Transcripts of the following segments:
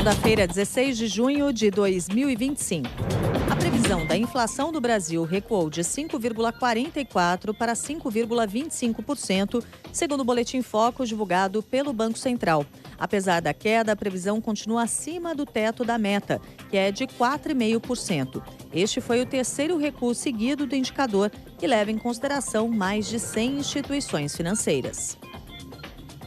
Segunda-feira, 16 de junho de 2025. A previsão da inflação do Brasil recuou de 5,44% para 5,25%, segundo o Boletim Focus divulgado pelo Banco Central. Apesar da queda, a previsão continua acima do teto da meta, que é de 4,5%. Este foi o terceiro recuo seguido do indicador, que leva em consideração mais de 100 instituições financeiras.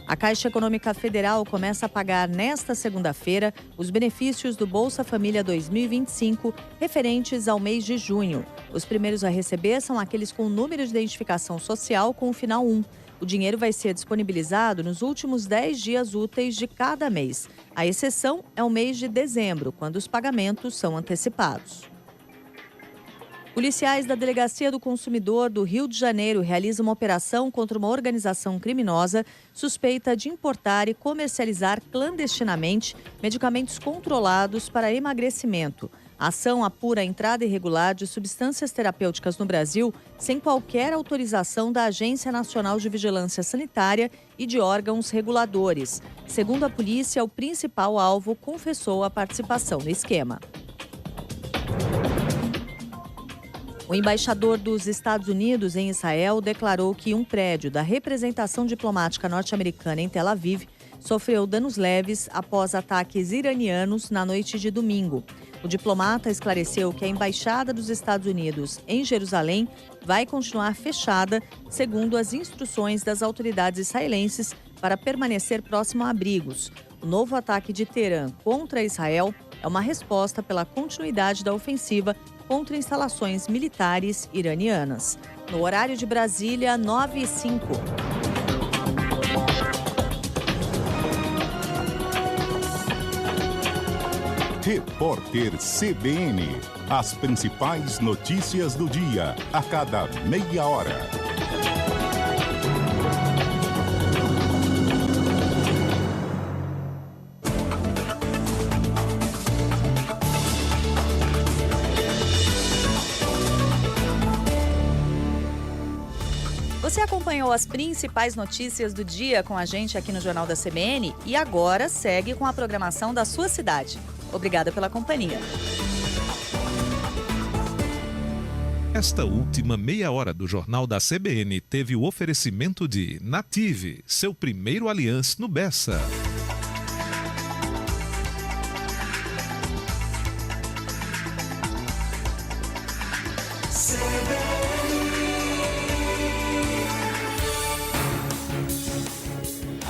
A Caixa Econômica Federal começa a pagar nesta segunda-feira os benefícios do Bolsa Família 2025 referentes ao mês de junho. Os primeiros a receber são aqueles com número de identificação social com o final 1. O dinheiro vai ser disponibilizado nos últimos 10 dias úteis de cada mês. A exceção é o mês de dezembro, quando os pagamentos são antecipados. Policiais da Delegacia do Consumidor do Rio de Janeiro realizam uma operação contra uma organização criminosa suspeita de importar e comercializar clandestinamente medicamentos controlados para emagrecimento. A ação apura a entrada irregular de substâncias terapêuticas no Brasil sem qualquer autorização da Agência Nacional de Vigilância Sanitária e de órgãos reguladores. Segundo a polícia, o principal alvo confessou a participação no esquema. O embaixador dos Estados Unidos em Israel declarou que um prédio da representação diplomática norte-americana em Tel Aviv sofreu danos leves após ataques iranianos na noite de domingo. O diplomata esclareceu que a embaixada dos Estados Unidos em Jerusalém vai continuar fechada, segundo as instruções das autoridades israelenses, para permanecer próximo a abrigos. O novo ataque de Teherã contra Israel é uma resposta pela continuidade da ofensiva contra instalações militares iranianas. No horário de Brasília, 9h05. Repórter CBN. As principais notícias do dia, a cada meia hora. Você acompanhou as principais notícias do dia com a gente aqui no Jornal da CBN e agora segue com a programação da sua cidade. Obrigada pela companhia. Esta última meia hora do Jornal da CBN teve o oferecimento de Native, seu primeiro Allianz no Bessa.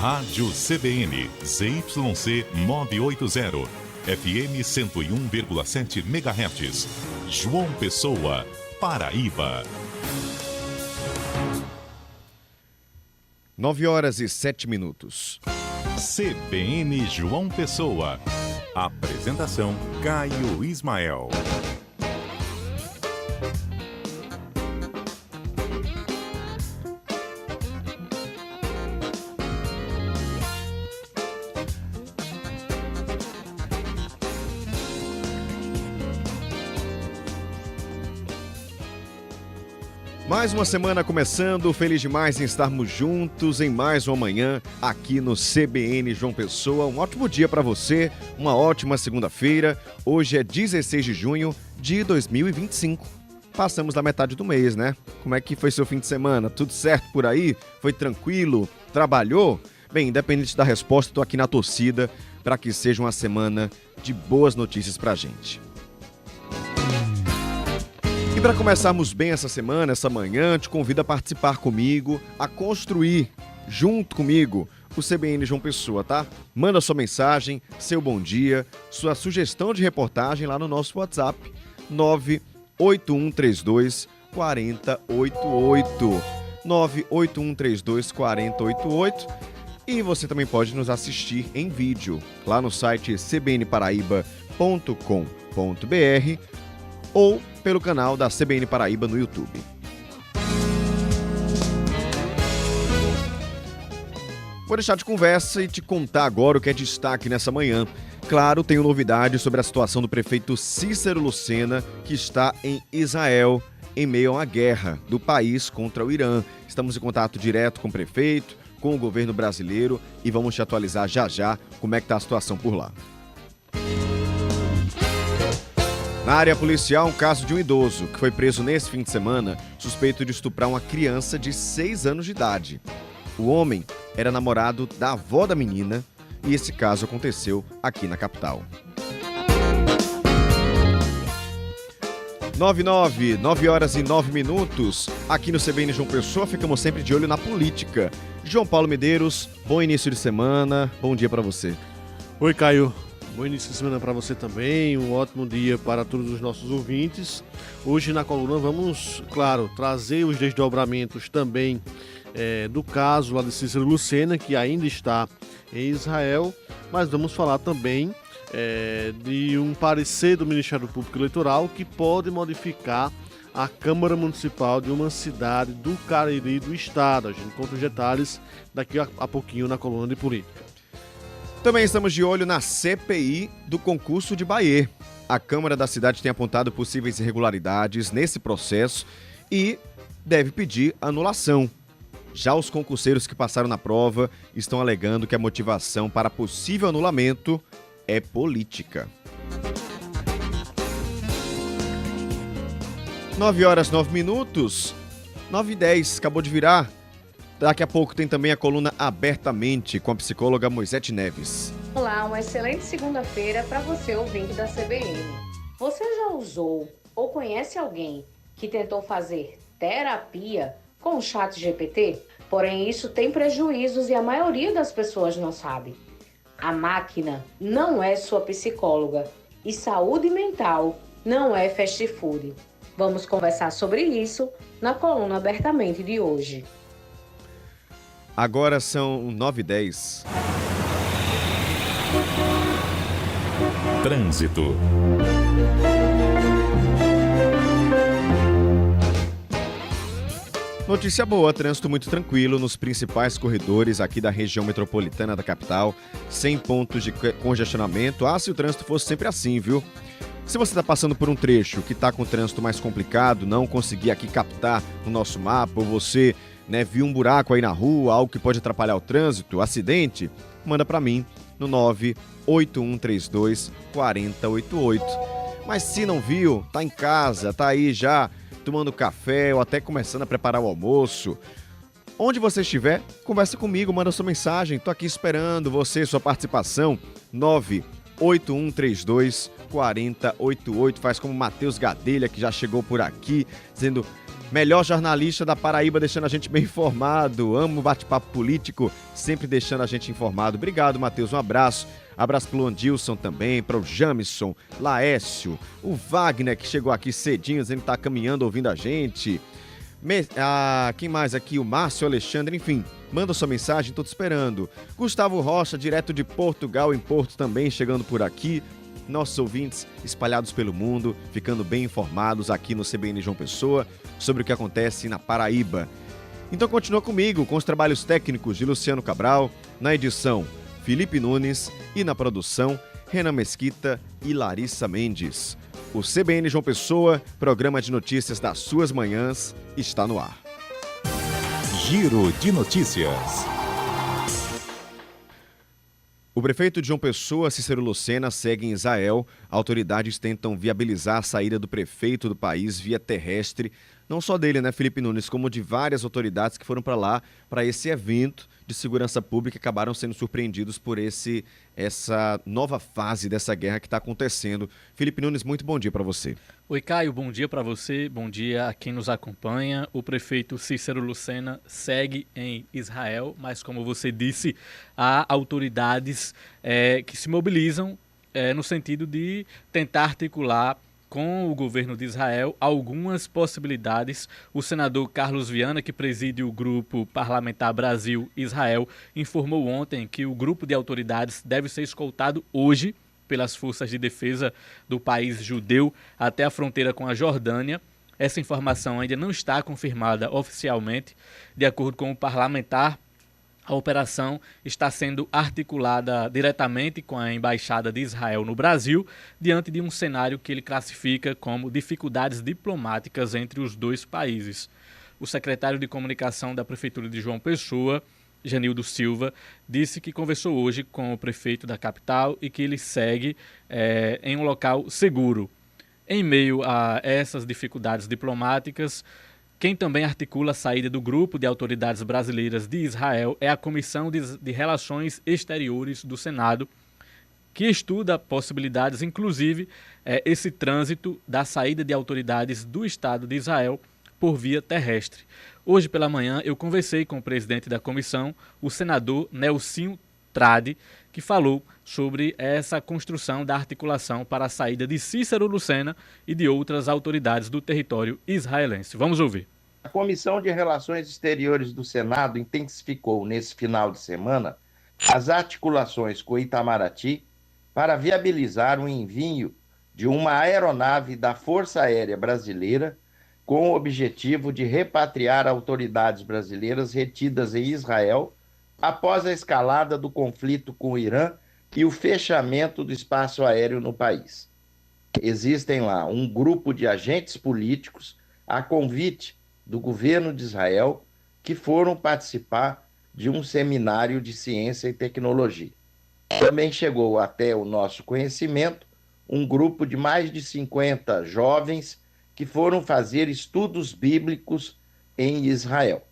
Rádio CBN, ZYC 980, FM 101,7 MHz. João Pessoa, Paraíba. 9h07. CBN João Pessoa. Apresentação Caio Ismael. Mais uma semana começando, feliz demais em estarmos juntos em mais uma manhã aqui no CBN João Pessoa. Um ótimo dia para você, uma ótima segunda-feira. Hoje é 16 de junho de 2025. Passamos da metade do mês, né? Como é que foi seu fim de semana? Tudo certo por aí? Foi tranquilo? Trabalhou? Bem, independente da resposta, estou aqui na torcida para que seja uma semana de boas notícias pra gente. E para começarmos bem essa semana, essa manhã, te convido a participar comigo, a construir junto comigo o CBN João Pessoa, tá? Manda sua mensagem, seu bom dia, sua sugestão de reportagem lá no nosso WhatsApp 98132 4088. 98132 4088. E você também pode nos assistir em vídeo lá no site cbnparaíba.com.br ou pelo canal da CBN Paraíba no YouTube. Vou deixar de conversa e te contar agora o que é destaque nessa manhã. Claro, tenho novidades sobre a situação do prefeito Cícero Lucena, que está em Israel, em meio a uma guerra do país contra o Irã. Estamos em contato direto com o prefeito, com o governo brasileiro e vamos te atualizar já já como é que está a situação por lá. Na área policial, um caso de um idoso que foi preso nesse fim de semana, suspeito de estuprar uma criança de 6 anos de idade. O homem era namorado da avó da menina e esse caso aconteceu aqui na capital. 9 horas e 9 minutos. Aqui no CBN João Pessoa, ficamos sempre de olho na política. João Paulo Medeiros, bom início de semana, bom dia para você. Oi, Caio. Bom início de semana para você também, um ótimo dia para todos os nossos ouvintes. Hoje na coluna vamos, claro, trazer os desdobramentos também do caso lá de Cícero Lucena, que ainda está em Israel, mas vamos falar também de um parecer do Ministério Público Eleitoral que pode modificar a Câmara Municipal de uma cidade do Cariri do Estado. A gente conta os detalhes daqui a pouquinho na coluna de política. Também estamos de olho na CPI do concurso de Bahia. A Câmara da cidade tem apontado possíveis irregularidades nesse processo e deve pedir anulação. Já os concurseiros que passaram na prova estão alegando que a motivação para possível anulamento é política. 9 horas 9 minutos, 9h10, acabou de virar. Daqui a pouco tem também a coluna Abertamente com a psicóloga Moisete Neves. Olá, uma excelente segunda-feira para você, ouvinte da CBN. Você já usou ou conhece alguém que tentou fazer terapia com o ChatGPT? Porém, isso tem prejuízos e a maioria das pessoas não sabe. A máquina não é sua psicóloga e saúde mental não é fast food. Vamos conversar sobre isso na coluna Abertamente de hoje. Agora são 9h10. Trânsito. Notícia boa, trânsito muito tranquilo nos principais corredores aqui da região metropolitana da capital, sem pontos de congestionamento. Se o trânsito fosse sempre assim, viu? Se você está passando por um trecho que está com o trânsito mais complicado, não conseguir aqui captar no nosso mapa, ou você viu um buraco aí na rua, algo que pode atrapalhar o trânsito, acidente, manda para mim no 98132 4088. Mas se não viu, tá em casa, tá aí já tomando café ou até começando a preparar o almoço, onde você estiver, conversa comigo, manda sua mensagem, tô aqui esperando você, sua participação, 98132 4088, faz como o Matheus Gadelha, que já chegou por aqui, dizendo: melhor jornalista da Paraíba, deixando a gente bem informado. Amo o bate-papo político, sempre deixando a gente informado. Obrigado, Matheus. Um abraço. Abraço pro Andilson também, pro Jamison, Laécio, o Wagner, que chegou aqui cedinho, dizendo que tá caminhando, ouvindo a gente. Quem mais aqui? O Márcio Alexandre, enfim, manda sua mensagem, tô te esperando. Gustavo Rocha, direto de Portugal, em Porto também, chegando por aqui. Nossos ouvintes espalhados pelo mundo, ficando bem informados aqui no CBN João Pessoa sobre o que acontece na Paraíba. Então continua comigo com os trabalhos técnicos de Luciano Cabral, na edição Felipe Nunes e na produção Renan Mesquita e Larissa Mendes. O CBN João Pessoa, programa de notícias das suas manhãs, está no ar. Giro de notícias. O prefeito de João Pessoa, Cícero Lucena, segue em Israel. Autoridades tentam viabilizar a saída do prefeito do país via terrestre, não só dele, Felipe Nunes, como de várias autoridades que foram para lá, para esse evento de segurança pública, acabaram sendo surpreendidos por essa nova fase dessa guerra que está acontecendo. Felipe Nunes, muito bom dia para você. Oi, Caio, bom dia para você, bom dia a quem nos acompanha. O prefeito Cícero Lucena segue em Israel, mas como você disse, há autoridades que se mobilizam no sentido de tentar articular com o governo de Israel algumas possibilidades. O senador Carlos Viana, que preside o grupo parlamentar Brasil-Israel, informou ontem que o grupo de autoridades deve ser escoltado hoje pelas forças de defesa do país judeu até a fronteira com a Jordânia. Essa informação ainda não está confirmada oficialmente. De acordo com o parlamentar, a operação está sendo articulada diretamente com a Embaixada de Israel no Brasil, diante de um cenário que ele classifica como dificuldades diplomáticas entre os dois países. O secretário de Comunicação da Prefeitura de João Pessoa, Janildo Silva, disse que conversou hoje com o prefeito da capital e que ele segue em um local seguro. Em meio a essas dificuldades diplomáticas, quem também articula a saída do grupo de autoridades brasileiras de Israel é a Comissão de Relações Exteriores do Senado, que estuda possibilidades, inclusive esse trânsito da saída de autoridades do Estado de Israel por via terrestre. Hoje pela manhã eu conversei com o presidente da comissão, o senador Nelsinho Trade, que falou sobre essa construção da articulação para a saída de Cícero Lucena e de outras autoridades do território israelense. Vamos ouvir. A Comissão de Relações Exteriores do Senado intensificou nesse final de semana as articulações com o Itamaraty para viabilizar o envio de uma aeronave da Força Aérea Brasileira com o objetivo de repatriar autoridades brasileiras retidas em Israel após a escalada do conflito com o Irã e o fechamento do espaço aéreo no país. Existem lá um grupo de agentes políticos, a convite do governo de Israel, que foram participar de um seminário de ciência e tecnologia. Também chegou até o nosso conhecimento um grupo de mais de 50 jovens que foram fazer estudos bíblicos em Israel.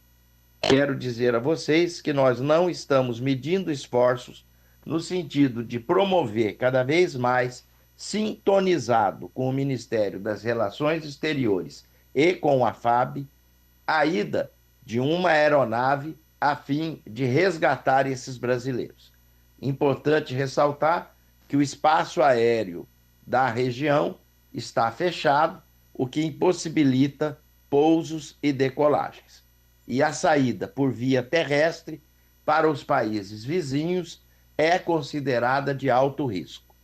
Quero dizer a vocês que nós não estamos medindo esforços no sentido de promover cada vez mais, sintonizado com o Ministério das Relações Exteriores e com a FAB, a ida de uma aeronave a fim de resgatar esses brasileiros. Importante ressaltar que o espaço aéreo da região está fechado, o que impossibilita pousos e decolagens. E a saída por via terrestre para os países vizinhos é considerada de alto risco.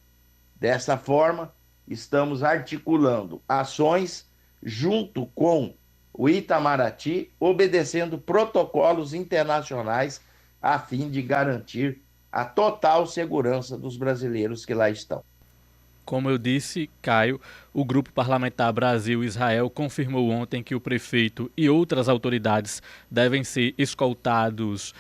Dessa forma, estamos articulando ações junto com o Itamaraty, obedecendo protocolos internacionais a fim de garantir a total segurança dos brasileiros que lá estão. Como eu disse, Caio, o Grupo Parlamentar Brasil-Israel confirmou ontem que o prefeito e outras autoridades devem ser escoltados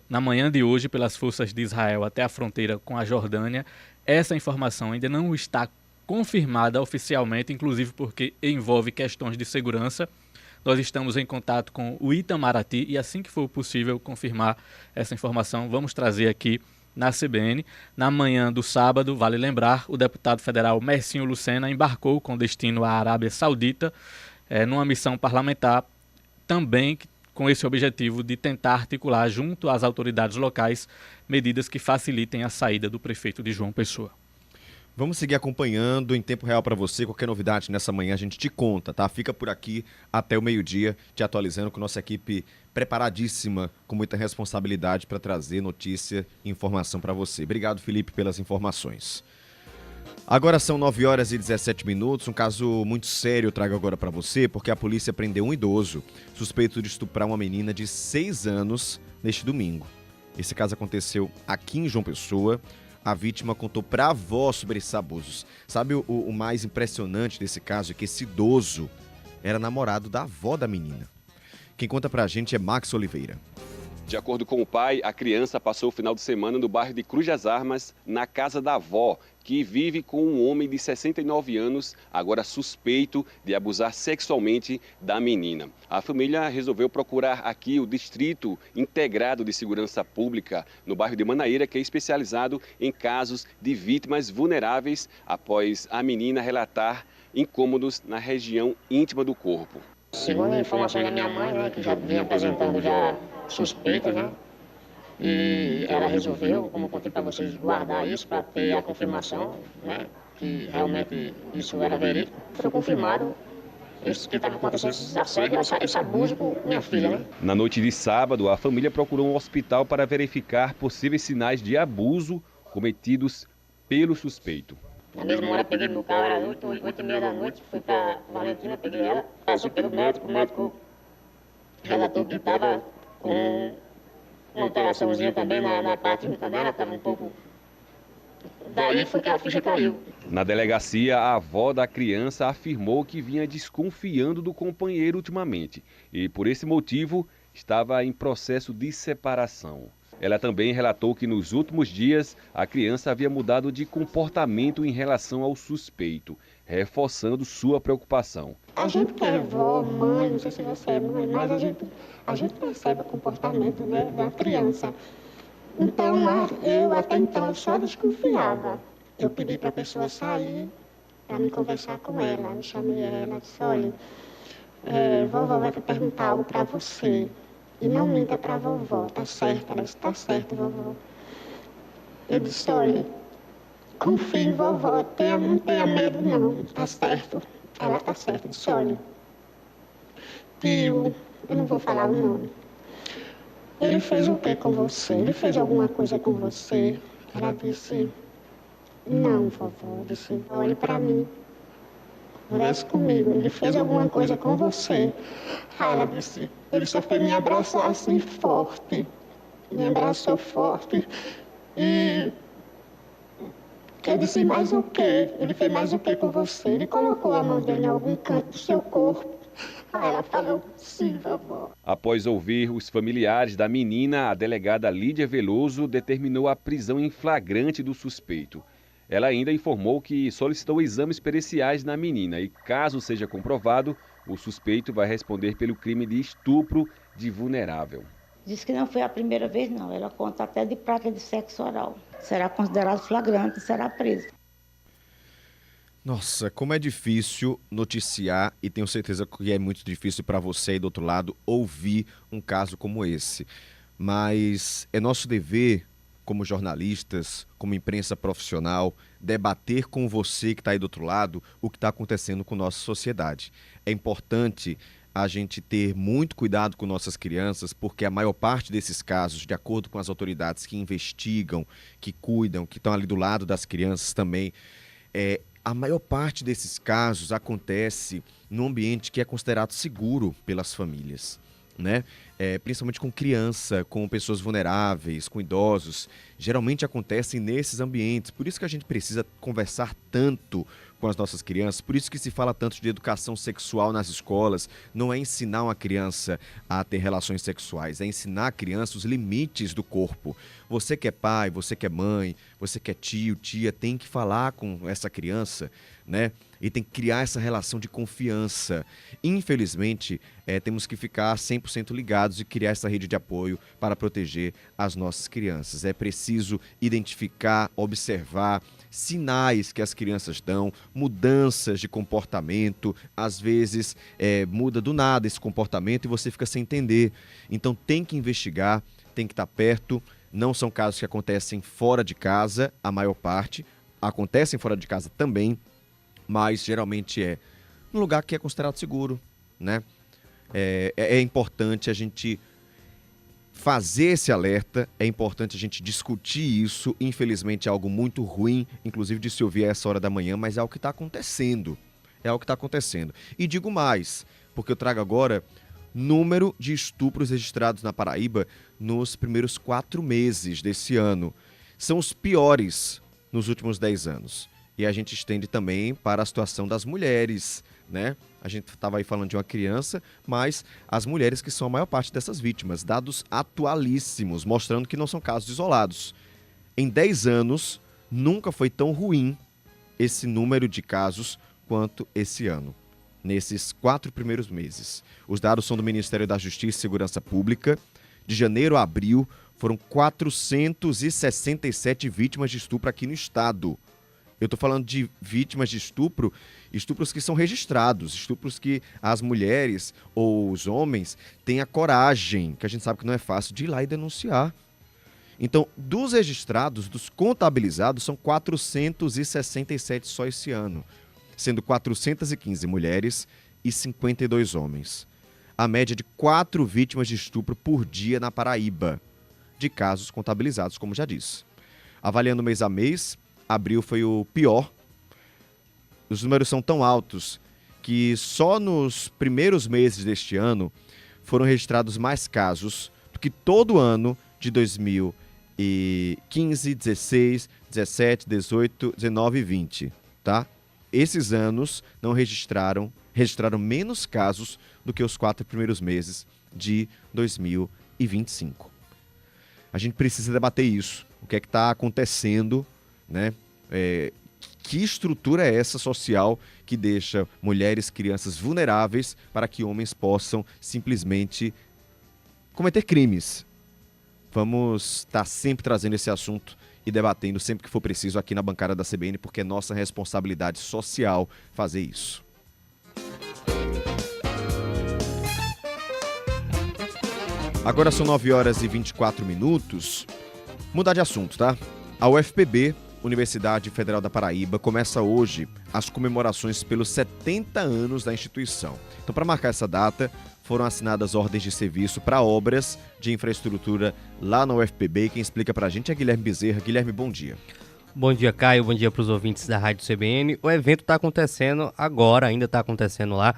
na manhã de hoje pelas forças de Israel até a fronteira com a Jordânia. Essa informação ainda não está confirmada oficialmente, inclusive porque envolve questões de segurança. Nós estamos em contato com o Itamaraty e assim que for possível confirmar essa informação, vamos trazer aqui na CBN. Na manhã do sábado, vale lembrar, o deputado federal Mercinho Lucena embarcou com destino à Arábia Saudita numa missão parlamentar, também com esse objetivo de tentar articular junto às autoridades locais medidas que facilitem a saída do prefeito de João Pessoa. Vamos seguir acompanhando em tempo real para você. Qualquer novidade nessa manhã a gente te conta, tá? Fica por aqui até o meio-dia, te atualizando com nossa equipe preparadíssima, com muita responsabilidade para trazer notícia e informação para você. Obrigado, Felipe, pelas informações. Agora são 9h17. Um caso muito sério eu trago agora para você, porque a polícia prendeu um idoso suspeito de estuprar uma menina de 6 anos neste domingo. Esse caso aconteceu aqui em João Pessoa. A vítima contou para a avó sobre esses abusos. Sabe o mais impressionante desse caso é que esse idoso era namorado da avó da menina. Quem conta pra gente é Max Oliveira. De acordo com o pai, a criança passou o final de semana no bairro de Cruz das Armas, na casa da avó, que vive com um homem de 69 anos, agora suspeito de abusar sexualmente da menina. A família resolveu procurar aqui o Distrito Integrado de Segurança Pública, no bairro de Manaíra, que é especializado em casos de vítimas vulneráveis, após a menina relatar incômodos na região íntima do corpo. Segundo a informação da minha mãe, né, que já vinha apresentando suspeitas, né? E ela resolveu, como eu contei para vocês, guardar isso para ter a confirmação, né? Que realmente isso era verídico. Foi confirmado que estava acontecendo esse assédio, esse abuso com minha filha, né? Na noite de sábado, a família procurou um hospital para verificar possíveis sinais de abuso cometidos pelo suspeito. Na mesma hora, peguei meu carro, era 8h30 da noite, fui para Valentina, peguei ela, passou pelo médico, o médico relatou que estava com uma alteraçãozinha também na parte íntima dela, estava um pouco... Daí foi que a ficha caiu. Na delegacia, a avó da criança afirmou que vinha desconfiando do companheiro ultimamente e, por esse motivo, estava em processo de separação. Ela também relatou que nos últimos dias a criança havia mudado de comportamento em relação ao suspeito. reforçando sua preocupação. A gente que é vó, mãe, não sei se você é mãe, mas a gente percebe o comportamento, né, da criança. Então, eu até então só desconfiava. Eu pedi para a pessoa sair para me conversar com ela. Eu chamei ela, disse, olha, vovó vai perguntar algo para você. E não minta para a vovó, tá certo? Ela disse, tá certo, vovó. Eu disse, olha, confie em vovó, não tenha medo não, tá certo. Ela tá certa, eu disse, olha, tio, eu não vou falar o nome. Ele fez o que com você? Ele fez alguma coisa com você? Ela disse, não, vovó. Eu disse, olhe para mim. Converse comigo. Ele fez alguma coisa com você? Aí ela disse, ele só foi me abraçar assim forte. Me abraçou forte. E eu disse, mais o quê? Ele fez mais o quê com você? Ele colocou a mão dele em algum canto do seu corpo. Aí ela falou, sim, vovó. Após ouvir os familiares da menina, a delegada Lídia Veloso determinou a prisão em flagrante do suspeito. Ela ainda informou que solicitou exames periciais na menina e, caso seja comprovado, o suspeito vai responder pelo crime de estupro de vulnerável. Diz que não foi a primeira vez, não. Ela conta até de prática de sexo oral. Será considerado flagrante e será preso. Nossa, como é difícil noticiar, e tenho certeza que é muito difícil para você aí do outro lado ouvir um caso como esse. Mas é nosso dever, como jornalistas, como imprensa profissional, debater com você que está aí do outro lado o que está acontecendo com nossa sociedade. É importante a gente ter muito cuidado com nossas crianças, porque a maior parte desses casos, de acordo com as autoridades que investigam, que cuidam, que estão ali do lado das crianças também, a maior parte desses casos acontece num ambiente que é considerado seguro pelas famílias, né? Principalmente com criança, com pessoas vulneráveis, com idosos. Geralmente acontecem nesses ambientes. Por isso que a gente precisa conversar tanto com as nossas crianças, por isso que se fala tanto de educação sexual nas escolas. Não é ensinar uma criança a ter relações sexuais, é ensinar a criança os limites do corpo. Você que é pai, você que é mãe, você que é tio, tia, tem que falar com essa criança, né? E tem que criar essa relação de confiança. Infelizmente, temos que ficar 100% ligados e criar essa rede de apoio para proteger as nossas crianças. É preciso identificar, observar sinais que as crianças dão, mudanças de comportamento. Às vezes, muda do nada esse comportamento e você fica sem entender. Então, tem que investigar, tem que estar perto. Não são casos que acontecem fora de casa, a maior parte. Acontecem fora de casa também, mas geralmente é num lugar que é considerado seguro, né? É importante a gente fazer esse alerta, é importante a gente discutir isso. Infelizmente é algo muito ruim, inclusive de se ouvir a essa hora da manhã, mas é o que está acontecendo. É o que está acontecendo. E digo mais, porque eu trago agora número de estupros registrados na Paraíba nos primeiros 4 meses desse ano. São os piores nos últimos 10 anos. E a gente estende também para a situação das mulheres, né? A gente estava aí falando de uma criança, mas as mulheres que são a maior parte dessas vítimas. Dados atualíssimos, mostrando que não são casos isolados. Em 10 anos, nunca foi tão ruim esse número de casos quanto esse ano, nesses 4 primeiros meses. Os dados são do Ministério da Justiça e Segurança Pública. De janeiro a abril, foram 467 vítimas de estupro aqui no estado. Eu estou falando de vítimas de estupro, estupros que são registrados, estupros que as mulheres ou os homens têm a coragem, que a gente sabe que não é fácil, de ir lá e denunciar. Então, dos registrados, dos contabilizados, são 467 só esse ano, sendo 415 mulheres e 52 homens. A média de 4 vítimas de estupro por dia na Paraíba, de casos contabilizados, como já disse. Avaliando mês a mês, abril foi o pior. Os números são tão altos que só nos primeiros meses deste ano foram registrados mais casos do que todo ano de 2015, 16, 17, 18, 19 e 20, tá? Esses anos não registraram menos casos do que os 4 primeiros meses de 2025. A gente precisa debater isso. O que é que está acontecendo, né? Que estrutura é essa social que deixa mulheres, crianças vulneráveis para que homens possam simplesmente cometer crimes? Vamos estar sempre trazendo esse assunto e debatendo sempre que for preciso aqui na bancada da CBN, porque é nossa responsabilidade social fazer isso. Agora são 9h24. Mudar de assunto, tá? A UFPB, Universidade Federal da Paraíba, começa hoje as comemorações pelos 70 anos da instituição. Então, para marcar essa data, foram assinadas ordens de serviço para obras de infraestrutura lá na UFPB. E quem explica para a gente é Guilherme Bezerra. Guilherme, bom dia. Bom dia, Caio. Bom dia para os ouvintes da Rádio CBN. O evento está acontecendo agora, ainda está acontecendo lá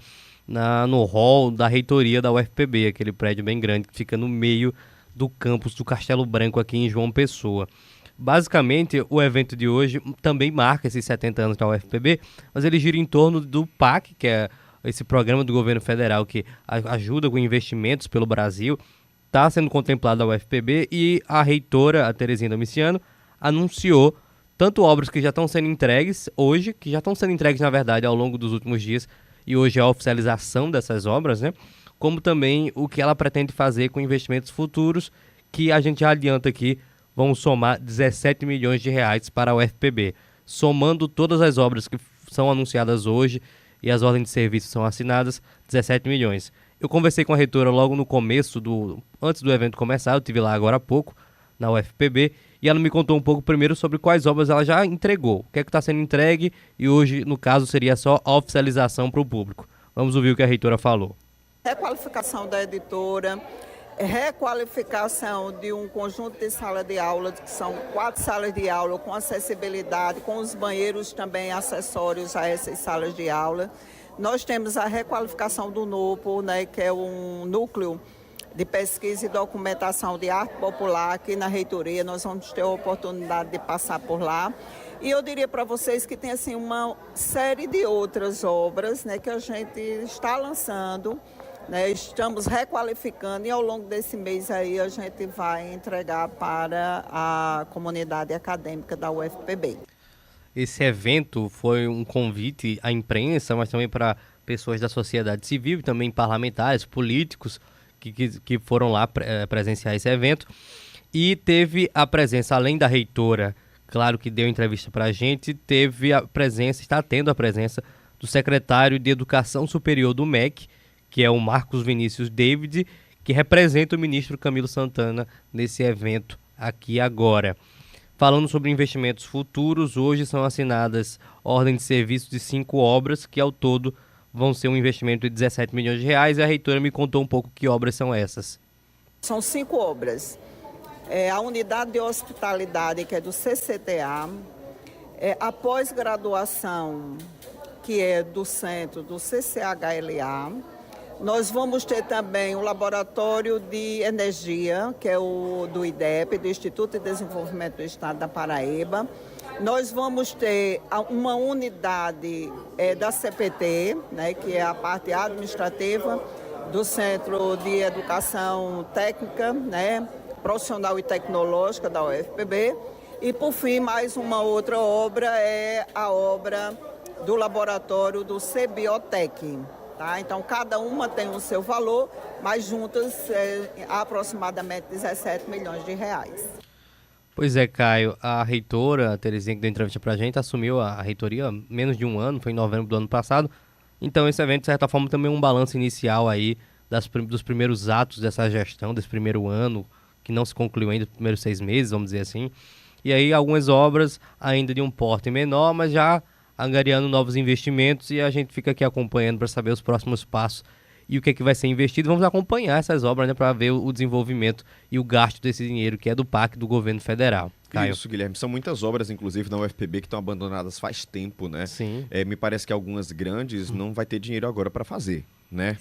no hall da reitoria da UFPB, aquele prédio bem grande que fica no meio do campus do Castelo Branco aqui em João Pessoa. Basicamente, o evento de hoje também marca esses 70 anos da UFPB, mas ele gira em torno do PAC, que é esse programa do governo federal que ajuda com investimentos pelo Brasil. Está sendo contemplado a UFPB e a reitora, a Terezinha Domiciano, anunciou tanto obras que já estão sendo entregues hoje, que já estão sendo entregues, na verdade, ao longo dos últimos dias, e hoje é a oficialização dessas obras, né? Como também o que ela pretende fazer com investimentos futuros, que a gente já adianta aqui, vão somar 17 milhões de reais para a UFPB. Somando todas as obras que são anunciadas hoje e as ordens de serviço são assinadas, 17 milhões. Eu conversei com a reitora logo no começo, antes do evento começar, eu estive lá agora há pouco, na UFPB, e ela me contou um pouco primeiro sobre quais obras ela já entregou, o que é que está sendo entregue, e hoje, no caso, seria só a oficialização para o público. Vamos ouvir o que a reitora falou. Requalificação da editora, requalificação de um conjunto de sala de aula, que são 4 salas de aula com acessibilidade, com os banheiros também acessórios a essas salas de aula. Nós temos a requalificação do NUPO, né, que é um núcleo de pesquisa e documentação de arte popular aqui na reitoria. Nós vamos ter a oportunidade de passar por lá. E eu diria para vocês que tem assim, uma série de outras obras, né, que a gente está lançando, né, estamos requalificando e ao longo desse mês aí a gente vai entregar para a comunidade acadêmica da UFPB. Esse evento foi um convite à imprensa, mas também para pessoas da sociedade civil e também parlamentares, políticos que foram lá presenciar esse evento. E teve a presença, além da reitora, claro que deu entrevista para a gente, teve a presença, está tendo a presença do secretário de Educação Superior do MEC, que é o Marcos Vinícius David, que representa o ministro Camilo Santana nesse evento aqui agora. Falando sobre investimentos futuros, hoje são assinadas ordens de serviço de 5 obras, que ao todo vão ser um investimento de 17 milhões de reais, e a reitora me contou um pouco que obras são essas. São 5 obras. A unidade de hospitalidade, que é do CCTA, a pós-graduação, que é do centro do CCHLA. Nós vamos ter também o laboratório de energia, que é o do IDEP, do Instituto de Desenvolvimento do Estado da Paraíba. Nós vamos ter uma unidade da CPT, né, que é a parte administrativa do Centro de Educação Técnica, né, Profissional e Tecnológica da UFPB. E, por fim, mais uma outra obra é a obra do laboratório do CBiotec. Tá? Então, cada uma tem o seu valor, mas juntas aproximadamente 17 milhões de reais. Pois é, Caio, a reitora, a Terezinha, que deu entrevista pra gente, assumiu a reitoria há menos de um ano, foi em novembro do ano passado. Então, esse evento, de certa forma, também é um balanço inicial aí dos primeiros atos dessa gestão, desse primeiro ano, que não se concluiu ainda, os primeiros 6 meses, vamos dizer assim. E aí, algumas obras ainda de um porte menor, mas já angariando novos investimentos, e a gente fica aqui acompanhando para saber os próximos passos e o que é que vai ser investido. Vamos acompanhar essas obras, né, para ver o desenvolvimento e o gasto desse dinheiro que é do PAC do governo federal. Caio. Isso, Guilherme. São muitas obras, inclusive, na UFPB que estão abandonadas faz tempo, né? Sim. Me parece que algumas grandes não vai ter dinheiro agora para fazer, né?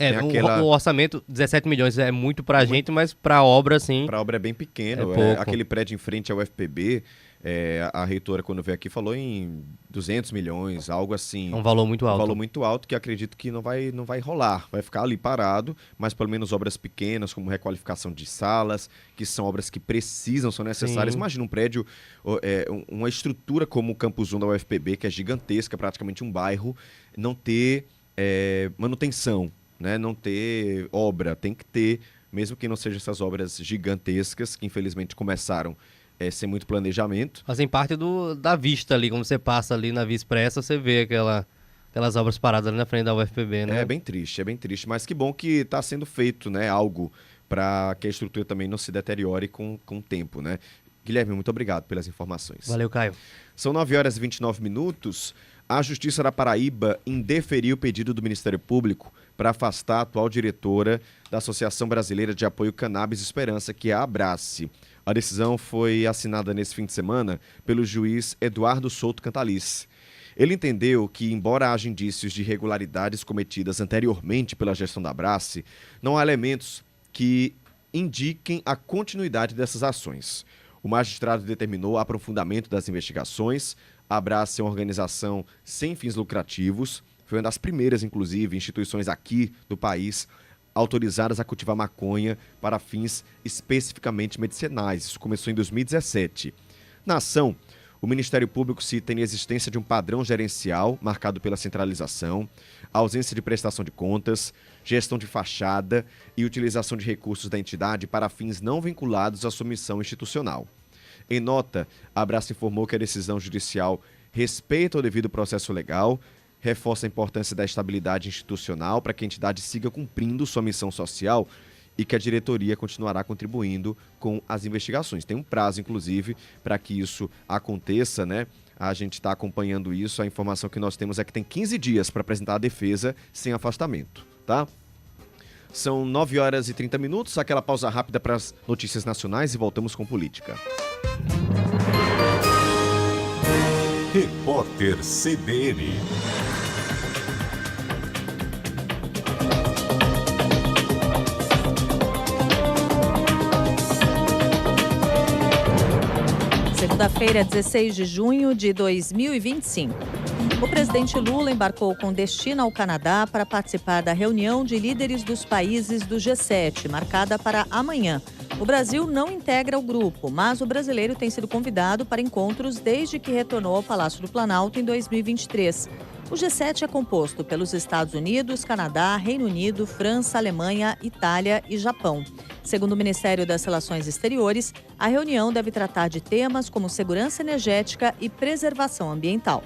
O orçamento, 17 milhões é muito para a gente, mas para a obra, sim. Para a obra é bem pequeno. É pouco. Aquele prédio em frente ao UFPB, A reitora, quando veio aqui, falou em 200 milhões, algo assim. É um valor muito alto. Um valor muito alto que acredito que não vai rolar. Vai ficar ali parado, mas pelo menos obras pequenas, como requalificação de salas, que são obras que precisam, são necessárias. Sim. Imagina um prédio, uma estrutura como o Campus 1 da UFPB, que é gigantesca, praticamente um bairro, não ter manutenção, né? Não ter obra. Tem que ter, mesmo que não sejam essas obras gigantescas, que infelizmente começaram sem muito planejamento. Fazem parte da vista ali, como você passa ali na Via Expressa, você vê aquelas obras paradas ali na frente da UFPB, né? É bem triste, mas que bom que está sendo feito, né, algo para que a estrutura também não se deteriore com o tempo, né? Guilherme, muito obrigado pelas informações. Valeu, Caio. São 9h29. A Justiça da Paraíba indeferiu o pedido do Ministério Público para afastar a atual diretora da Associação Brasileira de Apoio Cannabis Esperança, que é a Abrace. A decisão foi assinada nesse fim de semana pelo juiz Eduardo Souto Cantalice. Ele entendeu que, embora haja indícios de irregularidades cometidas anteriormente pela gestão da Abrace, não há elementos que indiquem a continuidade dessas ações. O magistrado determinou aprofundamento das investigações. A Abrace é uma organização sem fins lucrativos. Foi uma das primeiras, inclusive, instituições aqui do país autorizadas a cultivar maconha para fins especificamente medicinais. Isso começou em 2017. Na ação, o Ministério Público cita a inexistência de um padrão gerencial marcado pela centralização, a ausência de prestação de contas, gestão de fachada e utilização de recursos da entidade para fins não vinculados à sua missão institucional. Em nota, a Abrace informou que a decisão judicial respeita o devido processo legal, reforça a importância da estabilidade institucional para que a entidade siga cumprindo sua missão social e que a diretoria continuará contribuindo com as investigações. Tem um prazo, inclusive, para que isso aconteça, né? A gente está acompanhando isso. A informação que nós temos é que tem 15 dias para apresentar a defesa sem afastamento, tá? São 9h30, aquela pausa rápida para as notícias nacionais e voltamos com política. Repórter CBN. Segunda-feira, 16 de junho de 2025. O presidente Lula embarcou com destino ao Canadá para participar da reunião de líderes dos países do G7, marcada para amanhã. O Brasil não integra o grupo, mas o brasileiro tem sido convidado para encontros desde que retornou ao Palácio do Planalto em 2023. O G7 é composto pelos Estados Unidos, Canadá, Reino Unido, França, Alemanha, Itália e Japão. Segundo o Ministério das Relações Exteriores, a reunião deve tratar de temas como segurança energética e preservação ambiental.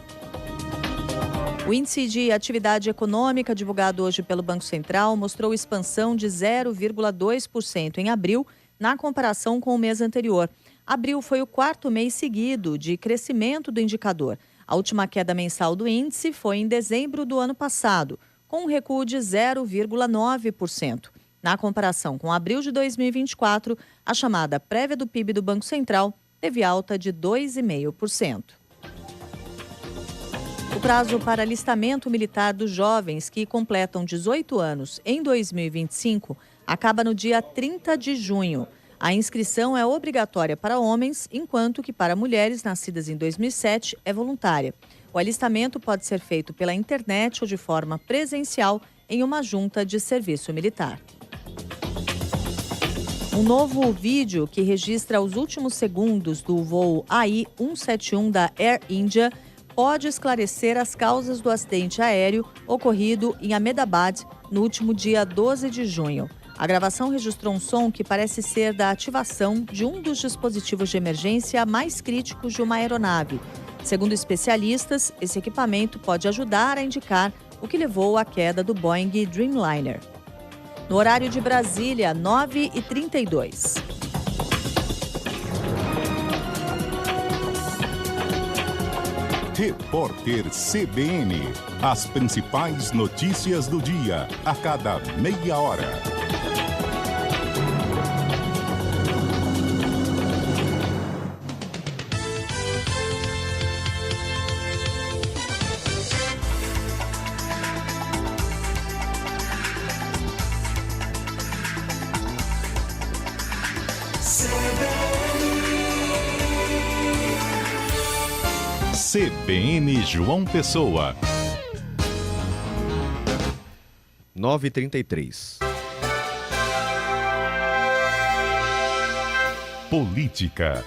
O índice de atividade econômica divulgado hoje pelo Banco Central mostrou expansão de 0,2% em abril, na comparação com o mês anterior. Abril foi o quarto mês seguido de crescimento do indicador. A última queda mensal do índice foi em dezembro do ano passado, com um recuo de 0,9%. Na comparação com abril de 2024, a chamada prévia do PIB do Banco Central teve alta de 2,5%. O prazo para alistamento militar dos jovens que completam 18 anos em 2025 acaba no dia 30 de junho. A inscrição é obrigatória para homens, enquanto que para mulheres nascidas em 2007 é voluntária. O alistamento pode ser feito pela internet ou de forma presencial em uma junta de serviço militar. Um novo vídeo que registra os últimos segundos do voo AI-171 da Air India pode esclarecer as causas do acidente aéreo ocorrido em Ahmedabad no último dia 12 de junho. A gravação registrou um som que parece ser da ativação de um dos dispositivos de emergência mais críticos de uma aeronave. Segundo especialistas, esse equipamento pode ajudar a indicar o que levou à queda do Boeing Dreamliner. No horário de Brasília, 9h32. Repórter CBN. As principais notícias do dia, a cada meia hora. CBN João Pessoa. 9h33. Política.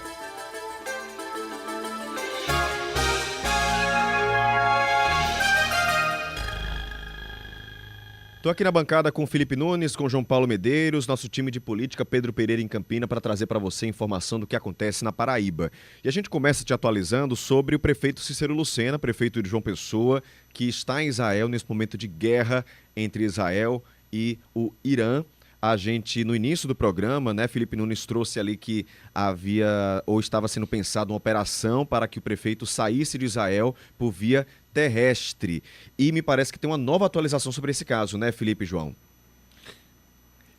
Estou aqui na bancada com o Felipe Nunes, com o João Paulo Medeiros, nosso time de política, Pedro Pereira em Campina, para trazer para você informação do que acontece na Paraíba. E a gente começa te atualizando sobre o prefeito Cícero Lucena, prefeito de João Pessoa, que está em Israel nesse momento de guerra entre Israel e o Irã. A gente, no início do programa, né, Felipe Nunes trouxe ali que havia ou estava sendo pensado uma operação para que o prefeito saísse de Israel por via terrestre. E me parece que tem uma nova atualização sobre esse caso, né, Felipe e João?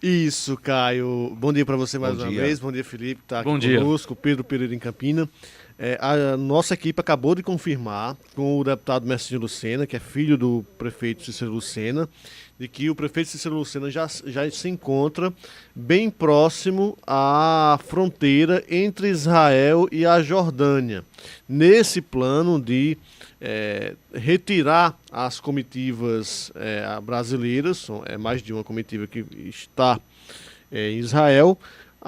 Isso, Caio. Bom dia para você mais uma vez. Bom dia, Felipe, que está aqui conosco, Pedro Pereira em Campina. A nossa equipe acabou de confirmar com o deputado Messinho Lucena, que é filho do prefeito Cícero Lucena, de que o prefeito Cícero Lucena já se encontra bem próximo à fronteira entre Israel e a Jordânia, nesse plano de retirar as comitivas brasileiras, mais de uma comitiva que está em Israel,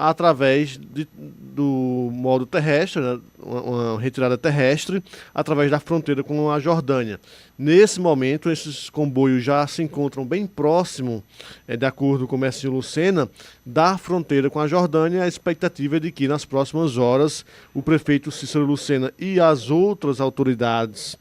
através do modo terrestre, né, uma retirada terrestre, através da fronteira com a Jordânia. Nesse momento, esses comboios já se encontram bem próximo, de acordo com o Messinho Lucena, da fronteira com a Jordânia. A expectativa é de que, nas próximas horas, o prefeito Cícero Lucena e as outras autoridades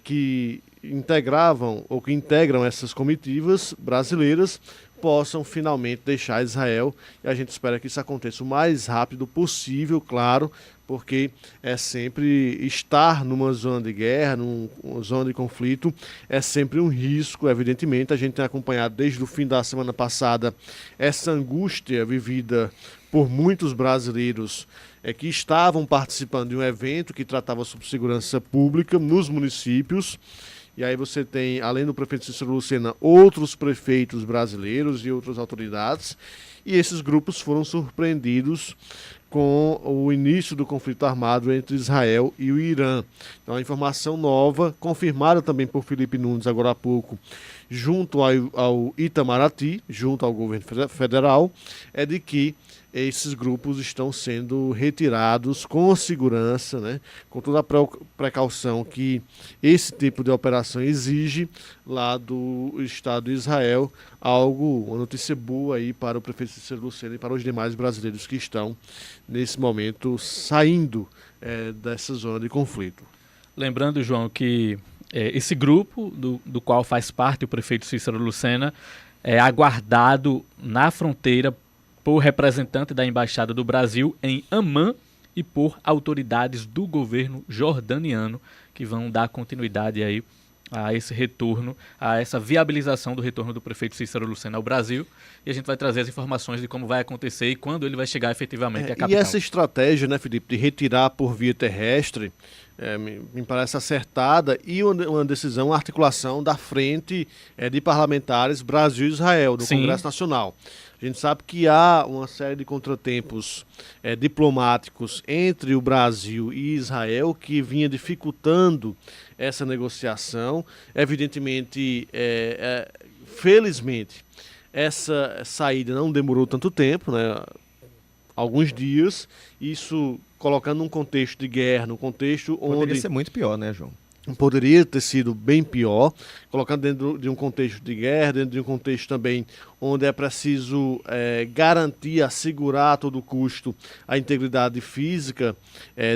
que integravam ou que integram essas comitivas brasileiras possam finalmente deixar Israel, e a gente espera que isso aconteça o mais rápido possível, claro, porque é sempre estar numa zona de guerra, numa zona de conflito, é sempre um risco, evidentemente. A gente tem acompanhado desde o fim da semana passada essa angústia vivida por muitos brasileiros que estavam participando de um evento que tratava sobre segurança pública nos municípios. E aí você tem, além do prefeito Cícero Lucena, outros prefeitos brasileiros e outras autoridades. E esses grupos foram surpreendidos com o início do conflito armado entre Israel e o Irã. Então, a informação nova, confirmada também por Felipe Nunes agora há pouco, junto ao Itamaraty, junto ao governo federal, é de que esses grupos estão sendo retirados com segurança, né, com toda a precaução que esse tipo de operação exige lá do Estado de Israel. Uma notícia boa aí para o prefeito Cícero Lucena e para os demais brasileiros que estão, nesse momento, saindo dessa zona de conflito. Lembrando, João, que esse grupo, do qual faz parte o prefeito Cícero Lucena, é aguardado na fronteira por representante da Embaixada do Brasil em Amman e por autoridades do governo jordaniano, que vão dar continuidade aí a esse retorno, a essa viabilização do retorno do prefeito Cícero Lucena ao Brasil. E a gente vai trazer as informações de como vai acontecer e quando ele vai chegar efetivamente à capital. E essa estratégia, né, Felipe, de retirar por via terrestre, me parece acertada, e uma decisão, uma articulação da frente de parlamentares Brasil e Israel, do Congresso Nacional. A gente sabe que há uma série de contratempos diplomáticos entre o Brasil e Israel que vinha dificultando essa negociação. Evidentemente, felizmente, essa saída não demorou tanto tempo, né? Alguns dias, isso colocando num contexto de guerra, num contexto onde... Poderia ser muito pior, né, João? Poderia ter sido bem pior, colocando dentro de um contexto de guerra, dentro de um contexto também onde é preciso garantir, assegurar a todo custo a integridade física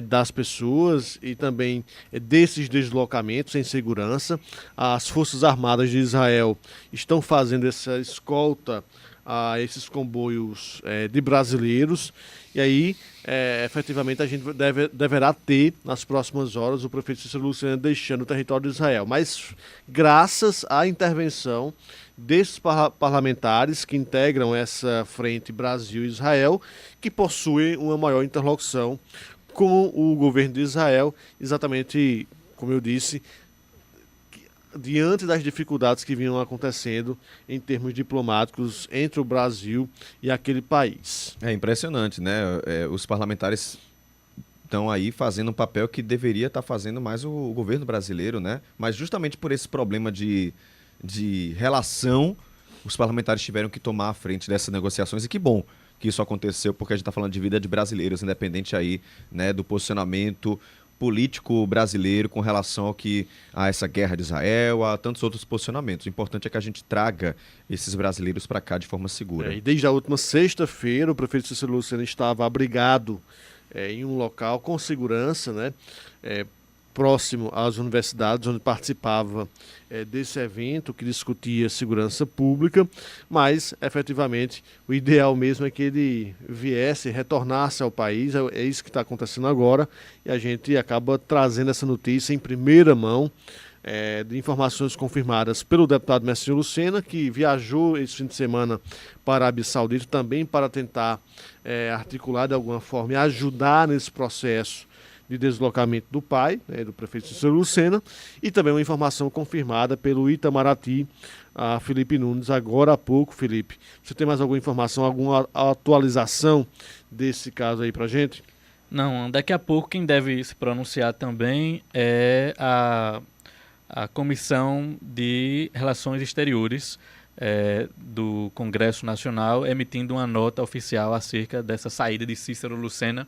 das pessoas e também desses deslocamentos em segurança. As Forças Armadas de Israel estão fazendo essa escolta a esses comboios de brasileiros. E aí, efetivamente, a gente deverá ter, nas próximas horas, o prefeito Cícero Lucena deixando o território de Israel. Mas, graças à intervenção desses parlamentares que integram essa frente Brasil e Israel, que possuem uma maior interlocução com o governo de Israel, exatamente, como eu disse, diante das dificuldades que vinham acontecendo em termos diplomáticos entre o Brasil e aquele país. É impressionante, né? Os parlamentares estão aí fazendo um papel que deveria estar fazendo mais o governo brasileiro, né? Mas justamente por esse problema de relação, os parlamentares tiveram que tomar a frente dessas negociações, e que bom que isso aconteceu, porque a gente está falando de vida de brasileiros, independente aí, né, do posicionamento político brasileiro com relação a essa guerra de Israel, a tantos outros posicionamentos. O importante é que a gente traga esses brasileiros para cá de forma segura. E desde a última sexta-feira, o prefeito Cícero Lucena estava abrigado em um local com segurança, né, próximo às universidades, onde participava desse evento que discutia segurança pública, mas, efetivamente, o ideal mesmo é que ele viesse, retornasse ao país. É isso que está acontecendo agora, e a gente acaba trazendo essa notícia em primeira mão, de informações confirmadas pelo deputado Messinho Lucena, que viajou esse fim de semana para a Arábia Saudita também para tentar articular de alguma forma e ajudar nesse processo de deslocamento do pai, do prefeito Cícero Lucena, e também uma informação confirmada pelo Itamaraty, a Felipe Nunes, agora há pouco. Felipe, você tem mais alguma informação, alguma atualização desse caso aí pra gente? Não, daqui a pouco quem deve se pronunciar também é a Comissão de Relações Exteriores do Congresso Nacional, emitindo uma nota oficial acerca dessa saída de Cícero Lucena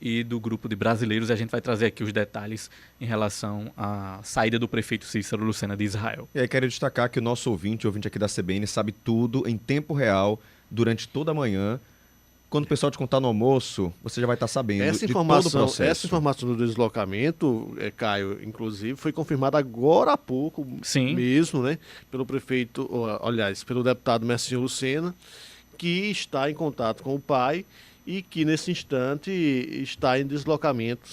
e do grupo de brasileiros. A gente vai trazer aqui os detalhes em relação à saída do prefeito Cícero Lucena de Israel. E aí quero destacar que o nosso ouvinte aqui da CBN, sabe tudo em tempo real, durante toda a manhã. Quando o pessoal te contar no almoço, você já vai estar sabendo de todo o processo. Essa informação do deslocamento, Caio, inclusive, foi confirmada agora há pouco. Sim. Mesmo, né, pelo prefeito, aliás, pelo deputado Messinho Lucena, que está em contato com o pai e que nesse instante está em deslocamento,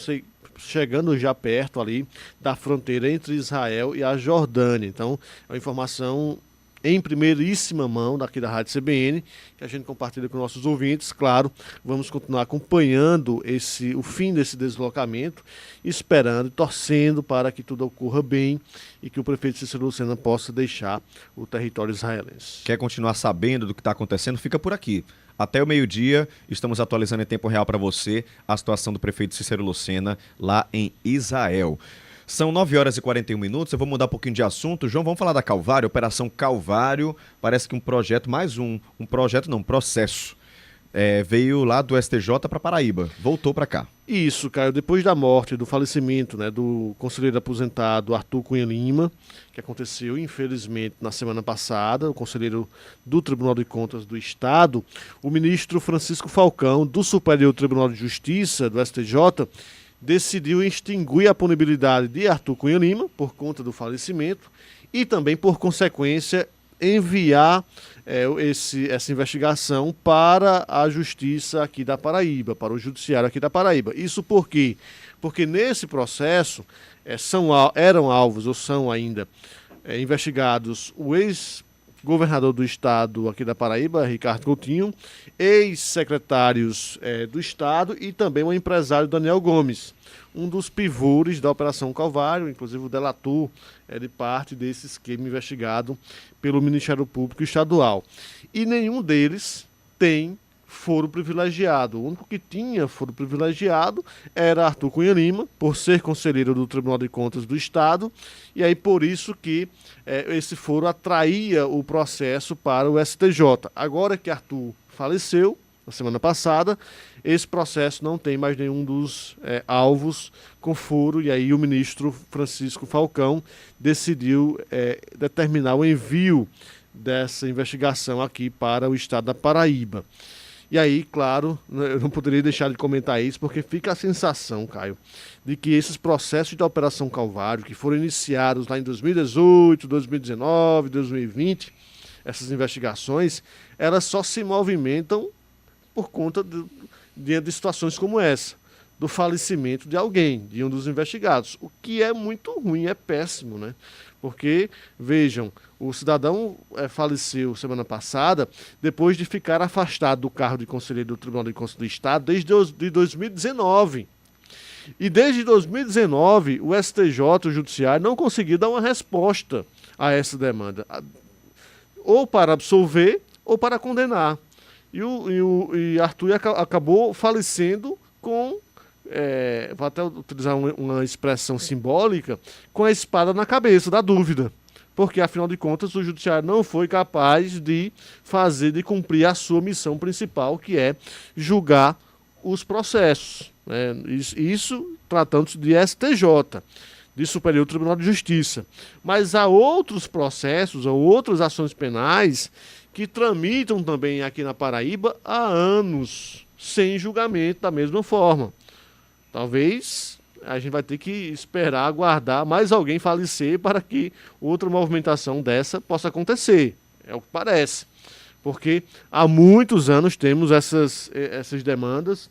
chegando já perto ali da fronteira entre Israel e a Jordânia. Então, é uma informação em primeiríssima mão daqui da Rádio CBN, que a gente compartilha com nossos ouvintes. Claro, vamos continuar acompanhando o fim desse deslocamento, esperando e torcendo para que tudo ocorra bem e que o prefeito Cícero Lucena possa deixar o território israelense. Quer continuar sabendo do que está acontecendo? Fica por aqui. Até o meio-dia, estamos atualizando em tempo real para você a situação do prefeito Cícero Lucena lá em Israel. São 9h41, eu vou mudar um pouquinho de assunto. João, vamos falar da Calvário, Operação Calvário. Parece que um processo. Veio lá do STJ para Paraíba, voltou para cá. Isso, Caio, depois da morte, do falecimento, né, do conselheiro aposentado Arthur Cunha Lima, que aconteceu infelizmente na semana passada, o conselheiro do Tribunal de Contas do Estado, o ministro Francisco Falcão, do Superior Tribunal de Justiça, do STJ, decidiu extinguir a punibilidade de Arthur Cunha Lima por conta do falecimento e também, por consequência, enviar essa investigação para a Justiça aqui da Paraíba, para o Judiciário aqui da Paraíba. Isso por quê? Porque nesse processo eram alvos, ou são ainda, investigados o ex-governador do Estado aqui da Paraíba, Ricardo Coutinho, ex-secretários do Estado e também o empresário Daniel Gomes, um dos pivôs da Operação Calvário, inclusive o delator de parte desse esquema investigado pelo Ministério Público Estadual. E nenhum deles tem foro privilegiado. O único que tinha foro privilegiado era Arthur Cunha Lima, por ser conselheiro do Tribunal de Contas do Estado, e aí por isso que esse foro atraía o processo para o STJ. Agora que Arthur faleceu, na semana passada, esse processo não tem mais nenhum dos alvos com foro, e aí o ministro Francisco Falcão decidiu determinar o envio dessa investigação aqui para o Estado da Paraíba. E aí, claro, eu não poderia deixar de comentar isso, porque fica a sensação, Caio, de que esses processos da Operação Calvário, que foram iniciados lá em 2018, 2019, 2020, essas investigações, elas só se movimentam por conta de situações como essa, do falecimento de alguém, de um dos investigados, o que é muito ruim, é péssimo, né? Porque, vejam, o cidadão faleceu semana passada depois de ficar afastado do cargo de conselheiro do Tribunal de Contas do Estado desde 2019. E desde 2019, o STJ, o Judiciário, não conseguiu dar uma resposta a essa demanda, ou para absolver ou para condenar. E Arthur acabou falecendo com vou até utilizar uma expressão simbólica, com a espada na cabeça da dúvida. Porque, afinal de contas, o judiciário não foi capaz de cumprir a sua missão principal, que é julgar os processos. Né? Isso tratando-se de STJ, de Superior Tribunal de Justiça. Mas há outros processos, ou outras ações penais que tramitam também aqui na Paraíba há anos, sem julgamento da mesma forma. Talvez a gente vai ter que esperar, aguardar mais alguém falecer para que outra movimentação dessa possa acontecer. É o que parece. Porque há muitos anos temos essas demandas,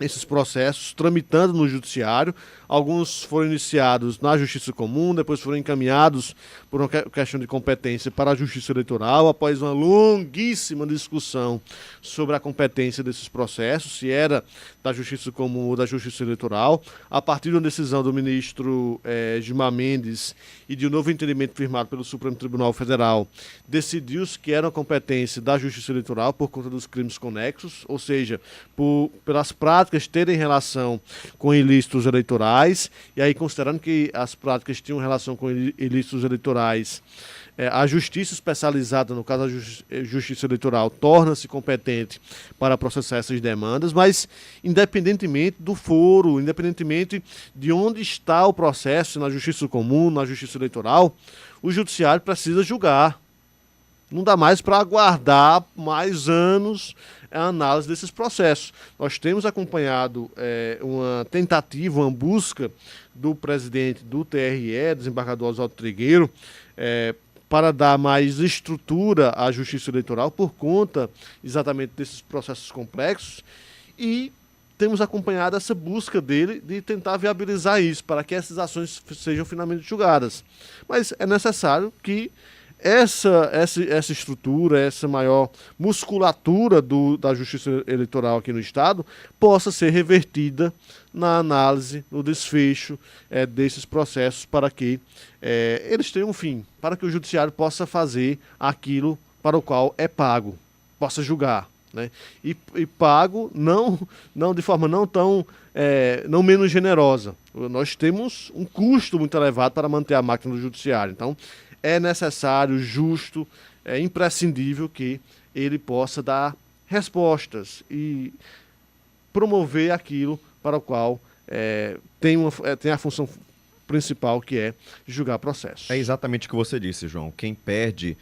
esses processos tramitando no judiciário. Alguns foram iniciados na Justiça Comum, depois foram encaminhados por uma questão de competência para a Justiça Eleitoral, após uma longuíssima discussão sobre a competência desses processos, se era da Justiça Comum ou da Justiça Eleitoral. A partir de uma decisão do ministro Gilmar Mendes e de um novo entendimento firmado pelo Supremo Tribunal Federal, decidiu-se que era uma competência da Justiça Eleitoral por conta dos crimes conexos, ou seja, pelas práticas terem relação com ilícitos eleitorais. E aí, considerando que as práticas tinham relação com ilícitos eleitorais, a justiça especializada, no caso a Justiça Eleitoral, torna-se competente para processar essas demandas, mas independentemente do foro, independentemente de onde está o processo, na Justiça Comum, na Justiça Eleitoral, o judiciário precisa julgar. Não dá mais para aguardar mais anos a análise desses processos. Nós temos acompanhado uma tentativa, uma busca do presidente do TRE, desembargador Oswaldo Trigueiro, para dar mais estrutura à Justiça Eleitoral por conta exatamente desses processos complexos, e temos acompanhado essa busca dele de tentar viabilizar isso, para que essas ações sejam finalmente julgadas. Mas é necessário que essa estrutura, essa maior musculatura da Justiça Eleitoral aqui no Estado possa ser revertida na análise, no desfecho desses processos, para que eles tenham um fim, para que o Judiciário possa fazer aquilo para o qual é pago, possa julgar. Né? E pago não de forma não menos generosa. Nós temos um custo muito elevado para manter a máquina do Judiciário. Então, é necessário, justo, é imprescindível que ele possa dar respostas e promover aquilo para o qual tem a função principal, que é julgar processos. É exatamente o que você disse, João. Quem perde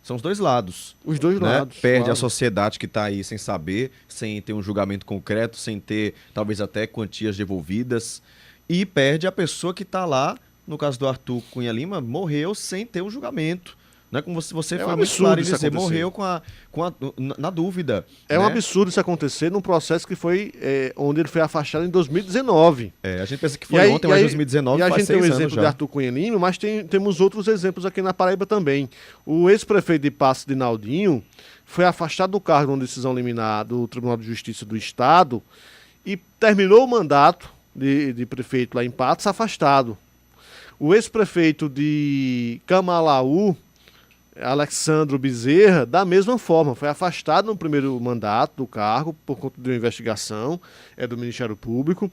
são os dois lados. Os dois lados. Perde claro. a sociedade que está aí sem saber, sem ter um julgamento concreto, sem ter talvez até quantias devolvidas, e perde a pessoa que está lá. No caso do Arthur Cunha Lima, morreu sem ter um julgamento. Não é como você foi muito claro em dizer, morreu na dúvida. É um absurdo isso acontecer num processo que foi onde ele foi afastado em 2019. A gente pensa que foi ontem, mas 2019 faz 6 anos. E a gente tem o exemplo de Arthur Cunha Lima, mas temos outros exemplos aqui na Paraíba também. O ex-prefeito de Patos, Dinaldinho, foi afastado do cargo numa decisão liminar do Tribunal de Justiça do Estado e terminou o mandato de prefeito lá em Patos afastado. O ex-prefeito de Camalaú, Alexandro Bezerra, da mesma forma, foi afastado no primeiro mandato do cargo por conta de uma investigação do Ministério Público.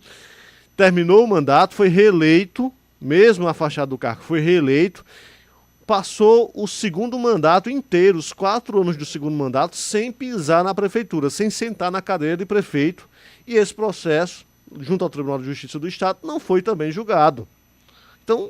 Terminou o mandato, foi reeleito, mesmo afastado do cargo, foi reeleito. Passou o segundo mandato inteiro, os 4 anos do segundo mandato, sem pisar na prefeitura, sem sentar na cadeira de prefeito. E esse processo, junto ao Tribunal de Justiça do Estado, não foi também julgado. Então,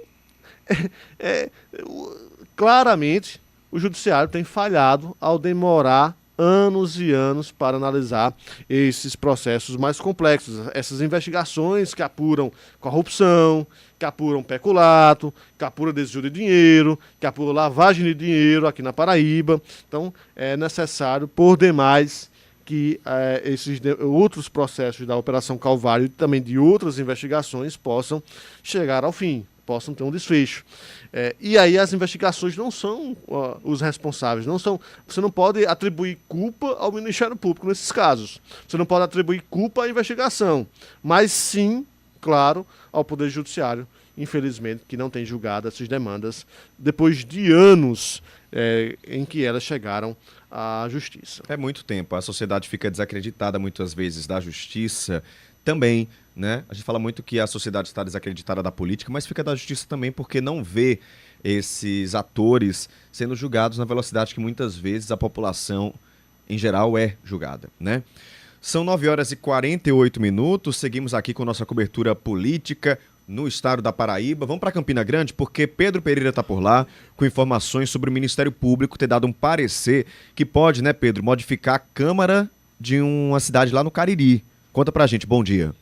claramente, o Judiciário tem falhado ao demorar anos e anos para analisar esses processos mais complexos, essas investigações que apuram corrupção, que apuram peculato, que apuram desvio de dinheiro, que apuram lavagem de dinheiro aqui na Paraíba. Então, é necessário, por demais, que esses outros processos da Operação Calvário e também de outras investigações possam chegar ao fim, possam ter um desfecho. E aí as investigações não são os responsáveis, você não pode atribuir culpa ao Ministério Público nesses casos, você não pode atribuir culpa à investigação, mas sim, claro, ao Poder Judiciário, infelizmente, que não tem julgado essas demandas depois de anos em que elas chegaram à Justiça. É muito tempo, a sociedade fica desacreditada muitas vezes da Justiça, também né? A gente fala muito que a sociedade está desacreditada da política, mas fica da justiça também porque não vê esses atores sendo julgados na velocidade que muitas vezes a população em geral é julgada, né? São 9h48, seguimos aqui com nossa cobertura política no estado da Paraíba. Vamos para Campina Grande porque Pedro Pereira está por lá com informações sobre o Ministério Público ter dado um parecer que pode, né, Pedro, modificar a Câmara de uma cidade lá no Cariri. Conta pra gente, bom dia.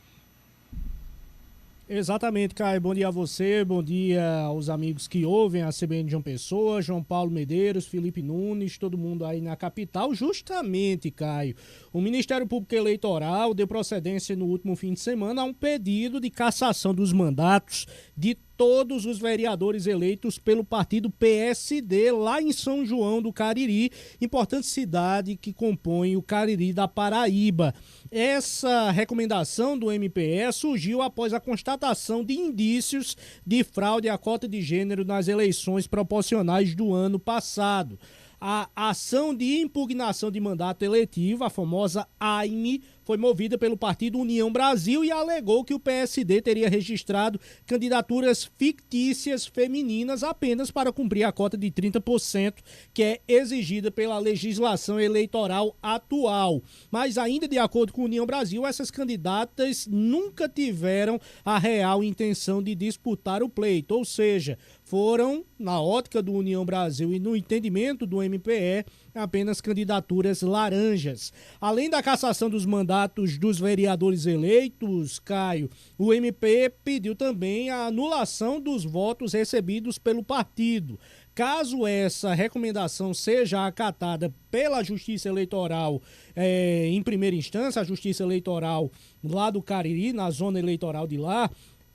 Exatamente, Caio. Bom dia a você, bom dia aos amigos que ouvem a CBN João Pessoa, João Paulo Medeiros, Felipe Nunes, todo mundo aí na capital. Justamente, Caio, o Ministério Público Eleitoral deu procedência no último fim de semana a um pedido de cassação dos mandatos de todos os vereadores eleitos pelo partido PSD lá em São João do Cariri, importante cidade que compõe o Cariri da Paraíba. Essa recomendação do MPE surgiu após a constatação de indícios de fraude à cota de gênero nas eleições proporcionais do ano passado. A ação de impugnação de mandato eletivo, a famosa AIME, foi movida pelo partido União Brasil e alegou que o PSD teria registrado candidaturas fictícias femininas apenas para cumprir a cota de 30%, que é exigida pela legislação eleitoral atual. Mas ainda de acordo com a União Brasil, essas candidatas nunca tiveram a real intenção de disputar o pleito, ou seja, foram, na ótica do União Brasil e no entendimento do MPE, apenas candidaturas laranjas. Além da cassação dos mandatos dos vereadores eleitos, Caio, o MPE pediu também a anulação dos votos recebidos pelo partido. Caso essa recomendação seja acatada pela Justiça Eleitoral em primeira instância, a Justiça Eleitoral lá do Cariri, na zona eleitoral de lá,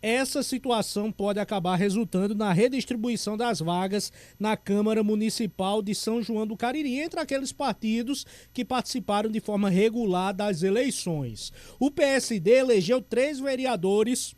essa situação pode acabar resultando na redistribuição das vagas na Câmara Municipal de São João do Cariri entre aqueles partidos que participaram de forma regular das eleições. O PSD elegeu 3 vereadores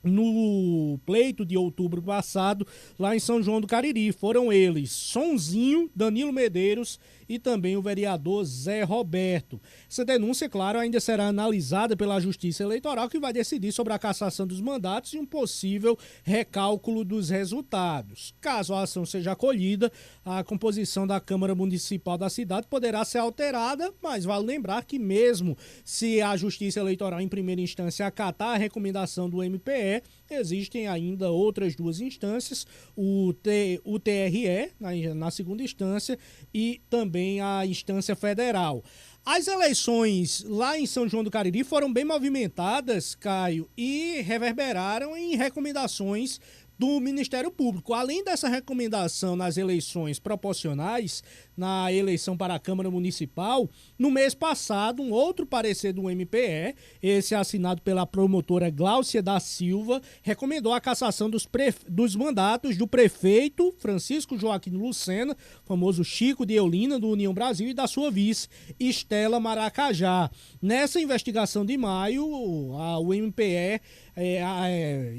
no pleito de outubro passado lá em São João do Cariri. Foram eles Sonzinho, Danilo Medeiros e também o vereador Zé Roberto. Essa denúncia, claro, ainda será analisada pela Justiça Eleitoral, que vai decidir sobre a cassação dos mandatos e um possível recálculo dos resultados. Caso a ação seja acolhida, a composição da Câmara Municipal da cidade poderá ser alterada, mas vale lembrar que mesmo se a Justiça Eleitoral em primeira instância acatar a recomendação do MPE, existem ainda outras 2 instâncias, o TRE na segunda instância e também a instância federal. As eleições lá em São João do Cariri foram bem movimentadas, Caio, e reverberaram em recomendações do Ministério Público. Além dessa recomendação nas eleições proporcionais, na eleição para a Câmara Municipal, no mês passado, um outro parecer do MPE, esse assinado pela promotora Gláucia da Silva, recomendou a cassação dos mandatos do prefeito Francisco Joaquim Lucena, famoso Chico de Eulina, do União Brasil, e da sua vice, Estela Maracajá. Nessa investigação de maio, o MPE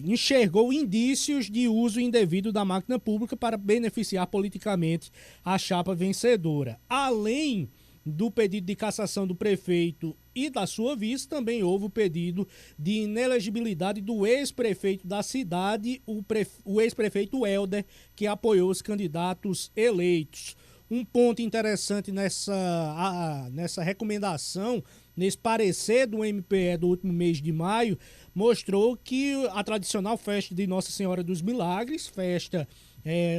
enxergou indícios de uso indevido da máquina pública para beneficiar politicamente a chapa vencedora. Além do pedido de cassação do prefeito e da sua vice, também houve o pedido de inelegibilidade do ex-prefeito da cidade, o ex-prefeito Helder, que apoiou os candidatos eleitos. Um ponto interessante nessa recomendação, nesse parecer do MPE do último mês de maio, mostrou que a tradicional festa de Nossa Senhora dos Milagres,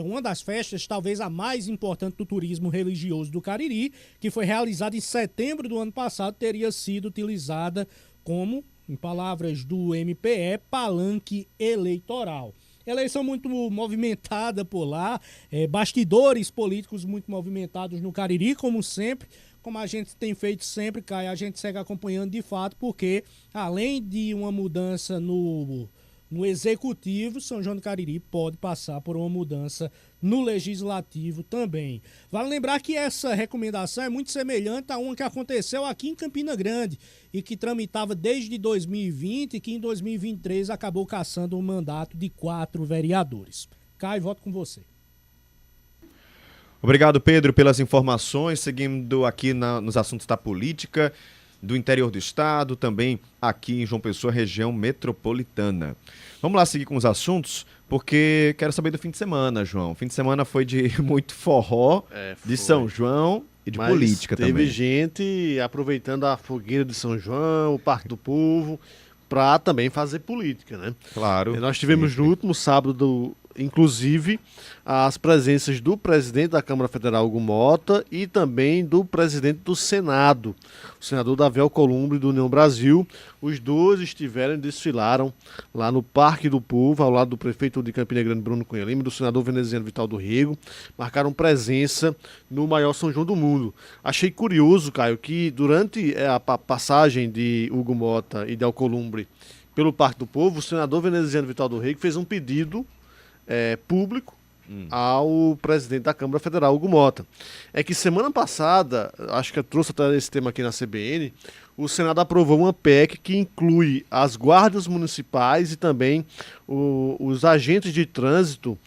uma das festas, talvez a mais importante do turismo religioso do Cariri, que foi realizada em setembro do ano passado, teria sido utilizada como, em palavras do MPE, palanque eleitoral. Eleição muito movimentada por lá, bastidores políticos muito movimentados no Cariri, como sempre. Como a gente tem feito sempre, Caio, a gente segue acompanhando de fato, porque além de uma mudança no Executivo, São João do Cariri pode passar por uma mudança no Legislativo também. Vale lembrar que essa recomendação é muito semelhante a uma que aconteceu aqui em Campina Grande e que tramitava desde 2020 e que em 2023 acabou cassando um mandato de 4 vereadores. Caio, volto com você. Obrigado, Pedro, pelas informações. Seguindo aqui nos assuntos da política, do interior do estado, também aqui em João Pessoa, região metropolitana. Vamos lá seguir com os assuntos, porque quero saber do fim de semana, João. O fim de semana foi de muito forró, de São João e de política também. Teve gente aproveitando a fogueira de São João, o Parque do Povo, para também fazer política, né? Claro. Nós tivemos no último sábado, inclusive, as presenças do presidente da Câmara Federal, Hugo Mota, e também do presidente do Senado, o senador Davi Alcolumbre, do União Brasil. Os dois estiveram e desfilaram lá no Parque do Povo, ao lado do prefeito de Campina Grande, Bruno Cunha Lima, e do senador veneziano Vital do Rego. Marcaram presença no maior São João do mundo. Achei curioso, Caio, que durante a passagem de Hugo Mota e de Alcolumbre pelo Parque do Povo, o senador veneziano Vital do Rego fez um pedido público ao presidente da Câmara Federal, Hugo Mota. É que semana passada, acho que eu trouxe até esse tema aqui na CBN, o Senado aprovou uma PEC que inclui as guardas municipais e também os agentes de trânsito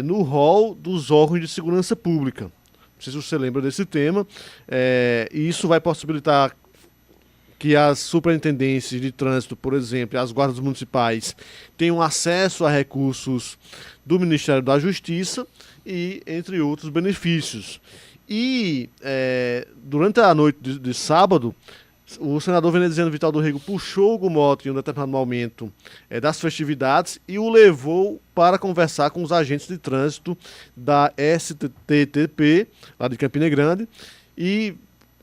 no rol dos órgãos de segurança pública. Não sei se você lembra desse tema. E isso vai possibilitar que as superintendências de trânsito, por exemplo, as guardas municipais, tenham acesso a recursos do Ministério da Justiça e, entre outros, benefícios. E, durante a noite de sábado, o senador veneziano Vital do Rego puxou o Hugo Mota em um determinado momento das festividades e o levou para conversar com os agentes de trânsito da STTP, lá de Campina Grande, e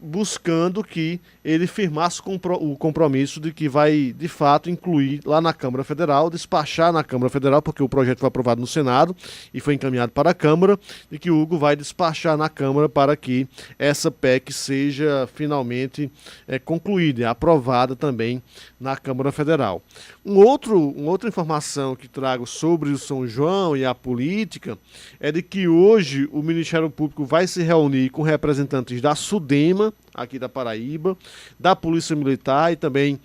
buscando que ele firmasse o compromisso de que vai, de fato, incluir lá na Câmara Federal, despachar na Câmara Federal, porque o projeto foi aprovado no Senado e foi encaminhado para a Câmara, e que o Hugo vai despachar na Câmara para que essa PEC seja finalmente concluída, aprovada também na Câmara Federal. Uma outra informação que trago sobre o São João e a política é de que hoje o Ministério Público vai se reunir com representantes da SUDEMA, aqui da Paraíba, da Polícia Militar e também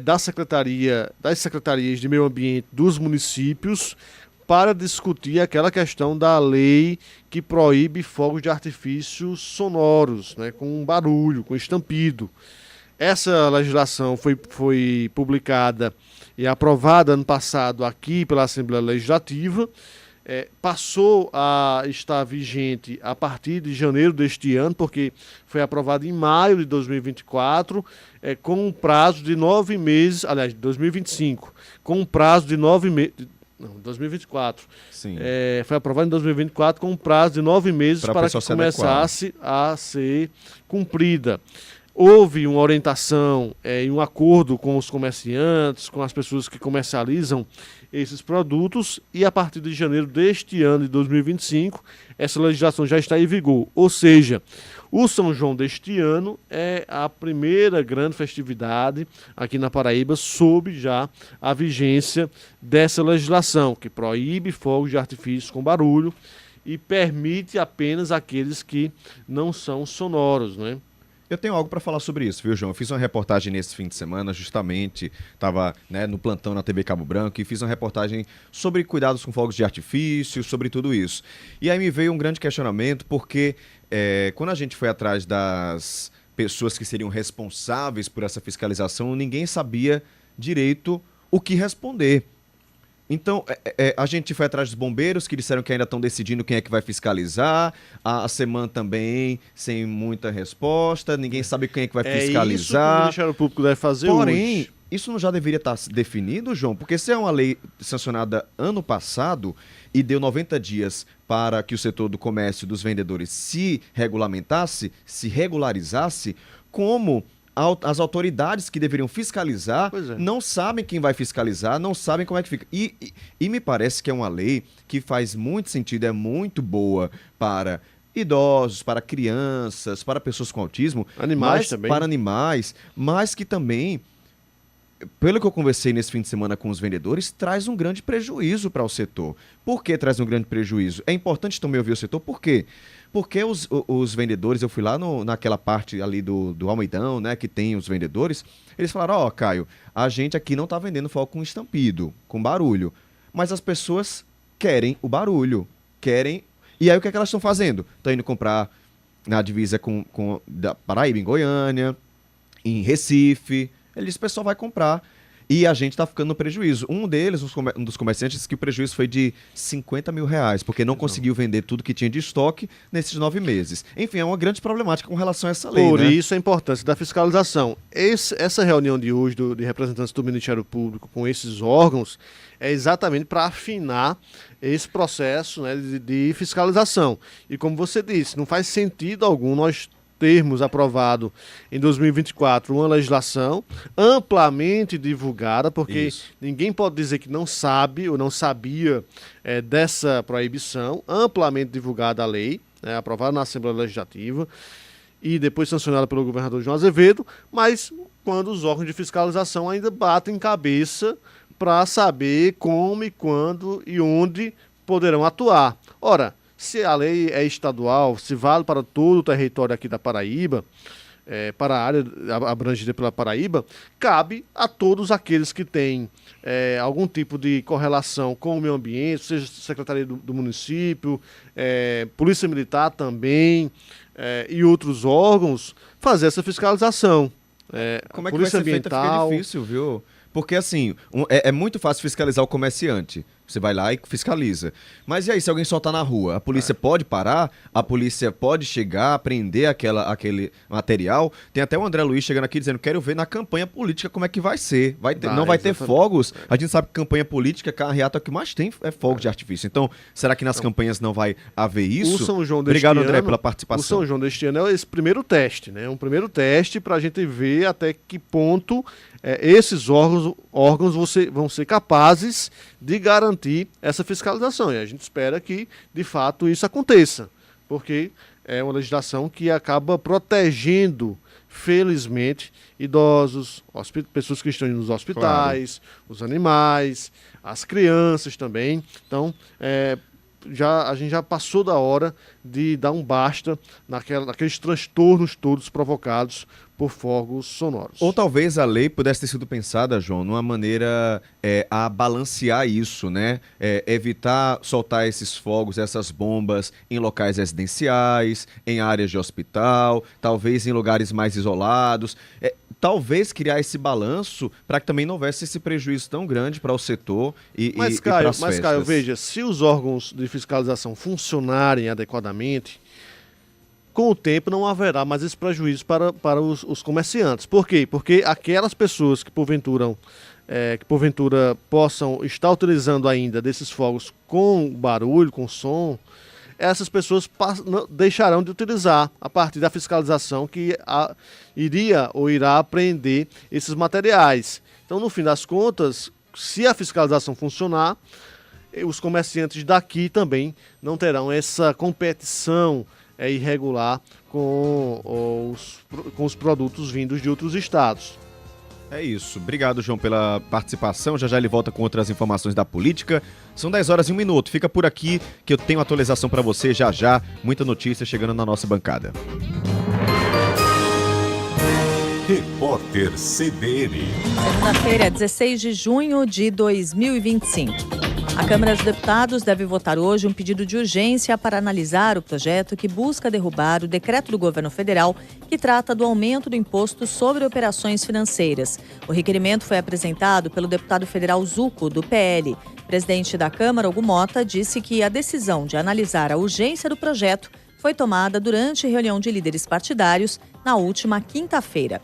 das secretarias de meio ambiente dos municípios, para discutir aquela questão da lei que proíbe fogos de artifício sonoros, né, com barulho, com estampido. Essa legislação foi publicada e aprovada ano passado aqui pela Assembleia Legislativa, passou a estar vigente a partir de janeiro deste ano, porque foi aprovado em maio de 2024, com um prazo de 9 meses, aliás, de 2025, com um prazo de 9 meses. Não, 2024. Sim. Foi aprovado em 2024 com um prazo de 9 meses para que começasse a ser cumprida. Houve uma orientação e um acordo com os comerciantes, com as pessoas que comercializam esses produtos, e a partir de janeiro deste ano de 2025, essa legislação já está em vigor. Ou seja, o São João deste ano é a primeira grande festividade aqui na Paraíba sob já a vigência dessa legislação, que proíbe fogos de artifício com barulho e permite apenas aqueles que não são sonoros, né? Eu tenho algo para falar sobre isso, viu, João? Eu fiz uma reportagem nesse fim de semana, justamente, estava no plantão na TV Cabo Branco, e fiz uma reportagem sobre cuidados com fogos de artifício, sobre tudo isso. E aí me veio um grande questionamento, porque quando a gente foi atrás das pessoas que seriam responsáveis por essa fiscalização, ninguém sabia direito o que responder. Então, a gente foi atrás dos bombeiros, que disseram que ainda estão decidindo quem é que vai fiscalizar. A SEMAN também, sem muita resposta. Ninguém sabe quem é que vai fiscalizar. É isso que o Ministério Público deve fazer hoje. Porém, isso não já deveria estar definido, João? Porque se é uma lei sancionada ano passado e deu 90 dias para que o setor do comércio e dos vendedores se regulamentasse, se regularizasse, como as autoridades que deveriam fiscalizar não sabem quem vai fiscalizar, não sabem como é que fica. E me parece que é uma lei que faz muito sentido, é muito boa para idosos, para crianças, para pessoas com autismo, animais também, para animais, mas que também, pelo que eu conversei nesse fim de semana com os vendedores, traz um grande prejuízo para o setor. Por que traz um grande prejuízo? É importante também ouvir o setor, por quê? Porque os vendedores, eu fui lá naquela parte ali do Almeidão, né, que tem os vendedores, eles falaram, Caio, a gente aqui não está vendendo fogo com estampido, com barulho, mas as pessoas querem o barulho, querem... E aí o que é que elas estão fazendo? Estão indo comprar na divisa da Paraíba, em Goiânia, em Recife. Ele disse, o pessoal vai comprar. E a gente está ficando no prejuízo. Um deles, um dos comerciantes, disse que o prejuízo foi de R$50 mil, porque não conseguiu vender tudo que tinha de estoque nesses 9 meses. Enfim, é uma grande problemática com relação a essa lei. Por né? isso a importância da fiscalização. Essa reunião de hoje de representantes do Ministério Público com esses órgãos é exatamente para afinar esse processo, né, de fiscalização. E como você disse, não faz sentido algum nós termos aprovado em 2024 uma legislação amplamente divulgada, porque ninguém pode dizer que não sabe ou não sabia dessa proibição, amplamente divulgada a lei, aprovada na Assembleia Legislativa e depois sancionada pelo governador João Azevedo, mas quando os órgãos de fiscalização ainda batem cabeça para saber como e quando e onde poderão atuar. Ora, se a lei é estadual, se vale para todo o território aqui da Paraíba, para a área abrangida pela Paraíba, cabe a todos aqueles que têm algum tipo de correlação com o meio ambiente, seja Secretaria do Município, Polícia Militar também, e outros órgãos, fazer essa fiscalização. Como é que Polícia vai ser Ambiental. feita? Fica difícil, viu? Porque assim, é muito fácil fiscalizar o comerciante. Você vai lá e fiscaliza. Mas e aí, se alguém soltar na rua? A polícia pode parar? A polícia pode chegar, prender aquele material? Tem até o André Luiz chegando aqui dizendo, quero ver na campanha política como é que vai ser. Não vai ter fogos? A gente sabe que campanha política, carreata, é o que mais tem é fogo de artifício. Então, será que nas campanhas não vai haver isso? O São João Obrigado, André, pela participação. O São João deste ano é esse primeiro teste, né? Um primeiro teste para a gente ver até que ponto esses órgãos vão ser capazes de garantir essa fiscalização. E a gente espera que, de fato, isso aconteça, porque é uma legislação que acaba protegendo, felizmente, idosos, pessoas que estão nos hospitais, os animais, as crianças também. Então, a gente já passou da hora de dar um basta naqueles transtornos todos provocados por fogos sonoros. Ou talvez a lei pudesse ter sido pensada, João, numa maneira a balancear isso, né? Evitar soltar esses fogos, essas bombas em locais residenciais, em áreas de hospital, talvez em lugares mais isolados. Talvez criar esse balanço para que também não houvesse esse prejuízo tão grande para o setor e para as festas. Mas, Caio, veja, se os órgãos de fiscalização funcionarem adequadamente, com o tempo não haverá mais esse prejuízo para os comerciantes. Por quê? Porque aquelas pessoas que porventura possam estar utilizando ainda desses fogos com barulho, com som, essas pessoas deixarão de utilizar a partir da fiscalização que irá apreender esses materiais. Então, no fim das contas, se a fiscalização funcionar, os comerciantes daqui também não terão essa competição irregular com os produtos vindos de outros estados. É isso. Obrigado, João, pela participação. Já ele volta com outras informações da política. São 10 horas e 1 minuto. Fica por aqui que eu tenho atualização para você já. Muita notícia chegando na nossa bancada. Repórter CBN. Segunda-feira, 16 de junho de 2025. A Câmara dos Deputados deve votar hoje um pedido de urgência para analisar o projeto que busca derrubar o decreto do governo federal que trata do aumento do imposto sobre operações financeiras. O requerimento foi apresentado pelo deputado federal Zucco, do PL. O presidente da Câmara, Hugo Mota, disse que a decisão de analisar a urgência do projeto foi tomada durante reunião de líderes partidários na última quinta-feira.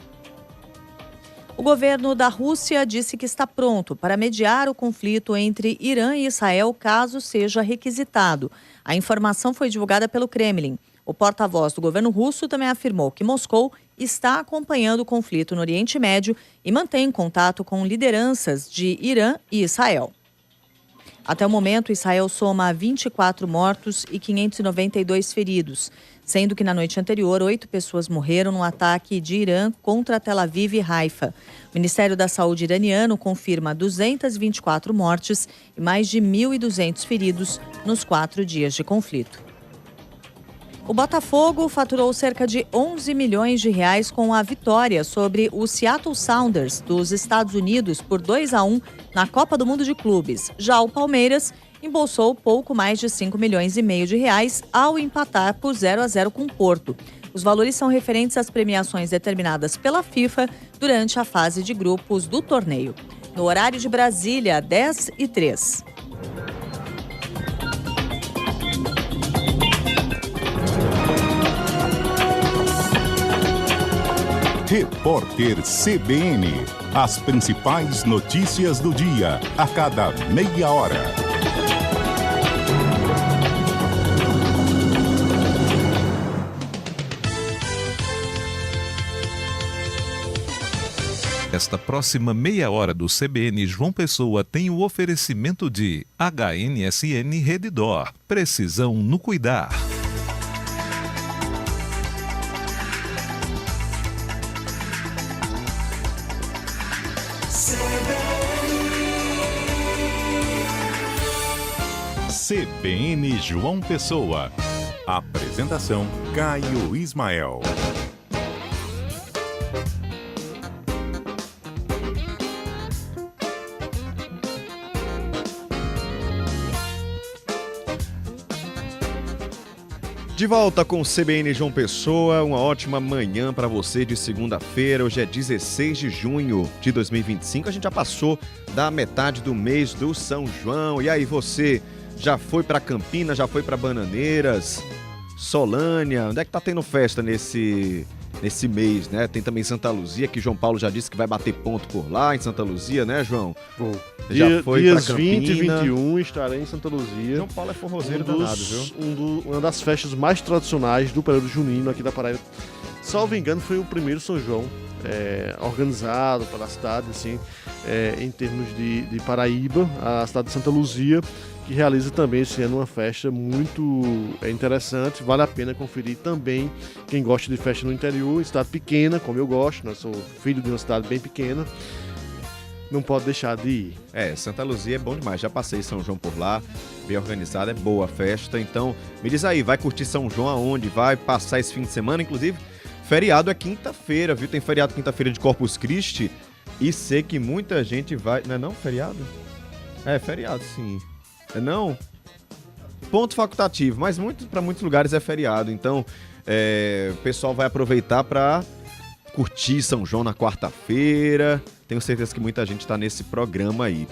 O governo da Rússia disse que está pronto para mediar o conflito entre Irã e Israel caso seja requisitado. A informação foi divulgada pelo Kremlin. O porta-voz do governo russo também afirmou que Moscou está acompanhando o conflito no Oriente Médio e mantém contato com lideranças de Irã e Israel. Até o momento, Israel soma 24 mortos e 592 feridos, sendo que na noite anterior, 8 pessoas morreram no ataque de Irã contra Tel Aviv e Haifa. O Ministério da Saúde iraniano confirma 224 mortes e mais de 1.200 feridos nos 4 dias de conflito. O Botafogo faturou cerca de 11 milhões de reais com a vitória sobre o Seattle Sounders dos Estados Unidos por 2-1 na Copa do Mundo de Clubes. Já o Palmeiras embolsou pouco mais de 5 milhões e meio de reais ao empatar por 0-0 com o Porto. Os valores são referentes às premiações determinadas pela FIFA durante a fase de grupos do torneio. No horário de Brasília, 10h03. Repórter CBN. As principais notícias do dia, a cada meia hora. Esta próxima meia hora do CBN João Pessoa tem o oferecimento de HNSN Redditor. Precisão no cuidar. CBN João Pessoa. Apresentação: Caio Ismael. De volta com o CBN João Pessoa, uma ótima manhã para você de segunda-feira. Hoje é 16 de junho de 2025, a gente já passou da metade do mês do São João. E aí, você já foi para Campinas, já foi para Bananeiras, Solânia? Onde é que tá tendo festa nesse mês, né? Tem também Santa Luzia, que João Paulo já disse que vai bater ponto por lá em Santa Luzia, né, João? Vou. Já foi dias pra Campina. 20 e 21 estarei em Santa Luzia. João Paulo é forrozeiro danado, viu? Uma das festas mais tradicionais do período junino aqui da Paraíba. Salvo engano, foi o primeiro São João organizado pela cidade, assim, em termos de Paraíba, a cidade de Santa Luzia, que realiza também esse ano uma festa muito interessante. Vale a pena conferir também quem gosta de festa no interior, cidade pequena, como eu gosto, né? Sou filho de uma cidade bem pequena. Não pode deixar de ir. Santa Luzia é bom demais. Já passei São João por lá, bem organizada, é boa a festa. Então, me diz aí, vai curtir São João aonde? Vai passar esse fim de semana? Inclusive, feriado é quinta-feira, viu? Tem feriado quinta-feira de Corpus Christi e sei que muita gente vai... Não é não? Feriado? É, feriado, sim. É não? Ponto facultativo, mas para muitos lugares é feriado. Então, o pessoal vai aproveitar para curtir São João na quarta-feira. Tenho certeza que muita gente está nesse programa aí.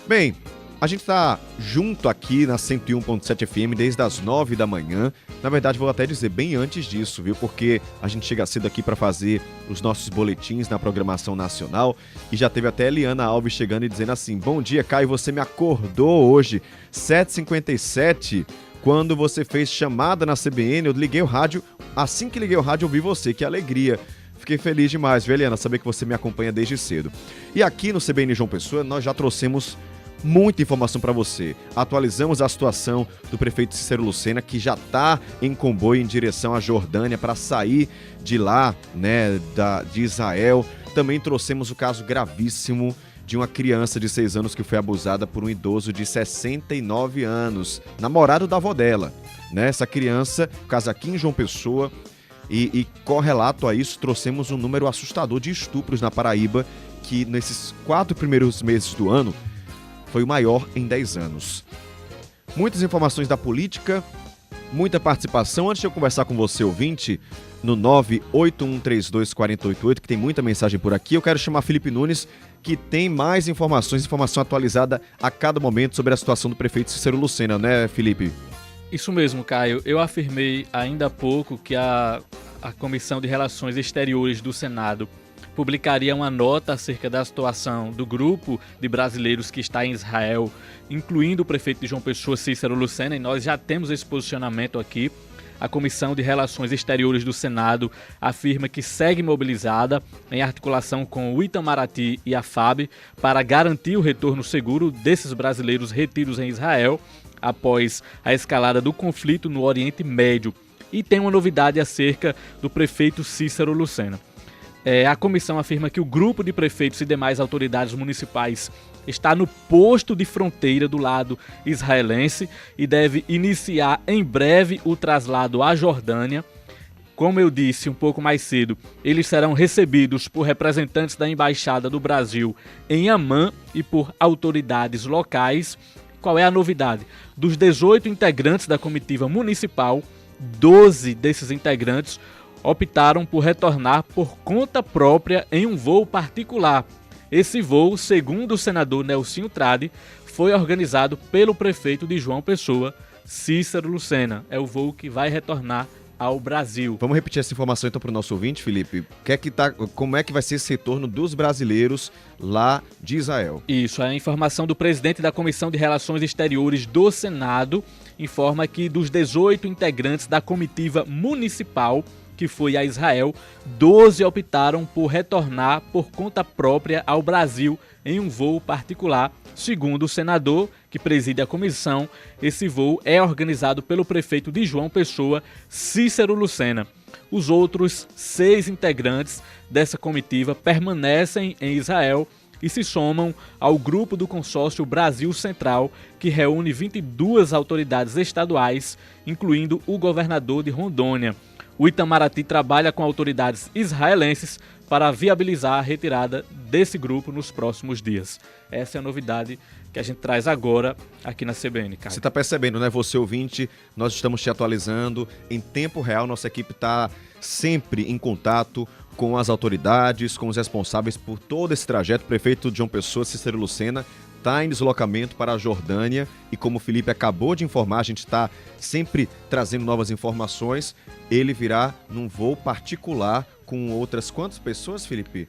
Bem, a gente está junto aqui na 101.7 FM desde as 9 da manhã. Na verdade, vou até dizer bem antes disso, viu? Porque a gente chega cedo aqui para fazer os nossos boletins na programação nacional. E já teve até a Eliana Alves chegando e dizendo assim: bom dia, Caio, você me acordou hoje, 7h57, quando você fez chamada na CBN. Eu liguei o rádio, assim que liguei o rádio eu vi você, que alegria. Fiquei feliz demais, viu, Eliana, saber que você me acompanha desde cedo. E aqui no CBN João Pessoa, nós já trouxemos muita informação para você. Atualizamos a situação do prefeito Cícero Lucena, que já está em comboio em direção à Jordânia para sair de lá, né, de Israel. Também trouxemos o caso gravíssimo de uma criança de 6 anos que foi abusada por um idoso de 69 anos, namorado da avó dela, né? Essa criança, caso aqui em João Pessoa, e correlato a isso, trouxemos um número assustador de estupros na Paraíba, que nesses 4 primeiros meses do ano foi o maior em 10 anos. Muitas informações da política, muita participação. Antes de eu conversar com você, ouvinte, no 981324088, que tem muita mensagem por aqui, eu quero chamar Felipe Nunes, que tem mais informação atualizada a cada momento sobre a situação do prefeito Cícero Lucena, né, Felipe? Isso mesmo, Caio. Eu afirmei ainda há pouco que a Comissão de Relações Exteriores do Senado publicaria uma nota acerca da situação do grupo de brasileiros que está em Israel, incluindo o prefeito de João Pessoa, Cícero Lucena, e nós já temos esse posicionamento aqui. A Comissão de Relações Exteriores do Senado afirma que segue mobilizada em articulação com o Itamaraty e a FAB para garantir o retorno seguro desses brasileiros retidos em Israel após a escalada do conflito no Oriente Médio. E tem uma novidade acerca do prefeito Cícero Lucena. A comissão afirma que o grupo de prefeitos e demais autoridades municipais está no posto de fronteira do lado israelense e deve iniciar em breve o traslado à Jordânia. Como eu disse um pouco mais cedo, eles serão recebidos por representantes da Embaixada do Brasil em Amman e por autoridades locais. Qual é a novidade? Dos 18 integrantes da comitiva municipal, 12 desses integrantes optaram por retornar por conta própria em um voo particular. Esse voo, segundo o senador Nelsinho Trade, foi organizado pelo prefeito de João Pessoa, Cícero Lucena. É o voo que vai retornar ao Brasil. Vamos repetir essa informação então para o nosso ouvinte, Felipe. Como é que vai ser esse retorno dos brasileiros lá de Israel? Isso, a informação do presidente da Comissão de Relações Exteriores do Senado informa que dos 18 integrantes da comitiva municipal que foi a Israel, 12 optaram por retornar por conta própria ao Brasil em um voo particular. Segundo o senador, que preside a comissão, esse voo é organizado pelo prefeito de João Pessoa, Cícero Lucena. Os outros 6 integrantes dessa comitiva permanecem em Israel e se somam ao grupo do consórcio Brasil Central, que reúne 22 autoridades estaduais, incluindo o governador de Rondônia. O Itamaraty trabalha com autoridades israelenses para viabilizar a retirada desse grupo nos próximos dias. Essa é a novidade que a gente traz agora aqui na CBN, cara. Você está percebendo, né? Você ouvinte, nós estamos te atualizando em tempo real. Nossa equipe está sempre em contato com as autoridades, com os responsáveis por todo esse trajeto. O prefeito de João Pessoa, Cícero Lucena, está em deslocamento para a Jordânia e como o Felipe acabou de informar, a gente está sempre trazendo novas informações. Ele virá num voo particular com outras quantas pessoas, Felipe?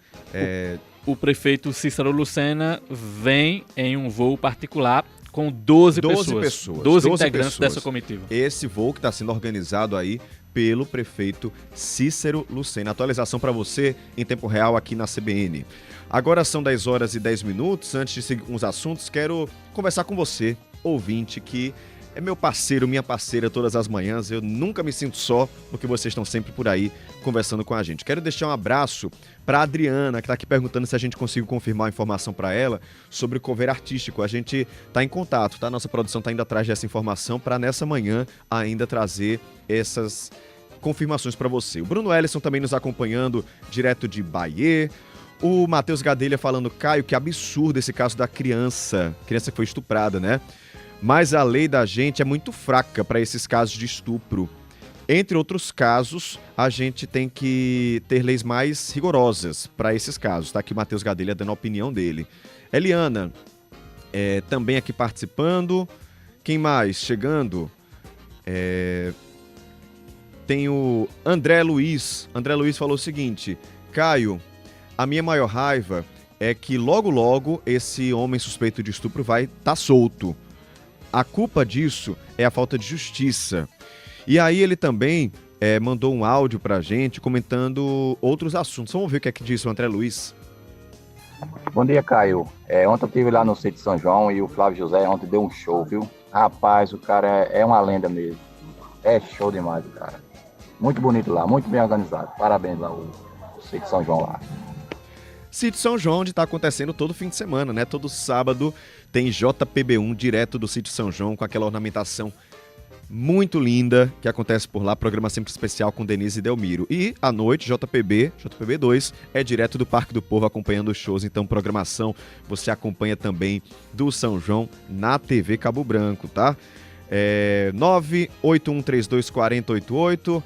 O prefeito Cícero Lucena vem em um voo particular com 12 pessoas. 12 integrantes dessa comitiva. Esse voo que está sendo organizado aí pelo prefeito Cícero Lucena. Atualização para você em tempo real aqui na CBN. Agora são 10 horas e 10 minutos. Antes de seguir com os assuntos, quero conversar com você, ouvinte, que é meu parceiro, minha parceira todas as manhãs. Eu nunca me sinto só, porque vocês estão sempre por aí conversando com a gente. Quero deixar um abraço para a Adriana, que está aqui perguntando se a gente conseguiu confirmar a informação para ela sobre o cover artístico. A gente está em contato, tá? Nossa produção está indo atrás dessa informação para nessa manhã ainda trazer essas confirmações para você. O Bruno Ellison também nos acompanhando direto de Bahia. O Matheus Gadelha falando, Caio, que absurdo esse caso da criança que foi estuprada, né? Mas a lei da gente é muito fraca para esses casos de estupro. Entre outros casos, a gente tem que ter leis mais rigorosas para esses casos. Tá aqui o Matheus Gadelha dando a opinião dele. Eliana, também aqui participando. Quem mais? Chegando. Tem o André Luiz. André Luiz falou o seguinte, Caio, a minha maior raiva é que logo logo esse homem suspeito de estupro vai estar solto. A culpa disso é a falta de justiça. E aí ele também mandou um áudio pra gente comentando outros assuntos. Vamos ver o que é que disse o André Luiz. Bom dia, Caio. Ontem eu estive lá no sítio São João e o Flávio José ontem deu um show, viu? Rapaz, o cara é uma lenda mesmo. É show demais, cara. Muito bonito lá, muito bem organizado. Parabéns lá, o sítio São João lá. Sítio São João, onde está acontecendo todo fim de semana, né? Todo sábado tem JPB1 direto do Sítio São João com aquela ornamentação muito linda que acontece por lá, programa sempre especial com Denise e Delmiro. E à noite, JPB2, é direto do Parque do Povo acompanhando os shows. Então, programação você acompanha também do São João na TV Cabo Branco, tá? 981324088.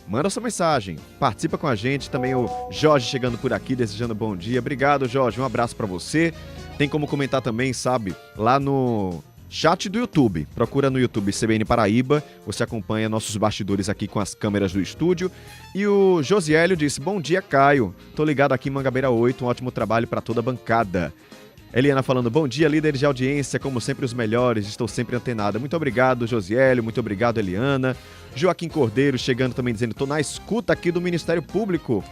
Manda sua mensagem, participa com a gente. Também o Jorge chegando por aqui, desejando bom dia. Obrigado, Jorge, um abraço pra você. Tem como comentar também, sabe, lá no chat do YouTube. Procura no YouTube CBN Paraíba, você acompanha nossos bastidores aqui com as câmeras do estúdio. E o Josiélio disse, bom dia, Caio. Tô ligado aqui em Mangabeira 8, um ótimo trabalho pra toda a bancada. Eliana falando, bom dia, líderes de audiência, como sempre os melhores, estou sempre antenada. Muito obrigado, Josiélio, muito obrigado, Eliana. Joaquim Cordeiro chegando também dizendo, tô na escuta aqui do Ministério Público.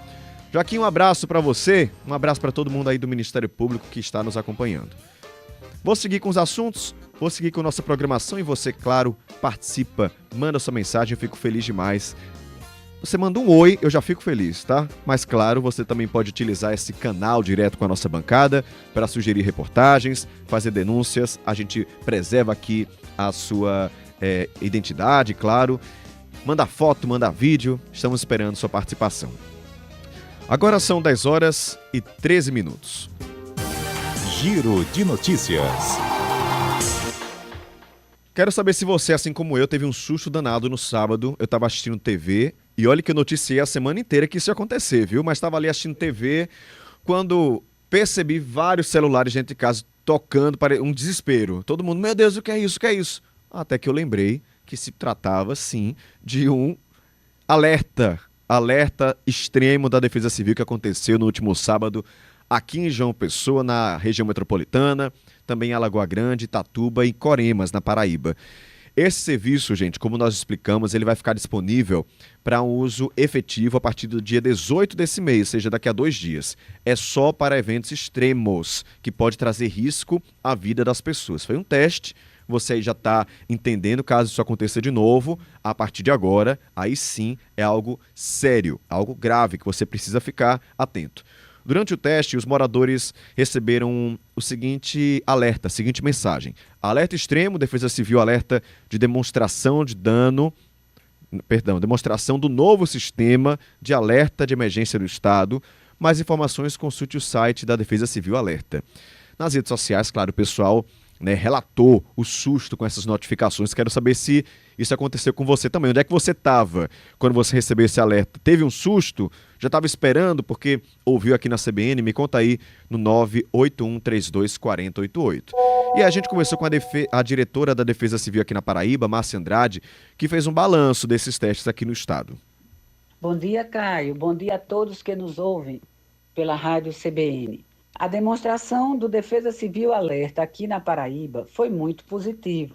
Joaquim, um abraço para você, um abraço para todo mundo aí do Ministério Público que está nos acompanhando. Vou seguir com os assuntos, vou seguir com nossa programação e você, claro, participa, manda sua mensagem, eu fico feliz demais. Você manda um oi, eu já fico feliz, tá? Mas claro, você também pode utilizar esse canal direto com a nossa bancada para sugerir reportagens, fazer denúncias. A gente preserva aqui a sua identidade, claro. Manda foto, manda vídeo, estamos esperando sua participação. Agora são 10 horas e 13 minutos. Giro de notícias. Quero saber se você, assim como eu, teve um susto danado no sábado. Eu estava assistindo TV E olha que eu noticiei a semana inteira que isso ia acontecer, viu? Mas estava ali assistindo TV quando percebi vários celulares dentro de casa tocando para um desespero. Todo mundo, meu Deus, o que é isso? O que é isso? Até que eu lembrei que se tratava, sim, de um alerta extremo da Defesa Civil que aconteceu no último sábado aqui em João Pessoa, na região metropolitana, também em Alagoa Grande, Itatuba e Coremas, na Paraíba. Esse serviço, gente, como nós explicamos, ele vai ficar disponível para um uso efetivo a partir do dia 18 desse mês, ou seja, daqui a 2 dias. É só para eventos extremos, que pode trazer risco à vida das pessoas. Foi um teste, você aí já está entendendo, caso isso aconteça de novo, a partir de agora, aí sim é algo sério, algo grave, que você precisa ficar atento. Durante o teste, os moradores receberam o seguinte alerta, a seguinte mensagem. Alerta extremo, Defesa Civil alerta de demonstração do novo sistema de alerta de emergência do Estado. Mais informações, consulte o site da Defesa Civil Alerta. Nas redes sociais, claro, o pessoal relatou o susto com essas notificações. Quero saber se isso aconteceu com você também. Onde é que você estava quando você recebeu esse alerta? Teve um susto? Já estava esperando porque ouviu aqui na CBN? Me conta aí no 981324088. E a gente começou com a diretora da Defesa Civil aqui na Paraíba, Márcia Andrade, que fez um balanço desses testes aqui no estado. Bom dia, Caio. Bom dia a todos que nos ouvem pela rádio CBN. A demonstração do Defesa Civil Alerta aqui na Paraíba foi muito positiva.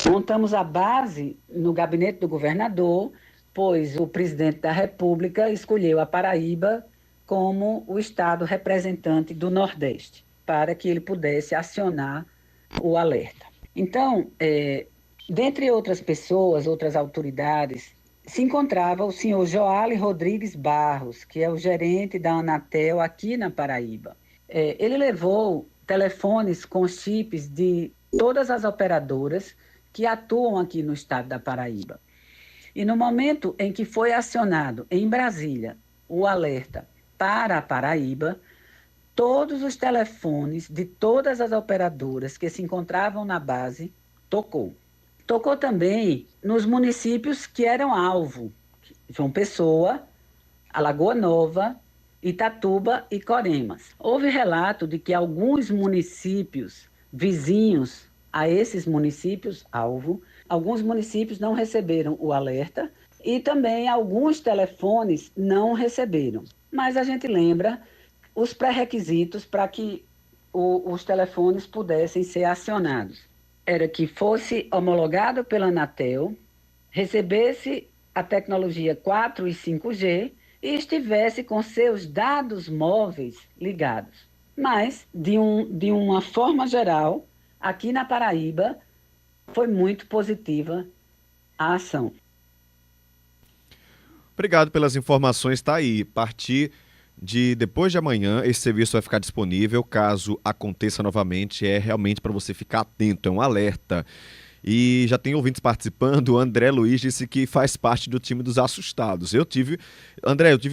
Montamos a base no gabinete do governador, pois o presidente da República escolheu a Paraíba como o estado representante do Nordeste, para que ele pudesse acionar o alerta. Então, dentre outras pessoas, outras autoridades, se encontrava o senhor Joali Rodrigues Barros, que é o gerente da Anatel aqui na Paraíba. Ele levou telefones com chips de todas as operadoras que atuam aqui no estado da Paraíba. E no momento em que foi acionado em Brasília o alerta para a Paraíba, todos os telefones de todas as operadoras que se encontravam na base tocou. Tocou também nos municípios que eram alvo: João Pessoa, Alagoa Nova, Itatuba e Coremas. Houve relato de que alguns municípios vizinhos a esses municípios alvo, alguns municípios não receberam o alerta e também alguns telefones não receberam. Mas a gente lembra os pré-requisitos para que os telefones pudessem ser acionados. Era que fosse homologado pela Anatel, recebesse a tecnologia 4 e 5G e estivesse com seus dados móveis ligados. Mas, de uma forma geral, aqui na Paraíba, foi muito positiva a ação. Obrigado pelas informações, tá aí. A partir de depois de amanhã, esse serviço vai ficar disponível. Caso aconteça novamente, é realmente para você ficar atento, é um alerta. E já tem ouvintes participando. O André Luiz disse que faz parte do time dos assustados. Eu tive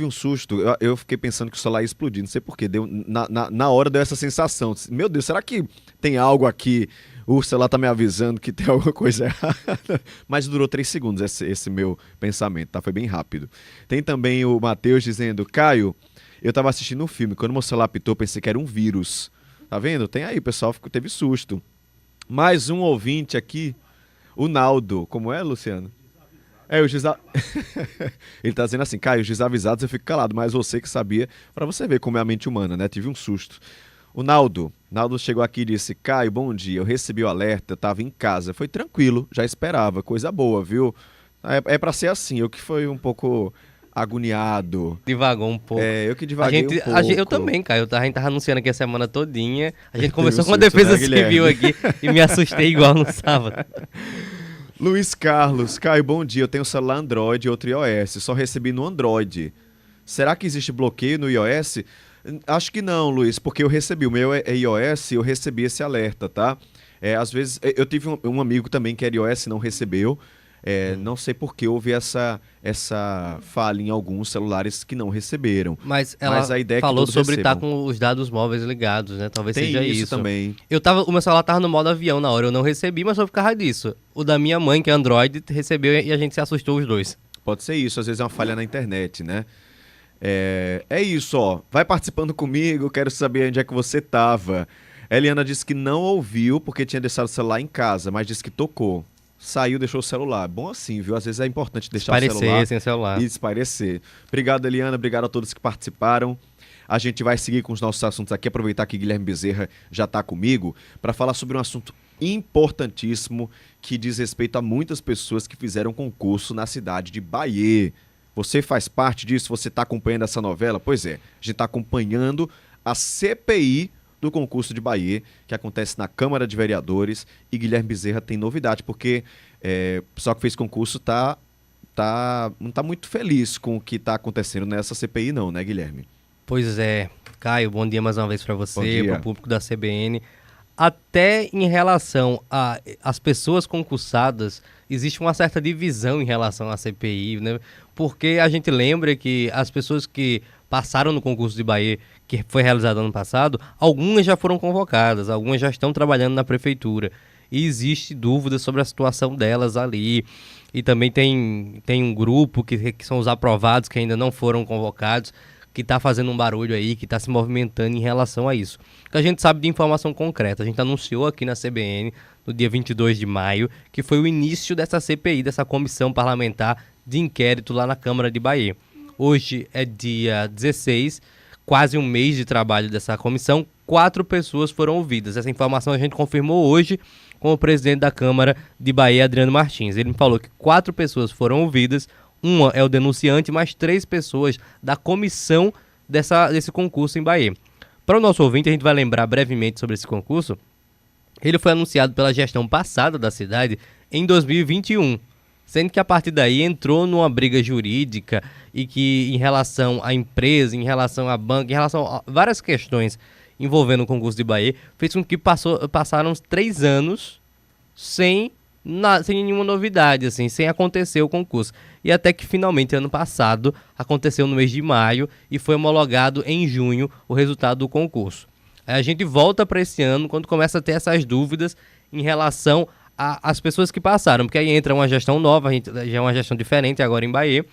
um susto. Eu fiquei pensando que o celular ia explodir. Não sei porquê. Na hora deu essa sensação. Meu Deus, será que tem algo aqui? O celular tá me avisando que tem alguma coisa errada. Mas durou 3 segundos esse meu pensamento, tá? Foi bem rápido. Tem também o Matheus dizendo: Caio, eu tava assistindo um filme. Quando meu celular apitou, pensei que era um vírus. Tá vendo? Tem aí, o pessoal teve susto. Mais um ouvinte aqui, o Naldo. Como é, Luciano? Ele tá dizendo assim: Caio, os desavisados eu fico calado, mas você que sabia, pra você ver como é a mente humana, né? Tive um susto. O Naldo chegou aqui e disse: Caio, bom dia, eu recebi o alerta, eu tava em casa, foi tranquilo, já esperava, coisa boa, viu? É pra ser assim, eu que fui um pouco agoniado. Divagou um pouco. Eu que divaguei um pouco. Eu também, Caio. A gente tava anunciando aqui a semana todinha. A gente conversou com a Defesa Civil aqui e me assustei igual no sábado. Luiz Carlos: Caio, bom dia. Eu tenho um celular Android e outro iOS. Só recebi no Android. Será que existe bloqueio no iOS? Acho que não, Luiz, porque eu recebi. O meu é iOS e eu recebi esse alerta, tá? Às vezes, eu tive um amigo também que era iOS e não recebeu. Não sei por que houve essa falha em alguns celulares que não receberam. Mas a ideia falou sobre estar com os dados móveis ligados, né? Talvez seja isso também. O meu celular estava no modo avião na hora, eu não recebi, mas foi por causa disso. O da minha mãe, que é Android, recebeu e a gente se assustou os dois. Pode ser isso, às vezes é uma falha na internet, né? É isso, ó. Vai participando comigo, quero saber onde é que você tava. Eliana disse que não ouviu porque tinha deixado o celular em casa, mas disse que tocou. Saiu, deixou o celular. Bom assim, viu? Às vezes é importante deixar o celular sem celular. E espairecer. Obrigado, Eliana. Obrigado a todos que participaram. A gente vai seguir com os nossos assuntos aqui, aproveitar que Guilherme Bezerra já está comigo, para falar sobre um assunto importantíssimo que diz respeito a muitas pessoas que fizeram concurso na cidade de Bahia. Você faz parte disso? Você está acompanhando essa novela? Pois é, a gente está acompanhando a CPI do concurso de Bahia, que acontece na Câmara de Vereadores, e Guilherme Bezerra tem novidade, porque o pessoal que fez concurso não está muito feliz com o que está acontecendo nessa CPI não, né, Guilherme? Pois é. Caio, bom dia mais uma vez para você, para o público da CBN. Até em relação às pessoas concursadas, existe uma certa divisão em relação à CPI, né? Porque a gente lembra que as pessoas que passaram no concurso de Bahia, que foi realizado ano passado, algumas já foram convocadas, algumas já estão trabalhando na prefeitura. E existe dúvida sobre a situação delas ali. E também tem um grupo que são os aprovados, que ainda não foram convocados, que está fazendo um barulho aí, que está se movimentando em relação a isso. O que a gente sabe de informação concreta, a gente anunciou aqui na CBN, no dia 22 de maio, que foi o início dessa CPI, dessa comissão parlamentar de inquérito lá na Câmara de Bahia. Hoje é dia 16, quase um mês de trabalho dessa comissão, 4 pessoas foram ouvidas. Essa informação a gente confirmou hoje com o presidente da Câmara de Bahia, Adriano Martins. Ele me falou que 4 pessoas foram ouvidas, uma é o denunciante, mais 3 pessoas da comissão desse concurso em Bahia. Para o nosso ouvinte, a gente vai lembrar brevemente sobre esse concurso. Ele foi anunciado pela gestão passada da cidade em 2021, sendo que a partir daí entrou numa briga jurídica e que em relação à empresa, em relação à banca, em relação a várias questões envolvendo o concurso de Bahia, fez com que passaram uns 3 anos sem nenhuma novidade, assim, sem acontecer o concurso. E até que finalmente, ano passado, aconteceu no mês de maio e foi homologado em junho o resultado do concurso. Aí a gente volta para esse ano quando começa a ter essas dúvidas em relação às pessoas que passaram, porque aí entra uma gestão nova, já é uma gestão diferente agora em Bahia.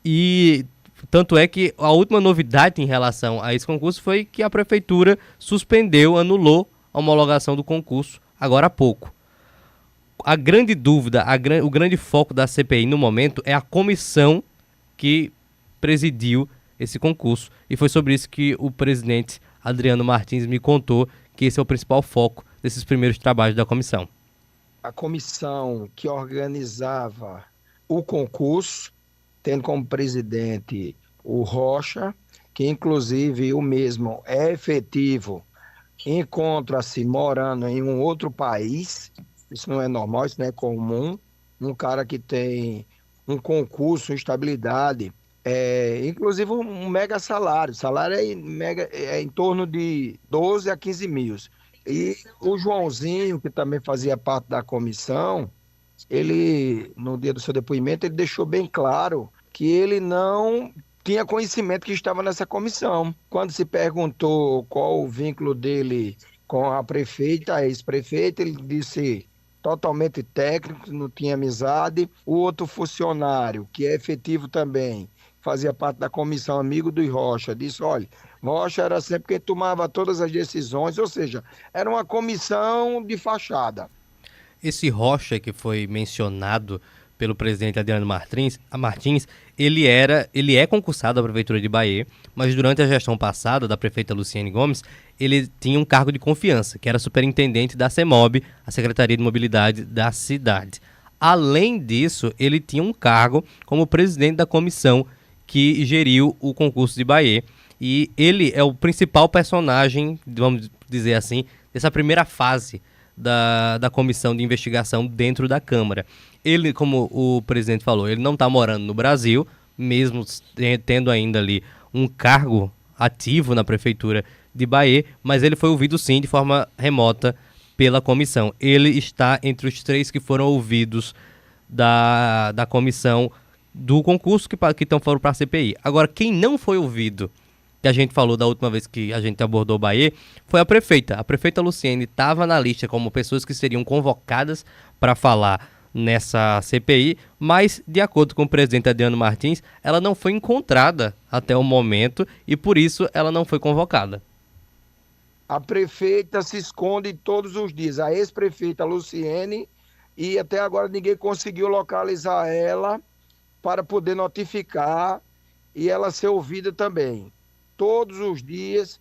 E tanto é que a última novidade em relação a esse concurso foi que a prefeitura anulou a homologação do concurso agora há pouco. A grande dúvida, o grande foco da CPI no momento é a comissão que presidiu esse concurso. E foi sobre isso que o presidente Adriano Martins me contou que esse é o principal foco desses primeiros trabalhos da comissão. A comissão que organizava o concurso, tendo como presidente o Rocha, que inclusive o mesmo é efetivo, encontra-se morando em um outro país. Isso não é normal, isso não é comum. Um cara que tem um concurso, uma estabilidade, inclusive um mega salário. O salário é em torno de 12 a 15 mil. E o Joãozinho, que também fazia parte da comissão, ele, no dia do seu depoimento, ele deixou bem claro que ele não tinha conhecimento que estava nessa comissão. Quando se perguntou qual o vínculo dele com a prefeita, a ex-prefeita, ele disse totalmente técnico, não tinha amizade. O outro funcionário, que é efetivo também, fazia parte da comissão, amigo do Rocha, disse, olha, Rocha era sempre quem tomava todas as decisões, ou seja, era uma comissão de fachada. Esse Rocha que foi mencionado pelo presidente Adriano Martins, ele é concursado à Prefeitura de Bahia, mas durante a gestão passada da prefeita Luciene Gomes, ele tinha um cargo de confiança, que era superintendente da CEMOB, a Secretaria de Mobilidade da cidade. Além disso, ele tinha um cargo como presidente da comissão que geriu o concurso de Bahia, e ele é o principal personagem, vamos dizer assim, dessa primeira fase da comissão de investigação dentro da Câmara. Ele, como o presidente falou, ele não está morando no Brasil, mesmo tendo ainda ali um cargo ativo na Prefeitura de Bahia, mas ele foi ouvido sim de forma remota pela comissão. Ele está entre os 3 que foram ouvidos da comissão do concurso que foram para a CPI. Agora, quem não foi ouvido, que a gente falou da última vez que a gente abordou Bahia, foi a prefeita. A prefeita Luciene estava na lista como pessoas que seriam convocadas para falar nessa CPI, mas, de acordo com o presidente Adriano Martins, ela não foi encontrada até o momento e, por isso, ela não foi convocada. A prefeita se esconde todos os dias, a ex-prefeita Luciene, e até agora ninguém conseguiu localizar ela para poder notificar e ela ser ouvida também. Todos os dias,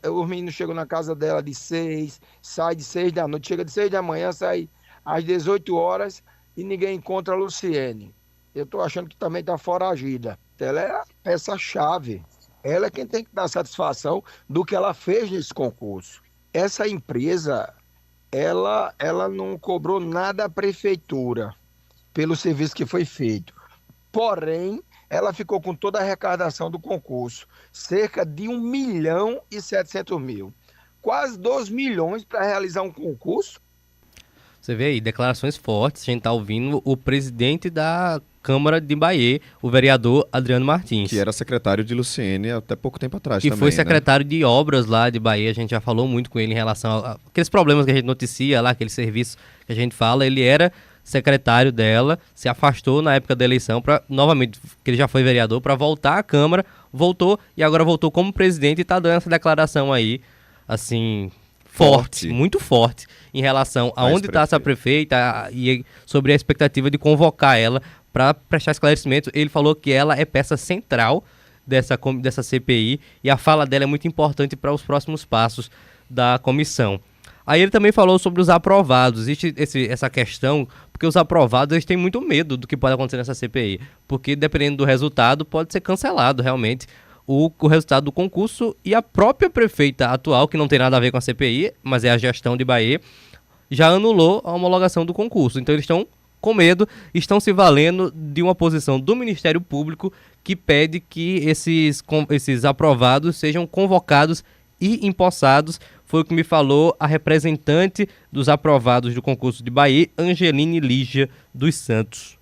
os meninos chegam na casa dela de 6, sai de 6 da noite, chega de 6 da manhã, sai às 18 horas e ninguém encontra a Luciene. Eu estou achando que também está foragida. Ela é a peça-chave. Ela é quem tem que dar satisfação do que ela fez nesse concurso. Essa empresa, ela não cobrou nada à prefeitura pelo serviço que foi feito. Porém, ela ficou com toda a arrecadação do concurso, cerca de 1.700.000. Quase 2 milhões para realizar um concurso. Você vê aí, declarações fortes. A gente está ouvindo o presidente da Câmara de Bahia, o vereador Adriano Martins. Que era secretário de Luciene até pouco tempo atrás que também, foi secretário de obras lá de Bahia. A gente já falou muito com ele em relação aqueles problemas que a gente noticia lá, aquele serviço que a gente fala. Ele era secretário dela, se afastou na época da eleição, novamente, que ele já foi vereador, para voltar à Câmara, voltou e agora voltou como presidente e está dando essa declaração aí, assim, forte, muito forte, em relação a onde está essa prefeita e sobre a expectativa de convocar ela para prestar esclarecimento. Ele falou que ela é peça central dessa CPI e a fala dela é muito importante para os próximos passos da comissão. Aí ele também falou sobre os aprovados. Existe essa questão, porque os aprovados eles têm muito medo do que pode acontecer nessa CPI, porque dependendo do resultado pode ser cancelado realmente o resultado do concurso, e a própria prefeita atual, que não tem nada a ver com a CPI, mas é a gestão de Bahia, já anulou a homologação do concurso. Então eles estão com medo, estão se valendo de uma posição do Ministério Público que pede que esses aprovados sejam convocados e empossados. Foi o que me falou a representante dos aprovados do concurso de Bahia, Angeline Lígia dos Santos.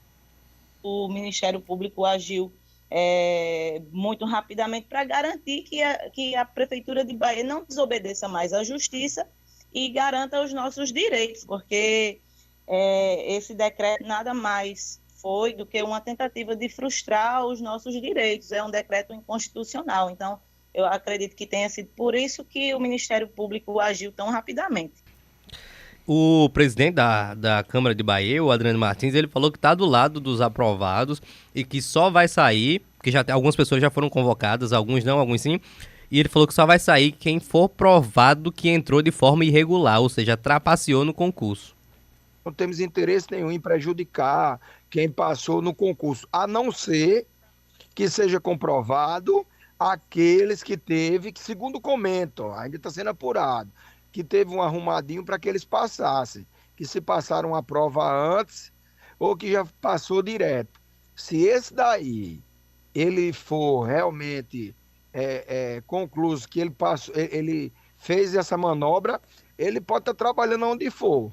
O Ministério Público agiu muito rapidamente para garantir que a Prefeitura de Bahia não desobedeça mais à Justiça e garanta os nossos direitos, porque esse decreto nada mais foi do que uma tentativa de frustrar os nossos direitos. É um decreto inconstitucional, então eu acredito que tenha sido por isso que o Ministério Público agiu tão rapidamente. O presidente da Câmara de Bahia, o Adriano Martins, ele falou que está do lado dos aprovados e que só vai sair, porque algumas pessoas já foram convocadas, alguns não, alguns sim, e ele falou que só vai sair quem for provado que entrou de forma irregular, ou seja, trapaceou no concurso. Não temos interesse nenhum em prejudicar quem passou no concurso, a não ser que seja comprovado aqueles que teve, que segundo comentam, ainda está sendo apurado, que teve um arrumadinho para que eles passassem, que se passaram a prova antes ou que já passou direto. Se esse daí, ele for realmente concluso que ele fez essa manobra, ele pode estar trabalhando onde for.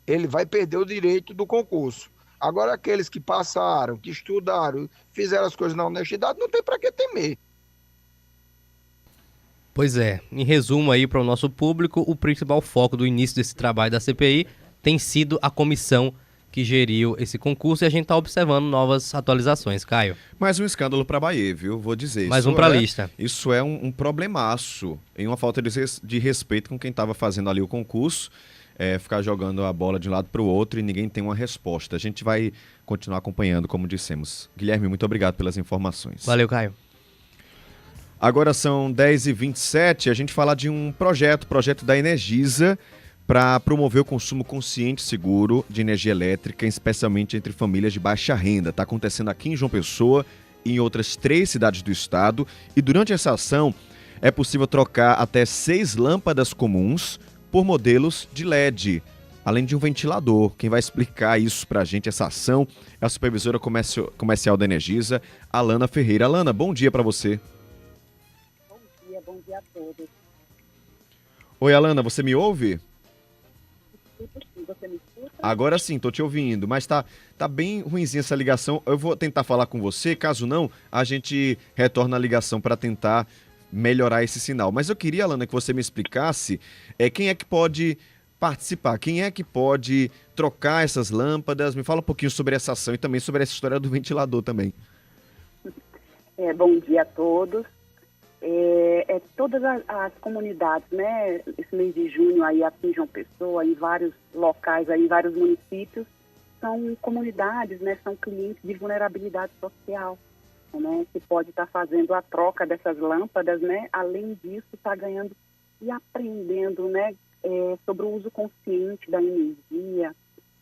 Ele vai perder o direito do concurso. Agora, aqueles que passaram, que estudaram, fizeram as coisas na honestidade, não tem para que temer. Pois é, em resumo aí para o nosso público, o principal foco do início desse trabalho da CPI tem sido a comissão que geriu esse concurso e a gente está observando novas atualizações, Caio. Mais um escândalo para a Bahia, viu? Vou dizer. Mais um para a lista. Isso é um problemaço, em uma falta de respeito com quem estava fazendo ali o concurso, ficar jogando a bola de um lado para o outro e ninguém tem uma resposta. A gente vai continuar acompanhando, como dissemos. Guilherme, muito obrigado pelas informações. Valeu, Caio. Agora são 10h27, a gente fala de um projeto da Energisa, para promover o consumo consciente e seguro de energia elétrica, especialmente entre famílias de baixa renda. Está acontecendo aqui em João Pessoa e em outras 3 cidades do estado. E durante essa ação é possível trocar até 6 lâmpadas comuns por modelos de LED, além de um ventilador. Quem vai explicar isso para a gente, essa ação, é a supervisora comercial da Energisa, Alana Ferreira. Alana, bom dia para você. Bom dia a todos. Oi, Alana, você me ouve? Você me escuta? Agora sim, tô te ouvindo, mas tá bem ruinzinha essa ligação. Eu vou tentar falar com você, caso não, a gente retorna a ligação para tentar melhorar esse sinal. Mas eu queria, Alana, que você me explicasse quem é que pode participar? Quem é que pode trocar essas lâmpadas? Me fala um pouquinho sobre essa ação e também sobre essa história do ventilador também. Bom dia a todos. Todas as comunidades, né, esse mês de junho aí aqui em João Pessoa, em vários locais, aí, em vários municípios, são comunidades, né, são clientes de vulnerabilidade social, né, que pode estar fazendo a troca dessas lâmpadas, né, além disso está ganhando e aprendendo, né, sobre o uso consciente da energia,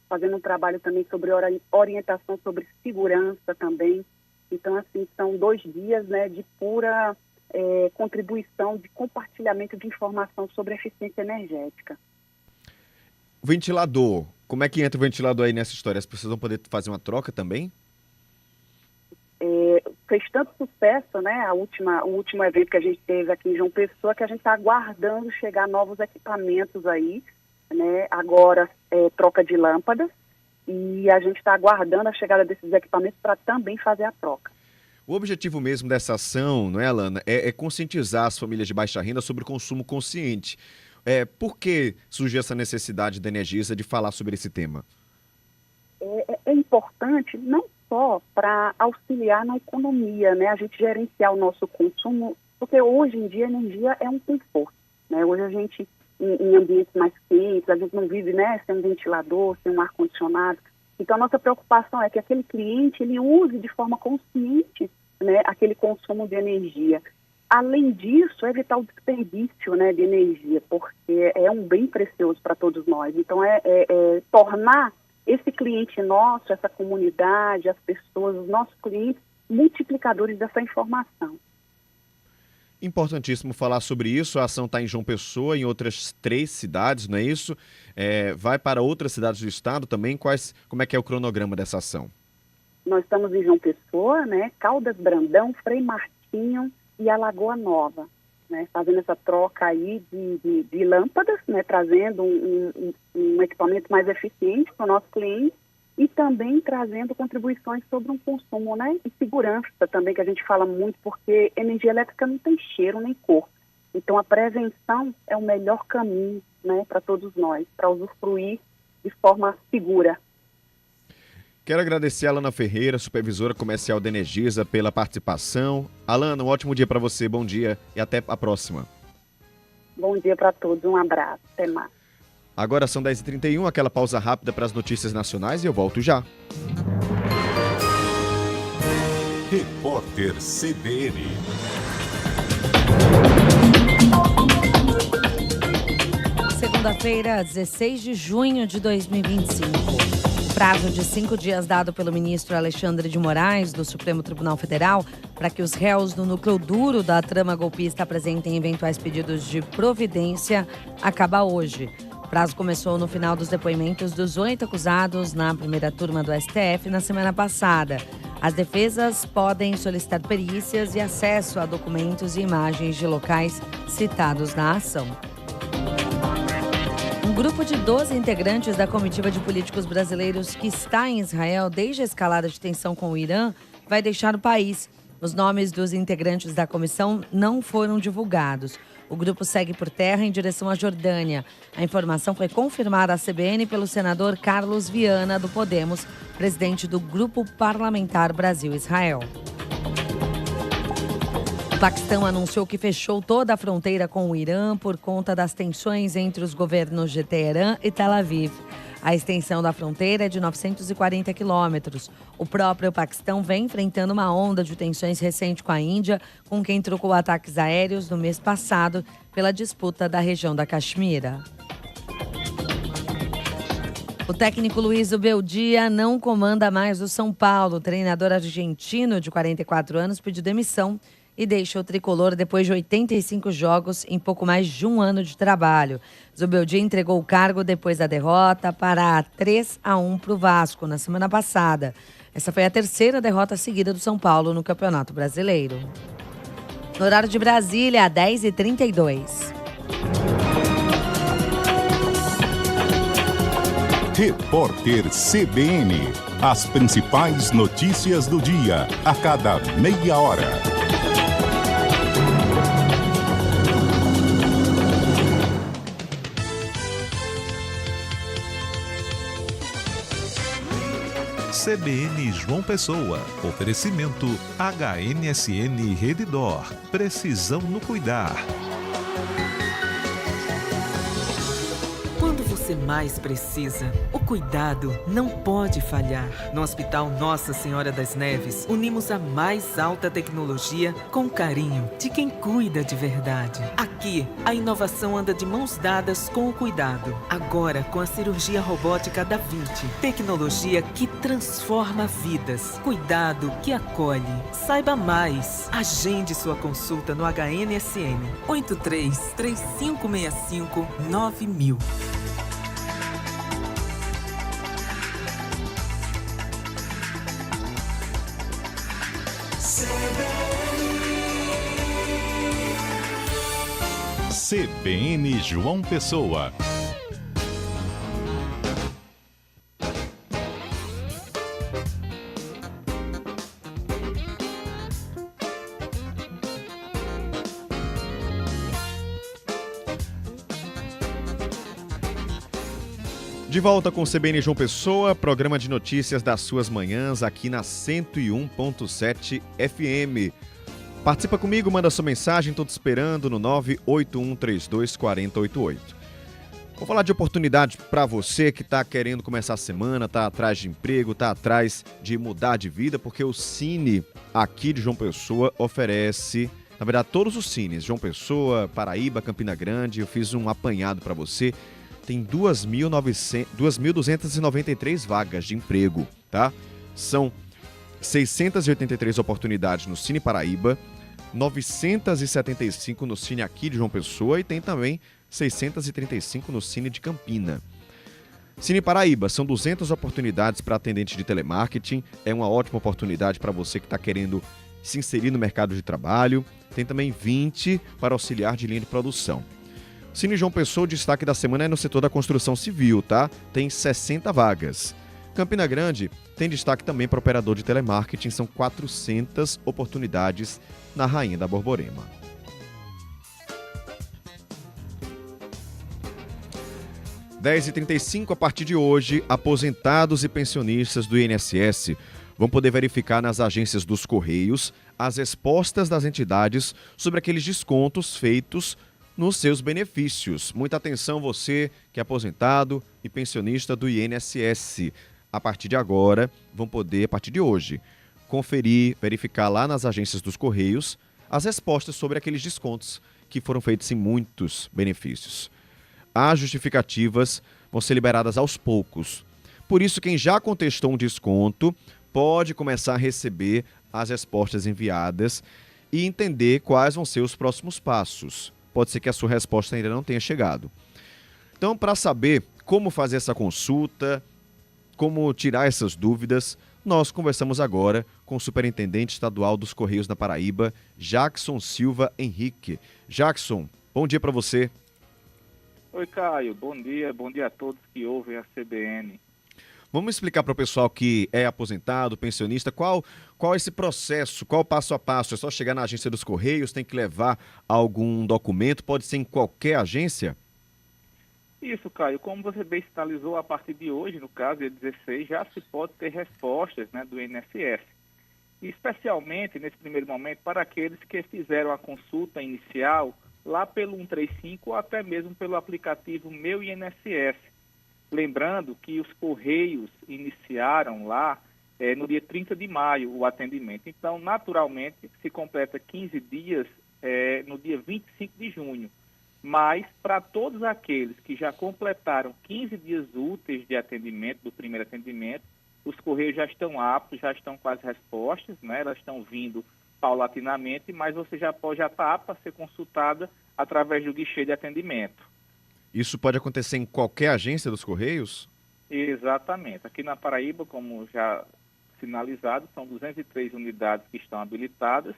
fazendo um trabalho também sobre orientação sobre segurança também. Então, assim, são 2 dias, né, de pura contribuição, de compartilhamento de informação sobre eficiência energética. O ventilador, como é que entra o ventilador aí nessa história? As pessoas vão poder fazer uma troca também? Fez tanto sucesso, né, o último evento que a gente teve aqui em João Pessoa, que a gente está aguardando chegar novos equipamentos aí, né, agora troca de lâmpadas, e a gente está aguardando a chegada desses equipamentos para também fazer a troca. O objetivo mesmo dessa ação, não é, Alana, é conscientizar as famílias de baixa renda sobre o consumo consciente. Por que surgiu essa necessidade da Energisa de falar sobre esse tema? É importante não só para auxiliar na economia, né, a gente gerenciar o nosso consumo, porque hoje em dia a energia é um conforto, né? Hoje a gente, em ambientes mais quentes, a gente não vive, né, sem um ventilador, sem um ar-condicionado. Então, a nossa preocupação é que aquele cliente, ele use de forma consciente, né, aquele consumo de energia. Além disso, evitar o desperdício, né, de energia, porque é um bem precioso para todos nós. Então, tornar esse cliente nosso, essa comunidade, as pessoas, os nossos clientes, multiplicadores dessa informação. Importantíssimo falar sobre isso. A ação está em João Pessoa, em outras 3 cidades, não é isso? Vai para outras cidades do estado também? Como é que é o cronograma dessa ação? Nós estamos em João Pessoa, né, Caldas Brandão, Frei Martinho e Alagoa Nova, né, fazendo essa troca aí de lâmpadas, né, trazendo um equipamento mais eficiente para o nosso cliente e também trazendo contribuições sobre um consumo, né, e segurança também, que a gente fala muito, porque energia elétrica não tem cheiro nem cor. Então, a prevenção é o melhor caminho, né, para todos nós, para usufruir de forma segura. Quero agradecer a Alana Ferreira, supervisora comercial da Energisa, pela participação. Alana, um ótimo dia para você, bom dia e até a próxima. Bom dia para todos, um abraço, até mais. Agora são 10h31, aquela pausa rápida para as notícias nacionais e eu volto já. Repórter CBN. Segunda-feira, 16 de junho de 2025. Prazo de 5 dias dado pelo ministro Alexandre de Moraes, do Supremo Tribunal Federal, para que os réus do núcleo duro da trama golpista apresentem eventuais pedidos de providência, acaba hoje. O prazo começou no final dos depoimentos dos 8 acusados na primeira turma do STF na semana passada. As defesas podem solicitar perícias e acesso a documentos e imagens de locais citados na ação. Um grupo de 12 integrantes da comitiva de políticos brasileiros que está em Israel desde a escalada de tensão com o Irã vai deixar o país. Os nomes dos integrantes da comissão não foram divulgados. O grupo segue por terra em direção à Jordânia. A informação foi confirmada à CBN pelo senador Carlos Viana, do Podemos, presidente do Grupo Parlamentar Brasil-Israel. O Paquistão anunciou que fechou toda a fronteira com o Irã por conta das tensões entre os governos de Teherã e Tel Aviv. A extensão da fronteira é de 940 quilômetros. O próprio Paquistão vem enfrentando uma onda de tensões recente com a Índia, com quem trocou ataques aéreos no mês passado pela disputa da região da Caxemira. O técnico Luiz Ubeldia não comanda mais o São Paulo. O treinador argentino de 44 anos pediu demissão e deixa o tricolor depois de 85 jogos em pouco mais de um ano de trabalho. Zubeldia entregou o cargo depois da derrota para 3-1 para o Vasco na semana passada. Essa foi a terceira derrota seguida do São Paulo no Campeonato Brasileiro. No horário de Brasília, 10h32. Repórter CBN. As principais notícias do dia, a cada meia hora. CBN João Pessoa. Oferecimento HNSN Redditor. Precisão no cuidar. Quando você mais precisa, o cuidado não pode falhar. No Hospital Nossa Senhora das Neves, unimos a mais alta tecnologia com o carinho de quem cuida de verdade. Aqui, a inovação anda de mãos dadas com o cuidado. Agora, com a cirurgia robótica da Vinci. Tecnologia que transforma vidas. Cuidado que acolhe. Saiba mais. Agende sua consulta no HNSN 83 3565 9000. CBN João Pessoa. De volta com o CBN João Pessoa, programa de notícias das suas manhãs aqui na 101.7 FM. Participa comigo, manda sua mensagem, estou te esperando no 981324088. Vou falar de oportunidade para você que está querendo começar a semana, está atrás de emprego, está atrás de mudar de vida, porque o Cine aqui de João Pessoa oferece, na verdade, todos os cines, João Pessoa, Paraíba, Campina Grande, eu fiz um apanhado para você. Tem 2.293 vagas de emprego, tá? São 683 oportunidades no Cine Paraíba, 975 no Cine aqui de João Pessoa e tem também 635 no Cine de Campina. Cine Paraíba, são 200 oportunidades para atendente de telemarketing, é uma ótima oportunidade para você que está querendo se inserir no mercado de trabalho. Tem também 20 para auxiliar de linha de produção. Cine João Pessoa, o destaque da semana é no setor da construção civil, tá? Tem 60 vagas. Campina Grande tem destaque também para operador de telemarketing, são 400 oportunidades na Rainha da Borborema. H 10h35, a partir de hoje, aposentados e pensionistas do INSS vão poder verificar nas agências dos Correios as respostas das entidades sobre aqueles descontos feitos nos seus benefícios. Muita atenção você que é aposentado e pensionista do INSS. A partir de agora, vão poder, a partir de hoje, conferir, verificar lá nas agências dos Correios as respostas sobre aqueles descontos que foram feitos em muitos benefícios. As justificativas vão ser liberadas aos poucos. Por isso, quem já contestou um desconto pode começar a receber as respostas enviadas e entender quais vão ser os próximos passos. Pode ser que a sua resposta ainda não tenha chegado. Então, para saber como fazer essa consulta, como tirar essas dúvidas, nós conversamos agora com o Superintendente Estadual dos Correios da Paraíba, Jackson Silva Henrique. Jackson, bom dia para você. Oi, Caio, bom dia a todos que ouvem a CBN. Vamos explicar para o pessoal que é aposentado, pensionista, qual é esse processo, qual o passo a passo? É só chegar na agência dos Correios, tem que levar algum documento, pode ser em qualquer agência? Isso, Caio, como você bem sinalizou, a partir de hoje, no caso, dia 16, já se pode ter respostas, né, do INSS. E especialmente, nesse primeiro momento, para aqueles que fizeram a consulta inicial lá pelo 135 ou até mesmo pelo aplicativo Meu INSS. Lembrando que os Correios iniciaram lá no dia 30 de maio o atendimento. Então, naturalmente, se completa 15 dias no dia 25 de junho. Mas, para todos aqueles que já completaram 15 dias úteis de atendimento, do primeiro atendimento, os Correios já estão aptos, já estão com as respostas, né? Elas estão vindo paulatinamente, mas você já está apto a ser consultada através do guichê de atendimento. Isso pode acontecer em qualquer agência dos Correios? Exatamente. Aqui na Paraíba, como já sinalizado, são 203 unidades que estão habilitadas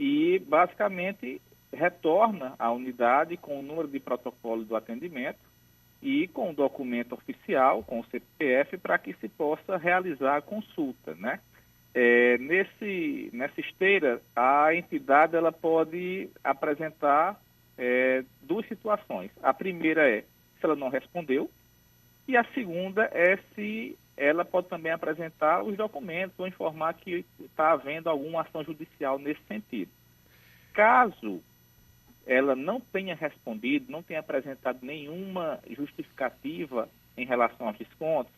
e, basicamente, retorna à unidade com o número de protocolo do atendimento e com o documento oficial, com o CPF, para que se possa realizar a consulta, né? Nessa esteira, a entidade ela pode apresentar duas situações. A primeira é se ela não respondeu e a segunda é se ela pode também apresentar os documentos ou informar que está havendo alguma ação judicial nesse sentido. Caso ela não tenha respondido, não tenha apresentado nenhuma justificativa em relação aos descontos,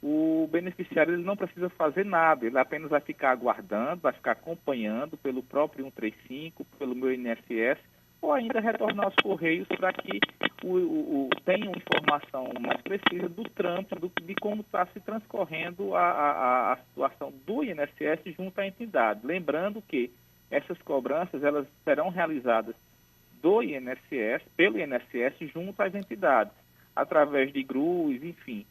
o beneficiário ele não precisa fazer nada, ele apenas vai ficar aguardando, vai ficar acompanhando pelo próprio 135, pelo meu INSS, ou ainda retornar aos Correios para que tenha uma informação mais precisa do trâmite, de como está se transcorrendo a situação do INSS junto à entidade. Lembrando que essas cobranças elas serão realizadas do INSS, pelo INSS junto às entidades, através de GRUs, enfim,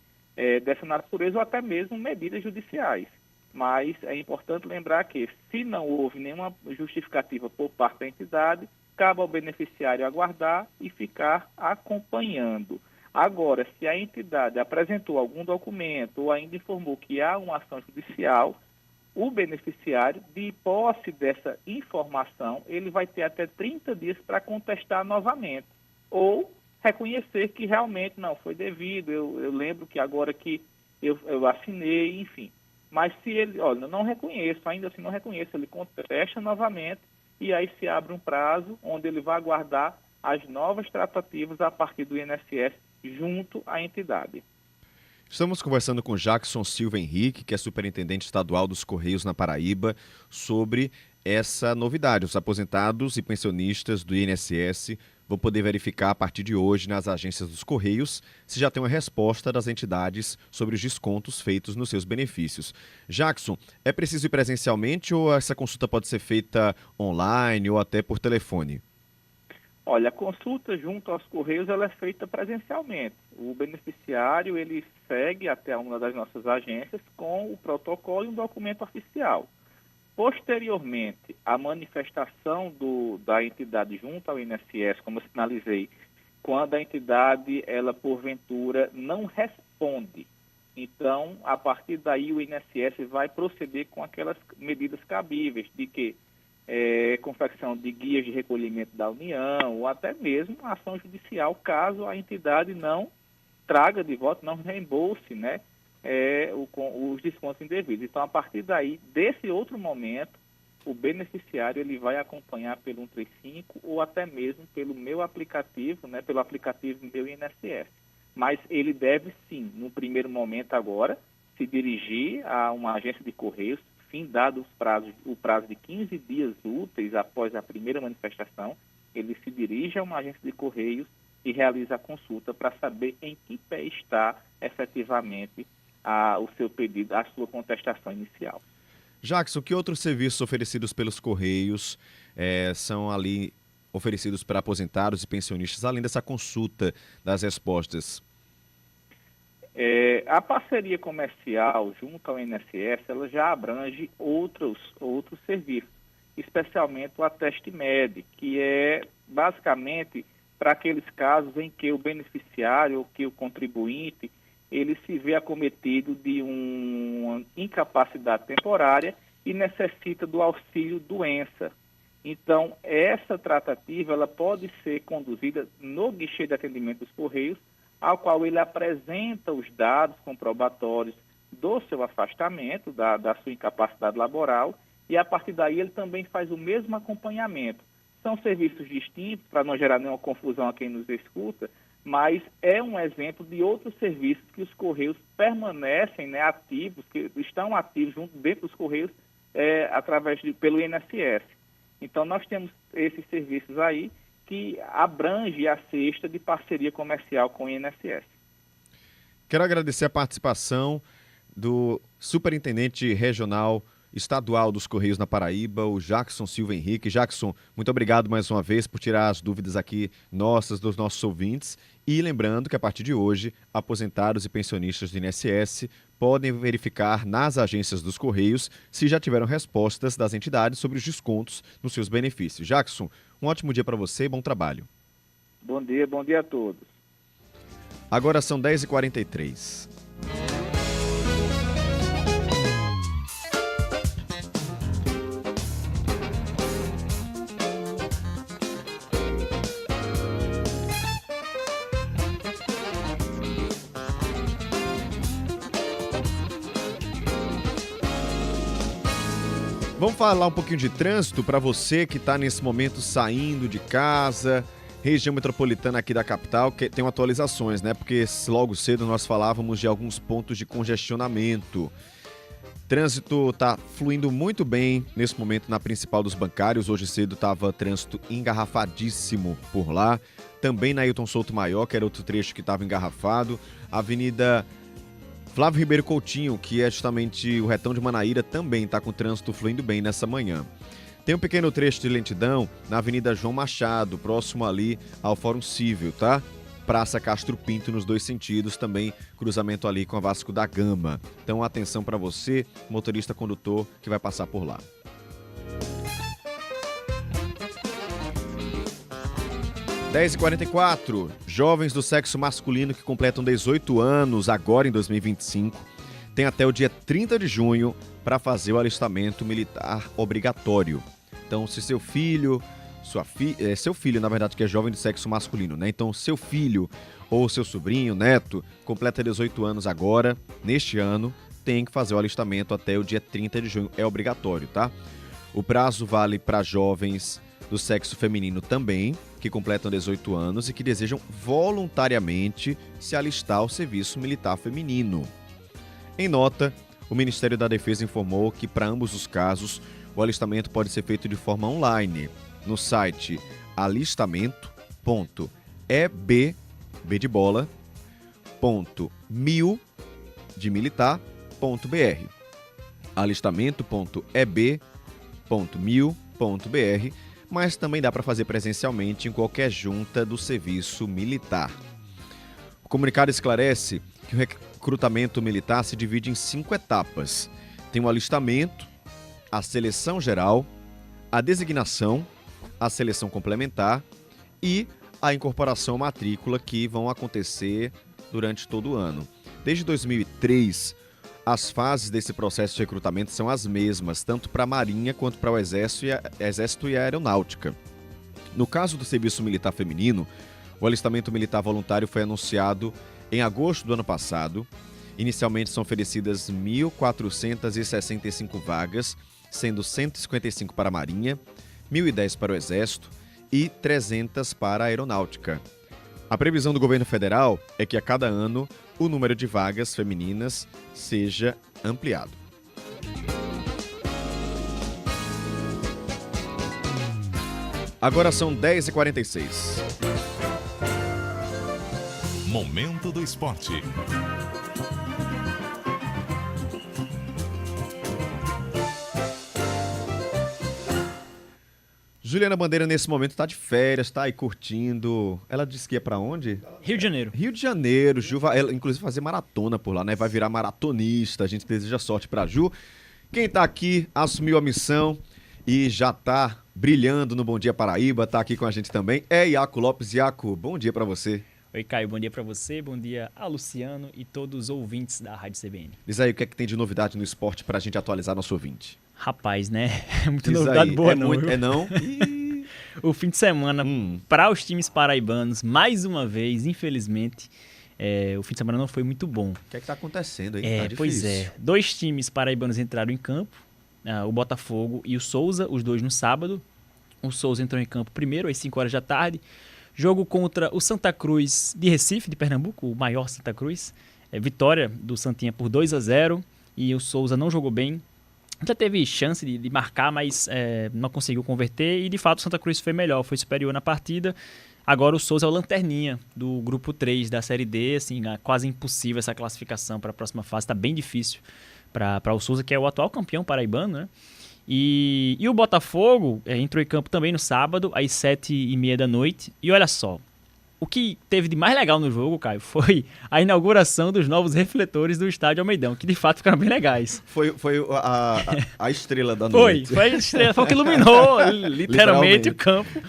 dessa natureza ou até mesmo medidas judiciais. Mas é importante lembrar que, se não houve nenhuma justificativa por parte da entidade, cabe ao beneficiário aguardar e ficar acompanhando. Agora, se a entidade apresentou algum documento ou ainda informou que há uma ação judicial, o beneficiário, de posse dessa informação, ele vai ter até 30 dias para contestar novamente ou reconhecer que realmente não foi devido. Eu lembro que agora que eu assinei, enfim. Mas se ele, olha, não reconheço, ainda assim não reconheço, ele contesta novamente e aí se abre um prazo onde ele vai aguardar as novas tratativas a partir do INSS junto à entidade. Estamos conversando com Jackson Silva Henrique, que é superintendente estadual dos Correios na Paraíba, sobre essa novidade. Os aposentados e pensionistas do INSS vão poder verificar a partir de hoje nas agências dos Correios se já tem uma resposta das entidades sobre os descontos feitos nos seus benefícios. Jackson, é preciso ir presencialmente ou essa consulta pode ser feita online ou até por telefone? Olha, a consulta junto aos Correios ela é feita presencialmente. O beneficiário ele segue até uma das nossas agências com o protocolo e um documento oficial. Posteriormente, a manifestação da entidade junto ao INSS, como eu sinalizei, quando a entidade, ela porventura, não responde. Então, a partir daí, o INSS vai proceder com aquelas medidas cabíveis de que confecção de guias de recolhimento da União ou até mesmo ação judicial, caso a entidade não traga de volta, não reembolse, né, os descontos indevidos. Então, a partir daí, desse outro momento, o beneficiário ele vai acompanhar pelo 135 ou até mesmo pelo meu aplicativo, né, pelo aplicativo meu INSS. Mas ele deve sim, no primeiro momento agora, se dirigir a uma agência de Correios, dado o prazo de 15 dias úteis após a primeira manifestação, ele se dirige a uma agência de Correios e realiza a consulta para saber em que pé está efetivamente o seu pedido, a sua contestação inicial. Jackson, que outros serviços oferecidos pelos Correios são ali oferecidos para aposentados e pensionistas, além dessa consulta das respostas? A parceria comercial junto ao INSS, ela já abrange outros serviços, especialmente o Ateste Med, que é basicamente para aqueles casos em que o beneficiário ou que o contribuinte, ele se vê acometido de uma incapacidade temporária e necessita do auxílio doença. Então, essa tratativa ela pode ser conduzida no guichê de atendimento dos Correios, ao qual ele apresenta os dados comprobatórios do seu afastamento, da sua incapacidade laboral, e a partir daí ele também faz o mesmo acompanhamento. São serviços distintos, para não gerar nenhuma confusão a quem nos escuta, mas é um exemplo de outros serviços que os Correios permanecem, né, ativos, que estão ativos dentro dos Correios pelo INSS. Então nós temos esses serviços aí, que abrange a cesta de parceria comercial com o INSS. Quero agradecer a participação do superintendente regional estadual dos Correios na Paraíba, o Jackson Silva Henrique. Jackson, muito obrigado mais uma vez por tirar as dúvidas aqui dos nossos ouvintes. E lembrando que a partir de hoje, aposentados e pensionistas do INSS podem verificar nas agências dos Correios se já tiveram respostas das entidades sobre os descontos nos seus benefícios. Jackson, um ótimo dia para você e bom trabalho. Bom dia a todos. Agora são 10h43. Vamos falar um pouquinho de trânsito para você que está nesse momento saindo de casa, região metropolitana aqui da capital, que tem atualizações, né? Porque logo cedo nós falávamos de alguns pontos de congestionamento. Trânsito está fluindo muito bem nesse momento na principal dos bancários. Hoje cedo estava trânsito engarrafadíssimo por lá. Também na Ailton Souto Maior, que era outro trecho que estava engarrafado. Avenida Flávio Ribeiro Coutinho, que é justamente o retão de Manaíra, também está com o trânsito fluindo bem nessa manhã. Tem um pequeno trecho de lentidão na Avenida João Machado, próximo ali ao Fórum Cível, tá? Praça Castro Pinto nos dois sentidos, também cruzamento ali com a Vasco da Gama. Então atenção para você, motorista condutor que vai passar por lá. (10h44), jovens do sexo masculino que completam 18 anos agora em 2025 têm até o dia 30 de junho para fazer o alistamento militar obrigatório. Então, se seu filho, seu filho, na verdade, que é jovem do sexo masculino, né? Então, seu filho ou seu sobrinho, neto, completa 18 anos agora, neste ano, tem que fazer o alistamento até o dia 30 de junho. É obrigatório, tá? O prazo vale para jovens do sexo feminino também, que completam 18 anos e que desejam voluntariamente se alistar ao serviço militar feminino. Em nota, o Ministério da Defesa informou que, para ambos os casos, o alistamento pode ser feito de forma online, no site alistamento.mil.militar.br alistamento.eb.mil.br, mas também dá para fazer presencialmente em qualquer junta do serviço militar. O comunicado esclarece que o recrutamento militar se divide em 5 etapas. Tem o alistamento, a seleção geral, a designação, a seleção complementar e a incorporação à matrícula, que vão acontecer durante todo o ano. Desde 2003, as fases desse processo de recrutamento são as mesmas, tanto para a Marinha quanto para o Exército e a Aeronáutica. No caso do serviço militar feminino, o alistamento militar voluntário foi anunciado em agosto do ano passado. Inicialmente são oferecidas 1.465 vagas, sendo 155 para a Marinha, 1.010 para o Exército e 300 para a Aeronáutica. A previsão do governo federal é que a cada ano o número de vagas femininas seja ampliado. Agora são 10h46. Momento do Esporte. Juliana Bandeira, nesse momento, está de férias, está aí curtindo. Ela disse que ia para onde? Rio de Janeiro. Rio de Janeiro. Ju vai, inclusive, fazer maratona por lá, né? Vai virar maratonista. A gente deseja sorte para Ju. Quem está aqui assumiu a missão e já está brilhando no Bom Dia Paraíba, está aqui com a gente também, é Iaco Lopes. Iaco, bom dia para você. Oi, Caio, bom dia para você, bom dia a Luciano e todos os ouvintes da Rádio CBN. Diz aí o que é que tem de novidade no esporte para a gente atualizar nosso ouvinte. Rapaz, né? É muita novidade boa, não. É não? O fim de semana, para os times paraibanos, mais uma vez, infelizmente, o fim de semana não foi muito bom. O que é que tá acontecendo aí? Tá pois é. 2 times paraibanos entraram em campo, o Botafogo e o Souza, os dois no sábado. O Souza entrou em campo primeiro, às 5 horas da tarde. Jogo contra o Santa Cruz de Recife, de Pernambuco, o maior Santa Cruz. Vitória do Santinha por 2-0 e o Souza não jogou bem. Já teve chance de marcar, mas não conseguiu converter e de fato o Santa Cruz foi melhor, foi superior na partida. Agora o Souza é o lanterninha do grupo 3 da Série D, assim, quase impossível essa classificação para a próxima fase, está bem difícil para o Souza, que é o atual campeão paraibano, né? E o Botafogo entrou em campo também no sábado, às 7h30 da noite. E olha só, o que teve de mais legal no jogo, Caio, foi a inauguração dos novos refletores do Estádio Almeidão, que de fato ficaram bem legais. Foi a estrela da noite. Foi a estrela, foi o que iluminou literalmente o campo.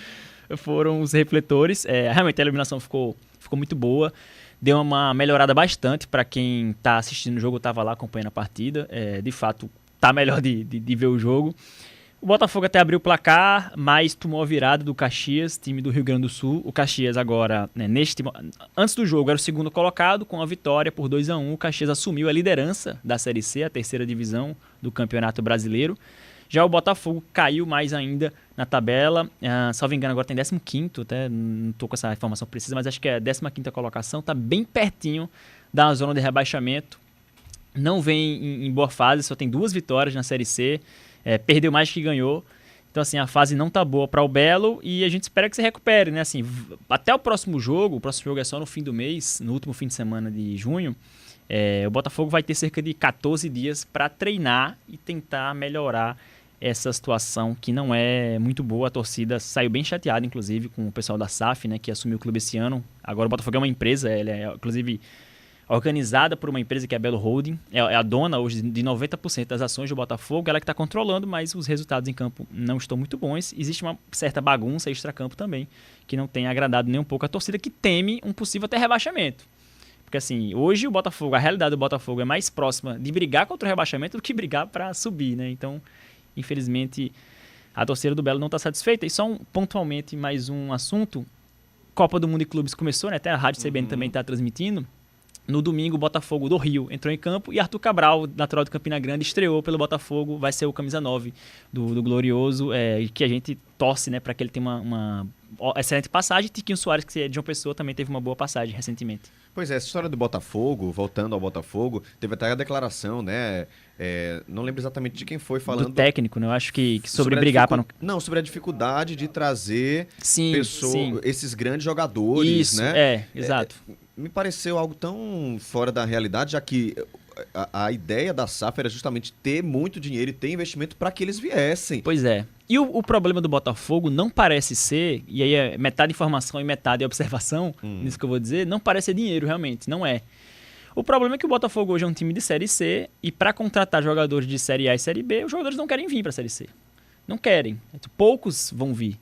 Foram os refletores. Realmente a iluminação ficou muito boa. Deu uma melhorada bastante para quem está assistindo o jogo, estava lá acompanhando a partida. De fato, tá melhor de ver o jogo. O Botafogo até abriu o placar, mas tomou a virada do Caxias, time do Rio Grande do Sul. O Caxias agora, antes do jogo, era o segundo colocado, com a vitória por 2-1. O Caxias assumiu a liderança da Série C, a terceira divisão do Campeonato Brasileiro. Já o Botafogo caiu mais ainda na tabela, salvo engano agora tem 15º, até não estou com essa informação precisa, mas acho que é a 15ª colocação, está bem pertinho da zona de rebaixamento, não vem em boa fase, só tem 2 vitórias na Série C, perdeu mais que ganhou, então assim, a fase não tá boa para o Belo e a gente espera que se recupere, né, assim, até o próximo jogo é só no fim do mês, no último fim de semana de junho, o Botafogo vai ter cerca de 14 dias para treinar e tentar melhorar essa situação que não é muito boa. A torcida saiu bem chateada, inclusive, com o pessoal da SAF, né, que assumiu o clube esse ano. Agora o Botafogo é uma empresa, ela é, inclusive, organizada por uma empresa que é a Belo Holding. É a dona hoje de 90% das ações do Botafogo, ela que está controlando, mas os resultados em campo não estão muito bons. Existe uma certa bagunça extracampo também, que não tem agradado nem um pouco a torcida, que teme um possível até rebaixamento. Porque assim, hoje o Botafogo, a realidade do Botafogo é mais próxima de brigar contra o rebaixamento do que brigar para subir, né? Então, infelizmente, a torcida do Belo não está satisfeita. E só pontualmente mais um assunto. Copa do Mundo e Clubes começou, né? Até a Rádio CBN também está transmitindo. No domingo, o Botafogo do Rio entrou em campo e Arthur Cabral, natural de Campina Grande, estreou pelo Botafogo, vai ser o camisa 9 do Glorioso, que a gente torce, né, para que ele tenha uma excelente passagem. Tiquinho Soares, que é de João Pessoa, também teve uma boa passagem recentemente. Pois é, essa história do Botafogo, voltando ao Botafogo, teve até a declaração, né? Não lembro exatamente de quem foi falando. Do técnico, né? Eu acho que sobre brigar para não... Não, sobre a dificuldade de trazer sim. esses grandes jogadores, isso, né? Exato. Me pareceu algo tão fora da realidade, já que a ideia da SAF era justamente ter muito dinheiro e ter investimento para que eles viessem. Pois é. E o problema do Botafogo não parece ser, e aí é metade informação e metade observação, nisso que eu vou dizer, não parece ser dinheiro realmente, não é. O problema é que o Botafogo hoje é um time de Série C e para contratar jogadores de Série A e Série B, os jogadores não querem vir para a Série C. Não querem. Poucos vão vir.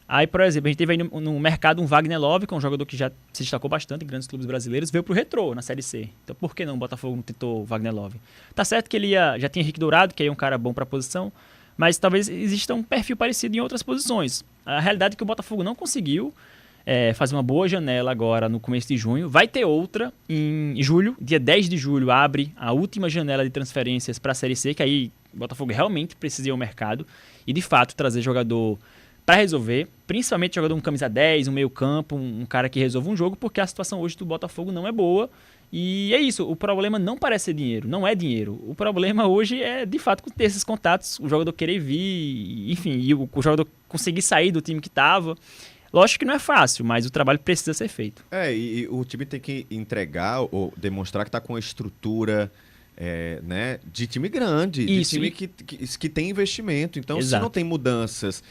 Aí, por exemplo, a gente teve aí no mercado um Wagner Love, que é um jogador que já se destacou bastante em grandes clubes brasileiros, veio pro Retrô, na Série C. Então, por que não o Botafogo não tentou o Wagner Love? Tá certo que ele já tinha Henrique Dourado, que aí é um cara bom pra posição, mas talvez exista um perfil parecido em outras posições. A realidade é que o Botafogo não conseguiu fazer uma boa janela agora no começo de junho. Vai ter outra em julho, dia 10 de julho, abre a última janela de transferências para a Série C, que aí o Botafogo realmente precisa ir ao mercado e, de fato, trazer jogador para resolver, principalmente jogador um camisa 10, um meio campo, um cara que resolva um jogo, porque a situação hoje do Botafogo não é boa. E é isso, o problema não parece ser dinheiro, não é dinheiro. O problema hoje é, de fato, ter esses contatos, o jogador querer vir, enfim, e o jogador conseguir sair do time que estava. Lógico que não é fácil, mas o trabalho precisa ser feito. E o time tem que entregar ou demonstrar que está com a estrutura né, de time grande, isso, de time que tem investimento. Então, exato. Se não tem mudanças,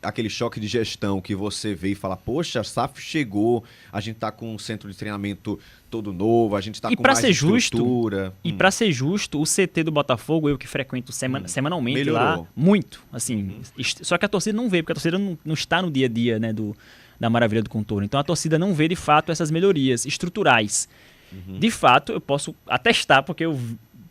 aquele choque de gestão que você vê e fala, poxa, a SAF chegou, a gente está com um centro de treinamento todo novo, a gente está com mais estrutura. E para ser justo, o CT do Botafogo, eu que frequento semanalmente melhorou. Lá, muito, assim, só que a torcida não vê, porque a torcida não está no dia a dia, né, da maravilha do contorno. Então a torcida não vê de fato essas melhorias estruturais. De fato, eu posso atestar, porque eu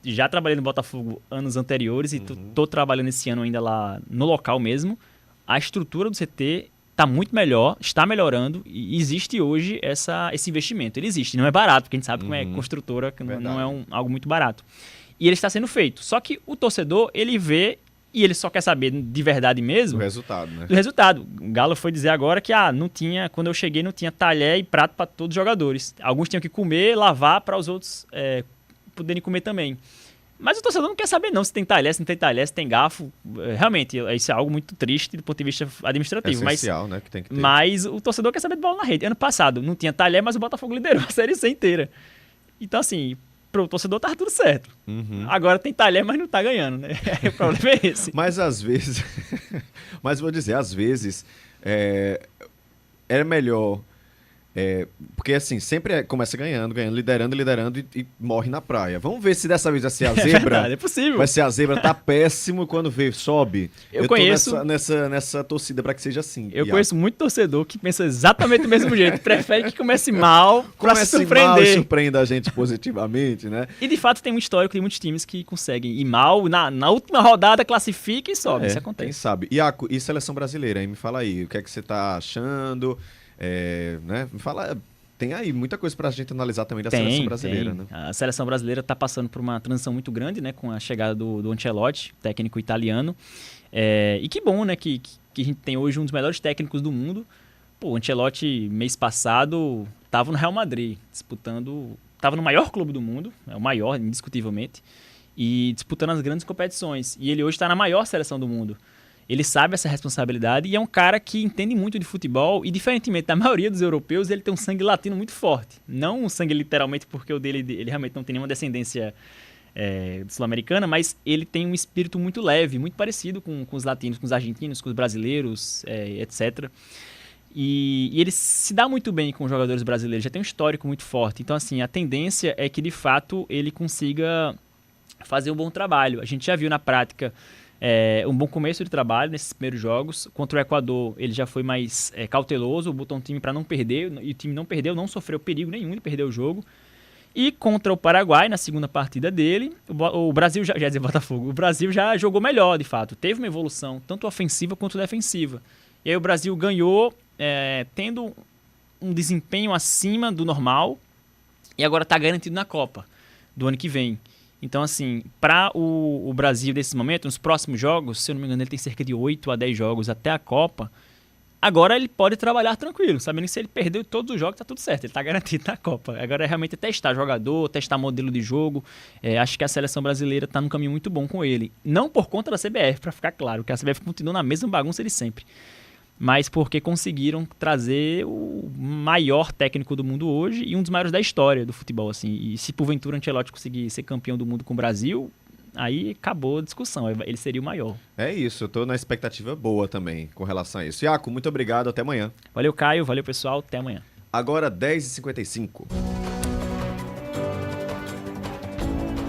já trabalhei no Botafogo anos anteriores e estou trabalhando esse ano ainda lá no local mesmo. A estrutura do CT está muito melhor, está melhorando e existe hoje esse investimento. Ele existe, não é barato, porque a gente sabe como é construtora, que não é algo muito barato. E ele está sendo feito. Só que o torcedor, ele vê e ele só quer saber de verdade mesmo... Do resultado, né? Do resultado. O Galo foi dizer agora que não tinha, quando eu cheguei não tinha talher e prato para todos os jogadores. Alguns tinham que comer, lavar para os outros poderem comer também. Mas o torcedor não quer saber não se tem talher, se não tem talher, se tem garfo. Realmente, isso é algo muito triste do ponto de vista administrativo. Essencial, né? Que tem que ter. Mas o torcedor quer saber de bola na rede. Ano passado não tinha talher, mas o Botafogo liderou a Série C inteira. Então assim... Pro torcedor tá tudo certo. Agora tem talher, mas não tá ganhando, né? O problema é esse. Mas às vezes... Mas vou dizer, às vezes... É melhor... porque assim, sempre começa ganhando, liderando e morre na praia. Vamos ver se dessa vez vai ser a zebra. É verdade, é possível. Vai ser a zebra, tá péssimo quando vê, sobe. Eu conheço... tô nessa torcida pra que seja assim. Eu conheço muito torcedor que pensa exatamente do mesmo jeito. Prefere que comece mal pra se surpreender. Mal e surpreenda a gente positivamente, né? E de fato tem um histórico de muitos times que conseguem ir mal, na última rodada classifica e sobe. Isso acontece. Quem sabe. Iaco, e seleção brasileira, hein? Me fala aí, o que é que você tá achando? Né? Me fala tem aí muita coisa pra gente analisar também da seleção brasileira, né? A seleção brasileira está passando por uma transição muito grande, né? Com a chegada do Ancelotti, técnico italiano. E que bom, né? Que a gente tem hoje um dos melhores técnicos do mundo. Pô, o Ancelotti, mês passado, estava no Real Madrid, disputando... Estava no maior clube do mundo, é o maior, indiscutivelmente, e disputando as grandes competições. E ele hoje está na maior seleção do mundo. Ele sabe essa responsabilidade e é um cara que entende muito de futebol e, diferentemente da maioria dos europeus, ele tem um sangue latino muito forte. Não um sangue literalmente, porque o dele ele realmente não tem nenhuma descendência sul-americana, mas ele tem um espírito muito leve, muito parecido com os latinos, com os argentinos, com os brasileiros, etc. E ele se dá muito bem com os jogadores brasileiros, já tem um histórico muito forte. Então, assim, a tendência é que, de fato, ele consiga fazer um bom trabalho. A gente já viu na prática um bom começo de trabalho nesses primeiros jogos. Contra o Equador, ele já foi mais cauteloso, botou um time para não perder, e o time não perdeu, não sofreu perigo nenhum de perder o jogo. E contra o Paraguai, na segunda partida dele, o Brasil já ia dizer Botafogo, o Brasil já jogou melhor, de fato. Teve uma evolução, tanto ofensiva quanto defensiva. E aí o Brasil ganhou tendo um desempenho acima do normal e agora está garantido na Copa do ano que vem. Então, assim, para o Brasil nesse momento, nos próximos jogos, se eu não me engano, ele tem cerca de 8 a 10 jogos até a Copa. Agora ele pode trabalhar tranquilo, sabendo que se ele perdeu todos os jogos, tá tudo certo, ele tá garantido na Copa. Agora é realmente testar jogador, testar modelo de jogo. Acho que a seleção brasileira tá num caminho muito bom com ele. Não por conta da CBF, para ficar claro, que a CBF continua na mesma bagunça de sempre. Mas porque conseguiram trazer o maior técnico do mundo hoje e um dos maiores da história do futebol, assim. E se porventura Ancelotti conseguir ser campeão do mundo com o Brasil, aí acabou a discussão, ele seria o maior. É isso, eu tô na expectativa boa também com relação a isso. Iaco, muito obrigado, até amanhã. Valeu, Caio, valeu, pessoal, até amanhã. Agora, 10h55.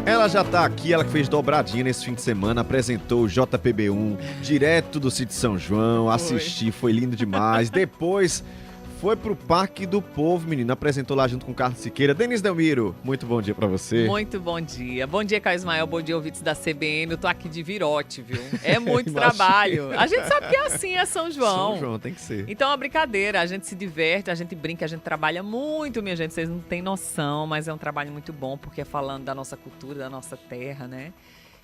Ela já tá aqui, ela que fez dobradinha nesse fim de semana, apresentou o JPB1 direto do Sítio São João, assisti, foi lindo demais. Depois foi pro Parque do Povo, menino, apresentou lá junto com o Carlos Siqueira. Denise Delmiro, muito bom dia pra você. Muito bom dia. Bom dia, Caio Ismael, bom dia, ouvintes da CBN. Eu tô aqui de virote, viu? É muito trabalho. A gente sabe que é assim, é São João. São João, tem que ser. Então é uma brincadeira, a gente se diverte, a gente brinca, a gente trabalha muito, minha gente. Vocês não têm noção, mas é um trabalho muito bom, porque é falando da nossa cultura, da nossa terra, né?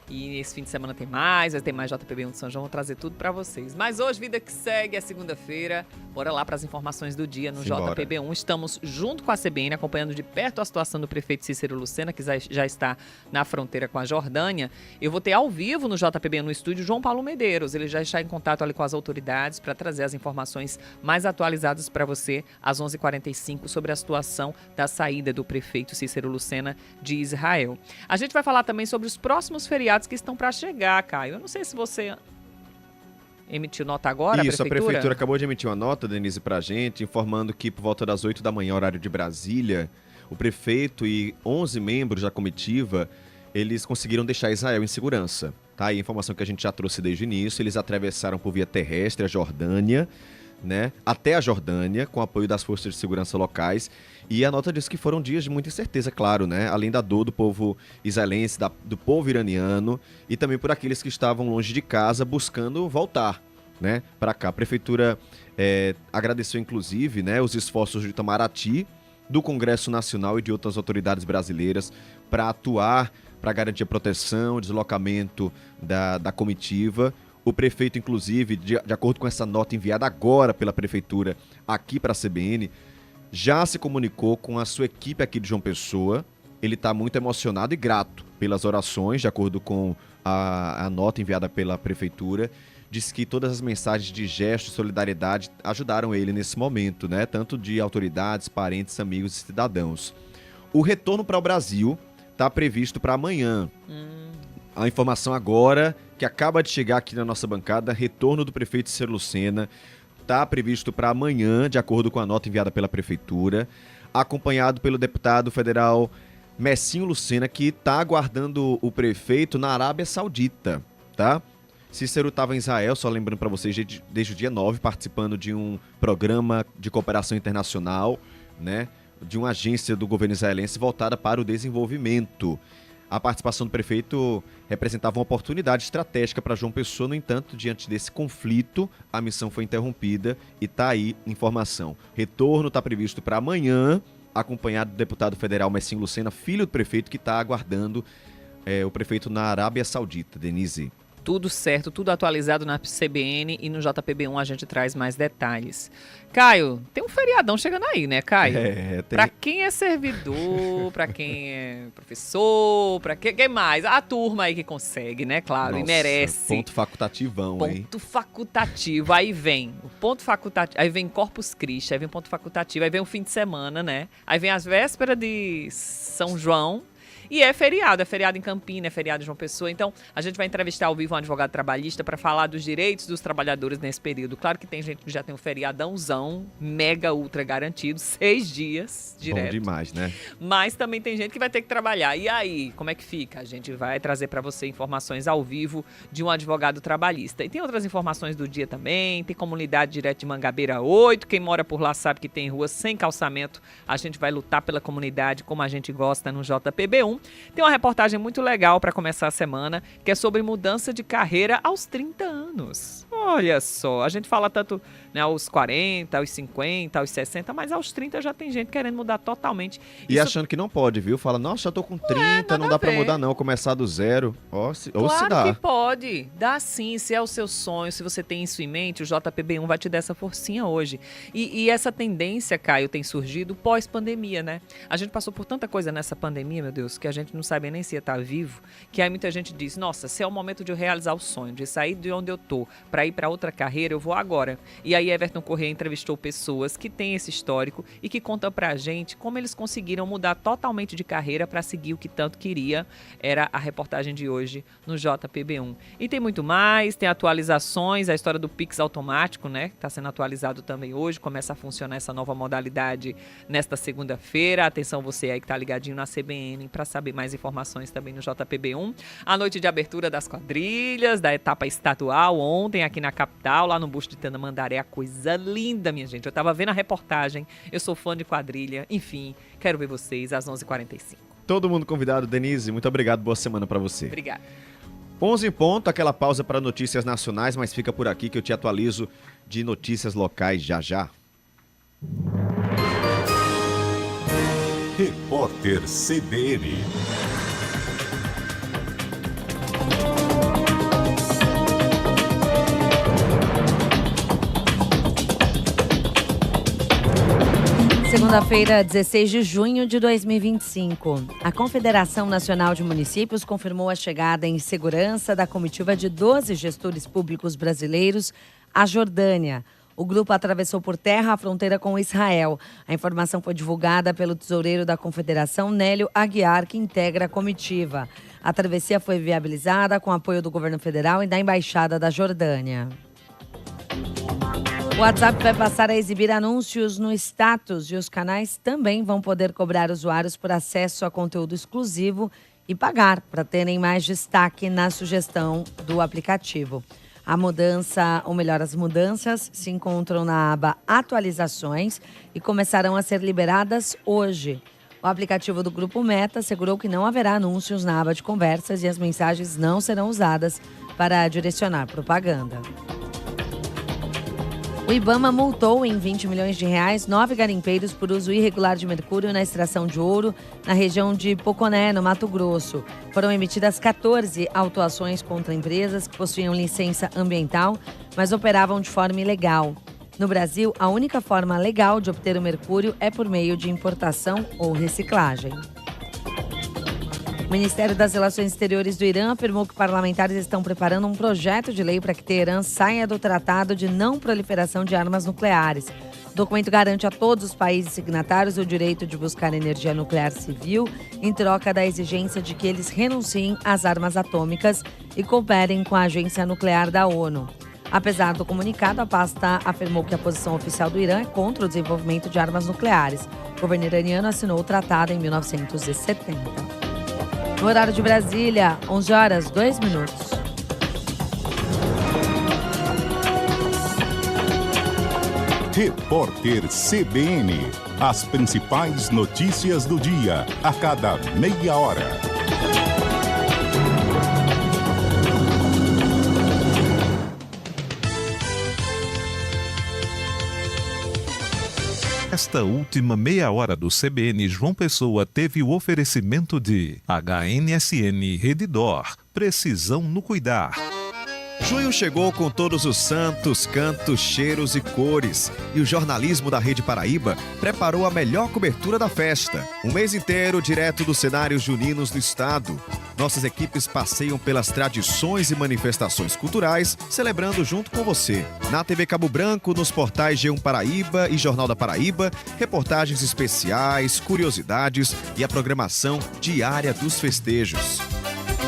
E esse fim de semana tem mais, vai ter mais JPB1 de São João, vou trazer tudo pra vocês. Mas hoje, vida que segue, é segunda-feira. Bora lá para as informações do dia no JPB1. Estamos junto com a CBN, acompanhando de perto a situação do prefeito Cícero Lucena, que já está na fronteira com a Jordânia. Eu vou ter ao vivo no JPB1 no estúdio João Paulo Medeiros. Ele já está em contato ali com as autoridades para trazer as informações mais atualizadas para você às 11h45 sobre a situação da saída do prefeito Cícero Lucena de Israel. A gente vai falar também sobre os próximos feriados que estão para chegar, Caio. Eu não sei se você emitiu nota agora, Isso, a prefeitura acabou de emitir uma nota, Denise, pra gente, informando que por volta das 8 da manhã, horário de Brasília, o prefeito e 11 membros da comitiva, eles conseguiram deixar Israel em segurança. Tá aí a informação que a gente já trouxe desde o início. Eles atravessaram por via terrestre a Jordânia, né, até a Jordânia, com apoio das forças de segurança locais. E a nota diz que foram dias de muita incerteza, claro, né? Além da dor do povo israelense, do povo iraniano e também por aqueles que estavam longe de casa buscando voltar, né, para cá. A prefeitura agradeceu, inclusive, né, os esforços de Itamaraty, do Congresso Nacional e de outras autoridades brasileiras para atuar, para garantir a proteção, deslocamento da comitiva. O prefeito, inclusive, de acordo com essa nota enviada agora pela prefeitura aqui para a CBN, já se comunicou com a sua equipe aqui de João Pessoa. Ele está muito emocionado e grato pelas orações, de acordo com a nota enviada pela prefeitura. Diz que todas as mensagens de gesto e solidariedade ajudaram ele nesse momento, né? Tanto de autoridades, parentes, amigos e cidadãos. O retorno para o Brasil está previsto para amanhã. A informação agora, que acaba de chegar aqui na nossa bancada, retorno do prefeito Cícero Lucena, está previsto para amanhã, de acordo com a nota enviada pela prefeitura, acompanhado pelo deputado federal Messinho Lucena, que está aguardando o prefeito na Arábia Saudita, tá? Cícero estava em Israel, só lembrando para vocês, desde o dia 9, participando de um programa de cooperação internacional, né, de uma agência do governo israelense voltada para o desenvolvimento. A participação do prefeito representava uma oportunidade estratégica para João Pessoa. No entanto, diante desse conflito, a missão foi interrompida e está aí informação. Retorno está previsto para amanhã, acompanhado do deputado federal Messinho Lucena, filho do prefeito, que está aguardando o prefeito na Arábia Saudita. Denise. Tudo certo, tudo atualizado na CBN e no JPB1 a gente traz mais detalhes. Caio, tem um feriadão chegando aí, né, Caio? Pra quem é servidor, pra quem é professor, pra quem mais? A turma aí que consegue, né, claro, e merece. Ponto facultativão, hein? Ponto facultativo, aí vem o ponto facultativo, aí vem Corpus Christi, aí vem o ponto facultativo, aí vem o fim de semana, né? Aí vem as vésperas de São João. E é feriado em Campinas, é feriado em João Pessoa. Então, a gente vai entrevistar ao vivo um advogado trabalhista para falar dos direitos dos trabalhadores nesse período. Claro que tem gente que já tem um feriadãozão, mega, ultra garantido, 6 dias direto. Bom demais, né? Mas também tem gente que vai ter que trabalhar. E aí, como é que fica? A gente vai trazer para você informações ao vivo de um advogado trabalhista. E tem outras informações do dia também. Tem comunidade direto de Mangabeira 8. Quem mora por lá sabe que tem ruas sem calçamento. A gente vai lutar pela comunidade como a gente gosta no JPB1. Tem uma reportagem muito legal para começar a semana, que é sobre mudança de carreira aos 30 anos. Olha só, a gente fala tanto, né, aos 40, aos 50, aos 60, mas aos 30 já tem gente querendo mudar totalmente. E achando que não pode, viu? Fala, nossa, já tô com 30, não dá para mudar não, começar do zero. Ou se dá. Claro que pode, dá sim, se é o seu sonho, se você tem isso em mente, o JPB1 vai te dar essa forcinha hoje. E essa tendência, Caio, tem surgido pós-pandemia, né? A gente passou por tanta coisa nessa pandemia, meu Deus, que a gente não sabia nem se ia estar vivo, que aí muita gente diz, nossa, se é o momento de eu realizar o sonho, de sair de onde eu tô para ir para outra carreira, eu vou agora. E aí Everton Corrêa entrevistou pessoas que têm esse histórico e que contam pra gente como eles conseguiram mudar totalmente de carreira para seguir o que tanto queria. Era a reportagem de hoje no JPB1. E tem muito mais, tem atualizações, a história do Pix automático, né? Está sendo atualizado também hoje, começa a funcionar essa nova modalidade nesta segunda-feira. Atenção você aí que tá ligadinho na CBN para saber mais informações também no JPB1. A noite de abertura das quadrilhas, da etapa estadual ontem aqui na capital, lá no busto de Tandamandaré, a coisa linda, minha gente. Eu tava vendo a reportagem, eu sou fã de quadrilha, enfim, quero ver vocês às 11h45. Todo mundo convidado, Denise, muito obrigado, boa semana para você. Obrigada. 11 em ponto, aquela pausa para notícias nacionais, mas fica por aqui que eu te atualizo de notícias locais já já. Repórter CBN. Segunda-feira, 16 de junho de 2025. A Confederação Nacional de Municípios confirmou a chegada em segurança da comitiva de 12 gestores públicos brasileiros à Jordânia. O grupo atravessou por terra a fronteira com Israel. A informação foi divulgada pelo tesoureiro da Confederação, Nélio Aguiar, que integra a comitiva. A travessia foi viabilizada com apoio do governo federal e da Embaixada da Jordânia. O WhatsApp vai passar a exibir anúncios no status e os canais também vão poder cobrar usuários por acesso a conteúdo exclusivo e pagar para terem mais destaque na sugestão do aplicativo. A mudança, ou melhor, as mudanças se encontram na aba Atualizações e começarão a ser liberadas hoje. O aplicativo do Grupo Meta assegurou que não haverá anúncios na aba de conversas e as mensagens não serão usadas para direcionar propaganda. O IBAMA multou em R$20 milhões 9 garimpeiros por uso irregular de mercúrio na extração de ouro na região de Poconé, no Mato Grosso. Foram emitidas 14 autuações contra empresas que possuíam licença ambiental, mas operavam de forma ilegal. No Brasil, a única forma legal de obter o mercúrio é por meio de importação ou reciclagem. O Ministério das Relações Exteriores do Irã afirmou que parlamentares estão preparando um projeto de lei para que Teherã saia do Tratado de Não Proliferação de Armas Nucleares. O documento garante a todos os países signatários o direito de buscar energia nuclear civil em troca da exigência de que eles renunciem às armas atômicas e cooperem com a Agência Nuclear da ONU. Apesar do comunicado, a pasta afirmou que a posição oficial do Irã é contra o desenvolvimento de armas nucleares. O governo iraniano assinou o tratado em 1970. No horário de Brasília, 11h02. Repórter CBN. As principais notícias do dia, a cada meia hora. Esta última meia hora do CBN João Pessoa teve o oferecimento de HNSN Redditor, precisão no cuidar. Junho chegou com todos os santos, cantos, cheiros e cores. E o jornalismo da Rede Paraíba preparou a melhor cobertura da festa. Um mês inteiro direto dos cenários juninos do estado. Nossas equipes passeiam pelas tradições e manifestações culturais, celebrando junto com você. Na TV Cabo Branco, nos portais G1 Paraíba e Jornal da Paraíba, reportagens especiais, curiosidades e a programação diária dos festejos.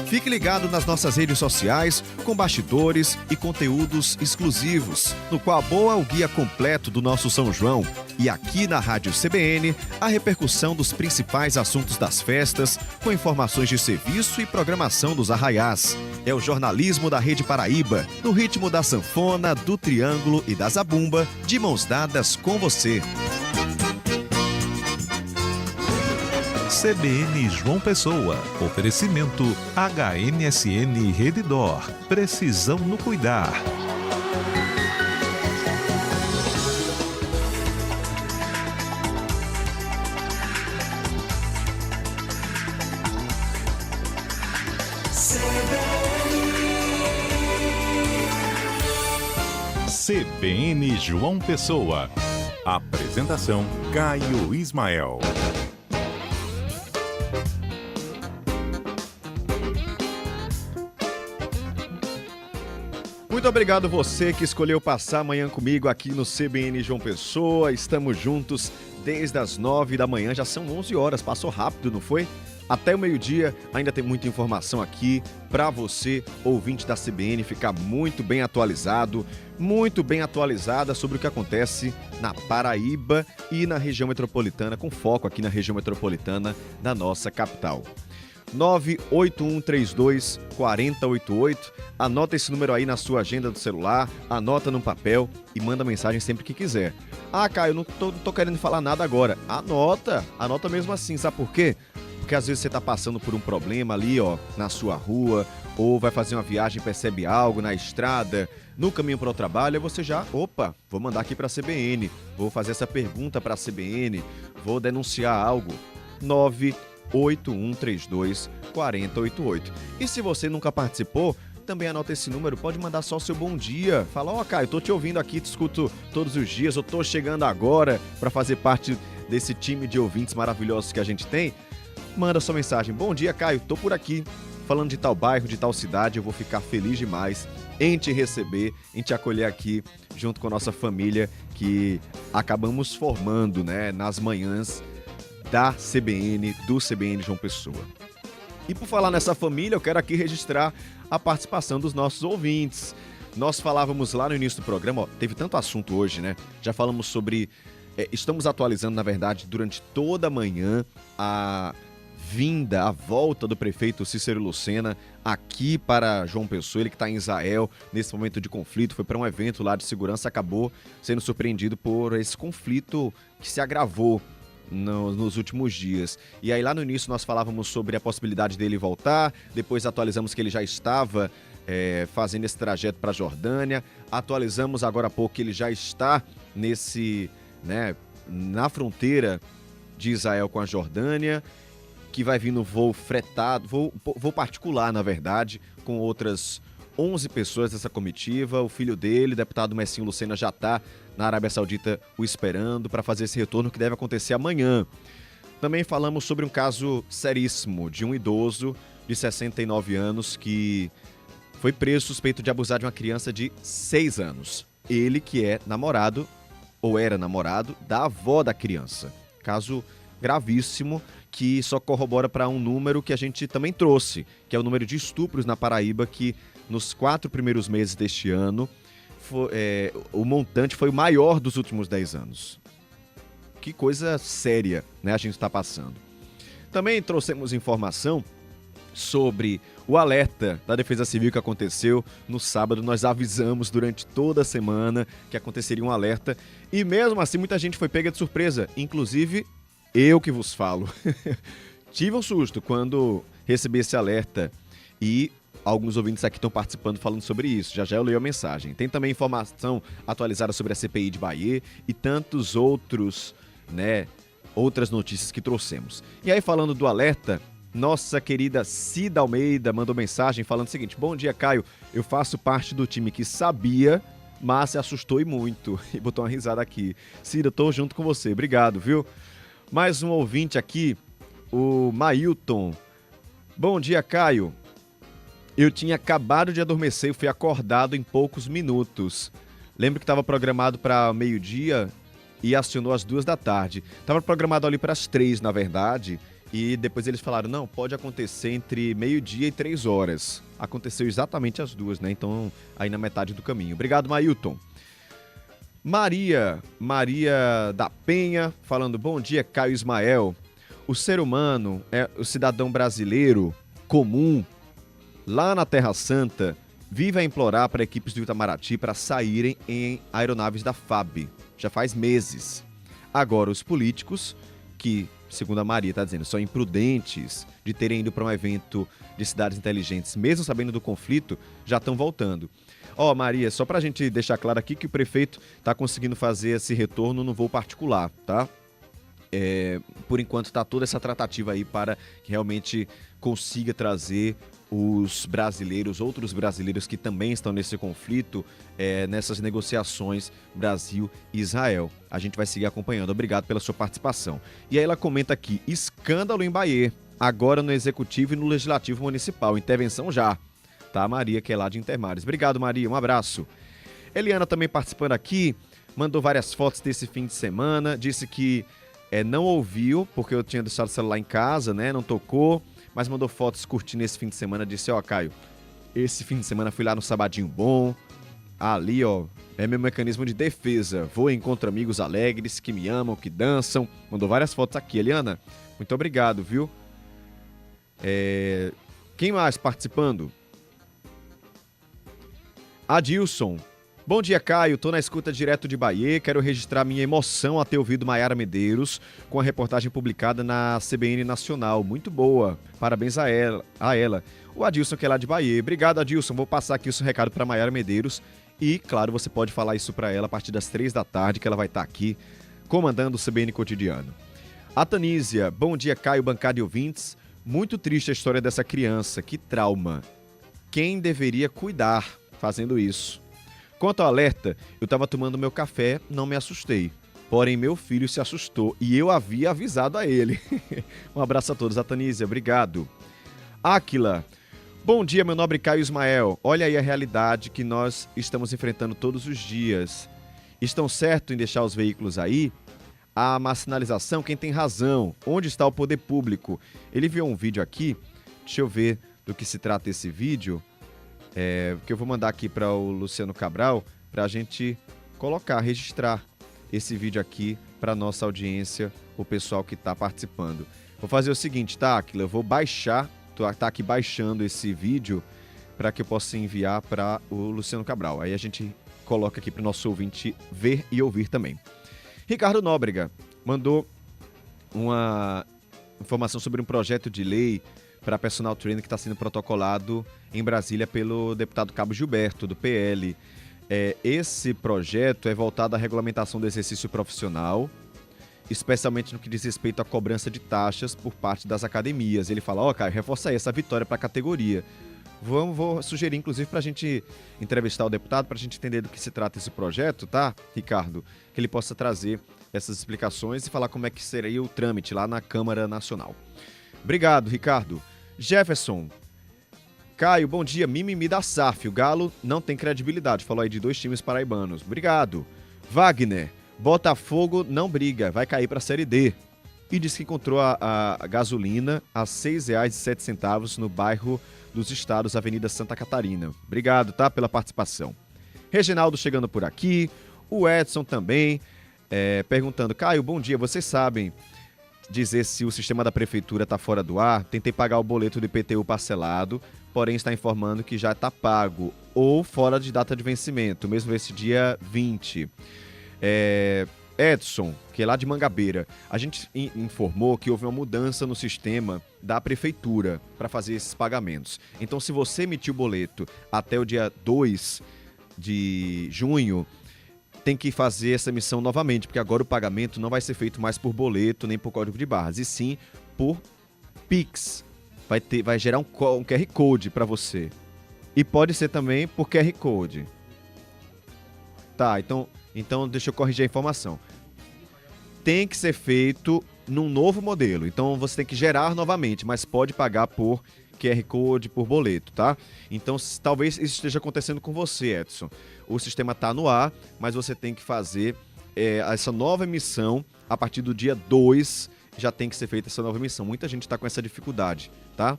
Fique ligado nas nossas redes sociais com bastidores e conteúdos exclusivos, no qual boa o guia completo do nosso São João e aqui na Rádio CBN a repercussão dos principais assuntos das festas com informações de serviço e programação dos arraiás. É o jornalismo da Rede Paraíba, no ritmo da sanfona, do triângulo e da zabumba, de mãos dadas com você. CBN João Pessoa. Oferecimento HNSN Redditor. Precisão no cuidar. CBN João Pessoa. Apresentação Caio Ismael. Muito obrigado você que escolheu passar amanhã comigo aqui no CBN João Pessoa. Estamos juntos desde as 9 da manhã, já são 11 horas, passou rápido, não foi? Até o meio-dia ainda tem muita informação aqui para você, ouvinte da CBN, ficar muito bem atualizado, muito bem atualizada sobre o que acontece na Paraíba e na região metropolitana, com foco aqui na região metropolitana da nossa capital. 981324088. Anota esse número aí na sua agenda do celular, anota no papel e manda mensagem sempre que quiser. Ah, Caio, não tô querendo falar nada agora. Anota mesmo assim, sabe por quê? Porque às vezes você tá passando por um problema ali, ó, na sua rua, ou vai fazer uma viagem e percebe algo na estrada, no caminho para o trabalho, aí você já, vou mandar aqui para a CBN, vou fazer essa pergunta para a CBN, vou denunciar algo. 981324088. E se você nunca participou, também anota esse número, pode mandar só o seu bom dia. Fala, Caio, tô te ouvindo aqui, te escuto todos os dias, eu tô chegando agora para fazer parte desse time de ouvintes maravilhosos que a gente tem. Manda sua mensagem, bom dia, Caio, tô por aqui, falando de tal bairro, de tal cidade, eu vou ficar feliz demais em te receber, em te acolher aqui, junto com a nossa família que acabamos formando, né, nas manhãs da CBN, do CBN João Pessoa. E por falar nessa família, eu quero aqui registrar a participação dos nossos ouvintes. Nós falávamos lá no início do programa, teve tanto assunto hoje, né? Já falamos sobre... estamos atualizando, na verdade, durante toda a manhã, a volta do prefeito Cícero Lucena aqui para João Pessoa, ele que está em Israel nesse momento de conflito, foi para um evento lá de segurança, acabou sendo surpreendido por esse conflito que se agravou nos últimos dias. E aí lá no início nós falávamos sobre a possibilidade dele voltar, depois atualizamos que ele já estava fazendo esse trajeto para a Jordânia, atualizamos agora há pouco que ele já está na fronteira de Israel com a Jordânia, que vai vir no voo fretado, voo particular, na verdade, com outras 11 pessoas dessa comitiva. O filho dele, deputado Messinho Lucena, já está na Arábia Saudita o esperando para fazer esse retorno que deve acontecer amanhã. Também falamos sobre um caso seríssimo de um idoso de 69 anos que foi preso suspeito de abusar de uma criança de 6 anos. Ele que é namorado, ou era namorado, da avó da criança. Caso gravíssimo que só corrobora para um número que a gente também trouxe, que é o número de estupros na Paraíba, que nos 4 primeiros meses deste ano, o montante foi o maior dos últimos 10 anos. Que coisa séria, né, a gente está passando. Também trouxemos informação sobre o alerta da Defesa Civil que aconteceu no sábado. Nós avisamos durante toda a semana que aconteceria um alerta e mesmo assim muita gente foi pega de surpresa, inclusive eu que vos falo. Tive um susto quando recebi esse alerta e alguns ouvintes aqui estão participando falando sobre isso. Já eu leio a mensagem. Tem também informação atualizada sobre a CPI de Bahia e tantos outros né, outras notícias que trouxemos. E aí, falando do alerta, nossa querida Cida Almeida mandou mensagem falando o seguinte: bom dia, Caio, eu faço parte do time que sabia, mas se assustou e muito. E botou uma risada aqui. Cida, tô junto com você, obrigado, viu? Mais um ouvinte aqui, o Mailton. Bom dia, Caio. Eu tinha acabado de adormecer e fui acordado em poucos minutos. Lembro que estava programado para meio-dia e acionou às 14h. Estava programado ali para as 3, na verdade, e depois eles falaram, não, pode acontecer entre meio-dia e 3 horas. Aconteceu exatamente às 2, né? Então, aí na metade do caminho. Obrigado, Mailton. Maria da Penha, falando, bom dia, Caio Ismael. O ser humano, o cidadão brasileiro comum, lá na Terra Santa, vive a implorar para equipes do Itamaraty para saírem em aeronaves da FAB. Já faz meses. Agora, os políticos, que, segundo a Maria está dizendo, são imprudentes de terem ido para um evento de cidades inteligentes, mesmo sabendo do conflito, já estão voltando. Ó, Maria, só para a gente deixar claro aqui que o prefeito está conseguindo fazer esse retorno no voo particular, tá? Por enquanto está toda essa tratativa aí para que realmente consiga trazer os brasileiros, outros brasileiros que também estão nesse conflito, nessas negociações Brasil e Israel. A gente vai seguir acompanhando. Obrigado pela sua participação. E aí ela comenta aqui, escândalo em Bahia, agora no Executivo e no Legislativo Municipal. Intervenção já. Tá, Maria, que é lá de Intermares. Obrigado, Maria. Um abraço. Eliana também participando aqui, mandou várias fotos desse fim de semana, disse que não ouviu, porque eu tinha deixado o celular em casa, né? Não tocou, mas mandou fotos curtindo esse fim de semana. Disse, ó, Caio, esse fim de semana fui lá no Sabadinho Bom. Ali, ó, é meu mecanismo de defesa. Vou e encontro amigos alegres que me amam, que dançam. Mandou várias fotos aqui. Eliana, muito obrigado, viu? Quem mais participando? Adilson. Bom dia, Caio. Tô na escuta direto de Bahia. Quero registrar minha emoção a ter ouvido Maiara Medeiros com a reportagem publicada na CBN Nacional. Muito boa. Parabéns a ela. O Adilson, que é lá de Bahia. Obrigado, Adilson. Vou passar aqui o seu recado para Maiara Medeiros. E, claro, você pode falar isso para ela a partir das 15h, que ela vai estar aqui comandando o CBN Cotidiano. A Tanísia. Bom dia, Caio, bancada e ouvintes. Muito triste a história dessa criança. Que trauma. Quem deveria cuidar fazendo isso? Quanto ao alerta, eu estava tomando meu café, não me assustei. Porém, meu filho se assustou e eu havia avisado a ele. Um abraço a todos. Atanísia, obrigado. Áquila. Bom dia, meu nobre Caio Ismael. Olha aí a realidade que nós estamos enfrentando todos os dias. Estão certo em deixar os veículos aí? Há má sinalização, quem tem razão? Onde está o poder público? Ele viu um vídeo aqui, deixa eu ver do que se trata esse vídeo. Que eu vou mandar aqui para o Luciano Cabral para a gente registrar esse vídeo aqui para nossa audiência, o pessoal que está participando. Vou fazer o seguinte, tá, Aquila? Eu vou baixar, tá aqui baixando esse vídeo para que eu possa enviar para o Luciano Cabral. Aí a gente coloca aqui para o nosso ouvinte ver e ouvir também. Ricardo Nóbrega mandou uma informação sobre um projeto de lei para personal trainer que está sendo protocolado em Brasília pelo deputado Cabo Gilberto, do PL. Esse projeto é voltado à regulamentação do exercício profissional, especialmente no que diz respeito à cobrança de taxas por parte das academias. Ele fala, Caio, reforça aí essa vitória para a categoria. Vou sugerir, inclusive, para a gente entrevistar o deputado, para a gente entender do que se trata esse projeto, tá, Ricardo? Que ele possa trazer essas explicações e falar como é que seria o trâmite lá na Câmara Nacional. Obrigado, Ricardo. Jefferson. Caio, bom dia. Mimimi da SAF. O Galo não tem credibilidade. Falou aí de 2 times paraibanos. Obrigado. Wagner. Botafogo não briga. Vai cair para a Série D. E disse que encontrou a gasolina a R$ 6,07 no bairro dos Estados, Avenida Santa Catarina. Obrigado, tá? Pela participação. Reginaldo chegando por aqui. O Edson também perguntando. Caio, bom dia. Vocês sabem dizer se o sistema da prefeitura está fora do ar? Tentei pagar o boleto do IPTU parcelado, porém está informando que já está pago ou fora de data de vencimento, mesmo esse dia 20. Edson, que é lá de Mangabeira, a gente informou que houve uma mudança no sistema da prefeitura para fazer esses pagamentos. Então, se você emitiu o boleto até o dia 2 de junho, tem que fazer essa emissão novamente, porque agora o pagamento não vai ser feito mais por boleto nem por código de barras, e sim por Pix. Vai gerar um QR Code para você. E pode ser também por QR Code. Tá, então deixa eu corrigir a informação. Tem que ser feito num novo modelo. Então você tem que gerar novamente, mas pode pagar por QR Code, por boleto, tá? Então talvez isso esteja acontecendo com você, Edson. O sistema está no ar, mas você tem que fazer essa nova emissão a partir do dia 2. Já tem que ser feita essa nova emissão. Muita gente está com essa dificuldade, tá?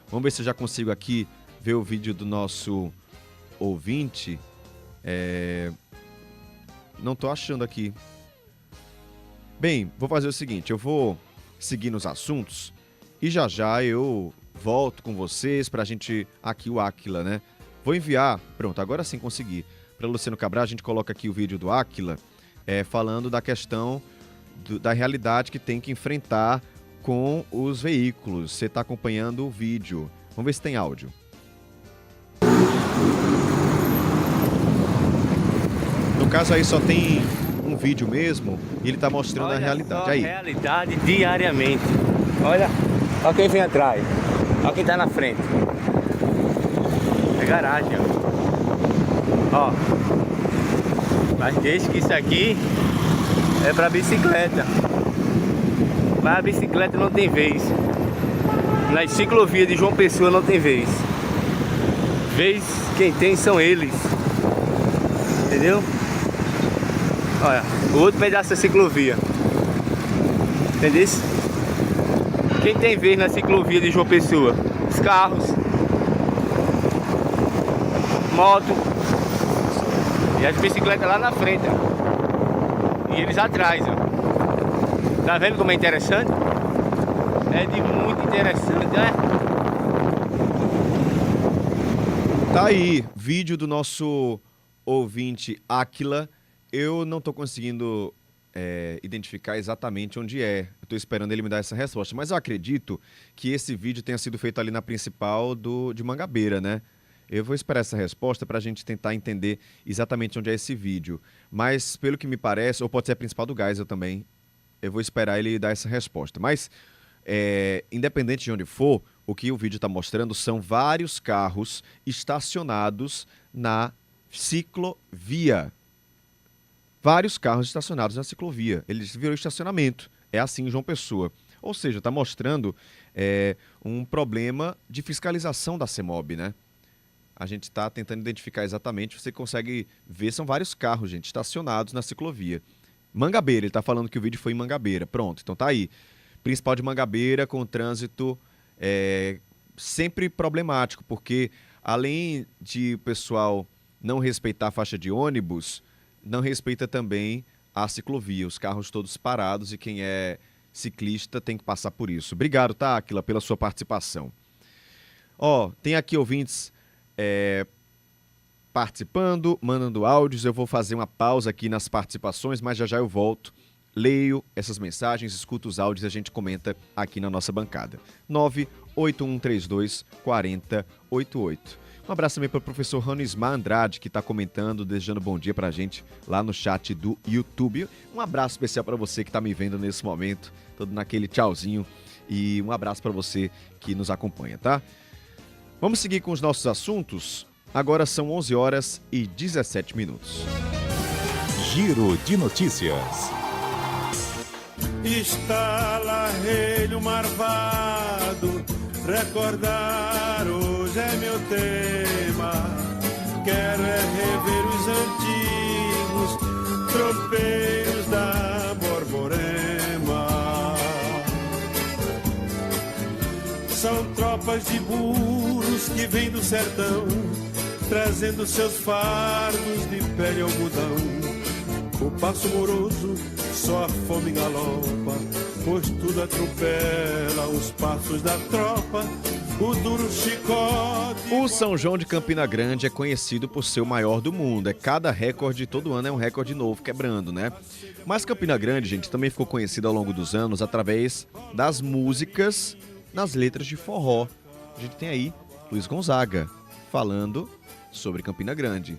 Vamos ver se eu já consigo aqui ver o vídeo do nosso ouvinte. Não tô achando aqui. Bem, vou fazer o seguinte, eu vou seguir nos assuntos e já eu volto com vocês pra gente... Aqui o Áquila, né? Vou enviar, pronto, agora sim consegui. Pra Luciano Cabral, a gente coloca aqui o vídeo do Áquila falando da questão da realidade que tem que enfrentar com os veículos. Você tá acompanhando o vídeo. Vamos ver se tem áudio. No caso aí só tem um vídeo mesmo e ele tá mostrando a realidade. Aí. A realidade diariamente. Olha quem vem atrás. Olha quem tá na frente. É garagem, ó. Mas deixa que isso aqui é pra bicicleta. Mas a bicicleta não tem vez. Nas ciclovias de João Pessoa não tem vez. Vez quem tem são eles. Entendeu? Olha, o outro pedaço da ciclovia. Entendeu? Quem tem vez na ciclovia de João Pessoa? Os carros, moto e as bicicletas lá na frente, ó. E eles atrás, ó. Tá vendo como é interessante? É de muito interessante, né? Tá aí, vídeo do nosso ouvinte Áquila. Eu não tô conseguindo identificar exatamente onde é. Eu tô esperando ele me dar essa resposta. Mas eu acredito que esse vídeo tenha sido feito ali na principal de Mangabeira, né? Eu vou esperar essa resposta para a gente tentar entender exatamente onde é esse vídeo. Mas, pelo que me parece, ou pode ser a principal do Geisel também, eu vou esperar ele dar essa resposta. Mas, independente de onde for, o que o vídeo está mostrando são vários carros estacionados na ciclovia. Vários carros estacionados na ciclovia. Eles viram estacionamento. É assim em João Pessoa. Ou seja, está mostrando um problema de fiscalização da CEMOB, né? A gente está tentando identificar exatamente. Você consegue ver, são vários carros, gente, estacionados na ciclovia. Mangabeira, ele está falando que o vídeo foi em Mangabeira. Pronto, então tá aí. Principal de Mangabeira com trânsito sempre problemático, porque além de o pessoal não respeitar a faixa de ônibus, não respeita também a ciclovia, os carros todos parados, e quem é ciclista tem que passar por isso. Obrigado, tá, Áquila, pela sua participação. Tem aqui ouvintes participando, mandando áudios. Eu vou fazer uma pausa aqui nas participações, mas já eu volto, leio essas mensagens, escuto os áudios e a gente comenta aqui na nossa bancada. 98132 4088. Um abraço também para o professor Ronismar Andrade, que está comentando, desejando bom dia para a gente lá no chat do YouTube. Um abraço especial para você que está me vendo nesse momento, todo naquele tchauzinho. E um abraço para você que nos acompanha, tá? Vamos seguir com os nossos assuntos. Agora são 11h17. Giro de notícias. Está relho marvado, recordar hoje é meu tema. Quero rever os antigos tropeiros da Borborema. São tropas de burros que vêm do sertão, trazendo seus fardos de pele algodão. O passo moroso, só a fome galopa, pois tudo atropela os passos da tropa, o duro chicote... O São João de Campina Grande é conhecido por ser o maior do mundo. Cada recorde, todo ano é um recorde novo quebrando, né? Mas Campina Grande, gente, também ficou conhecido ao longo dos anos através das músicas nas letras de forró. A gente tem aí Luiz Gonzaga falando sobre Campina Grande.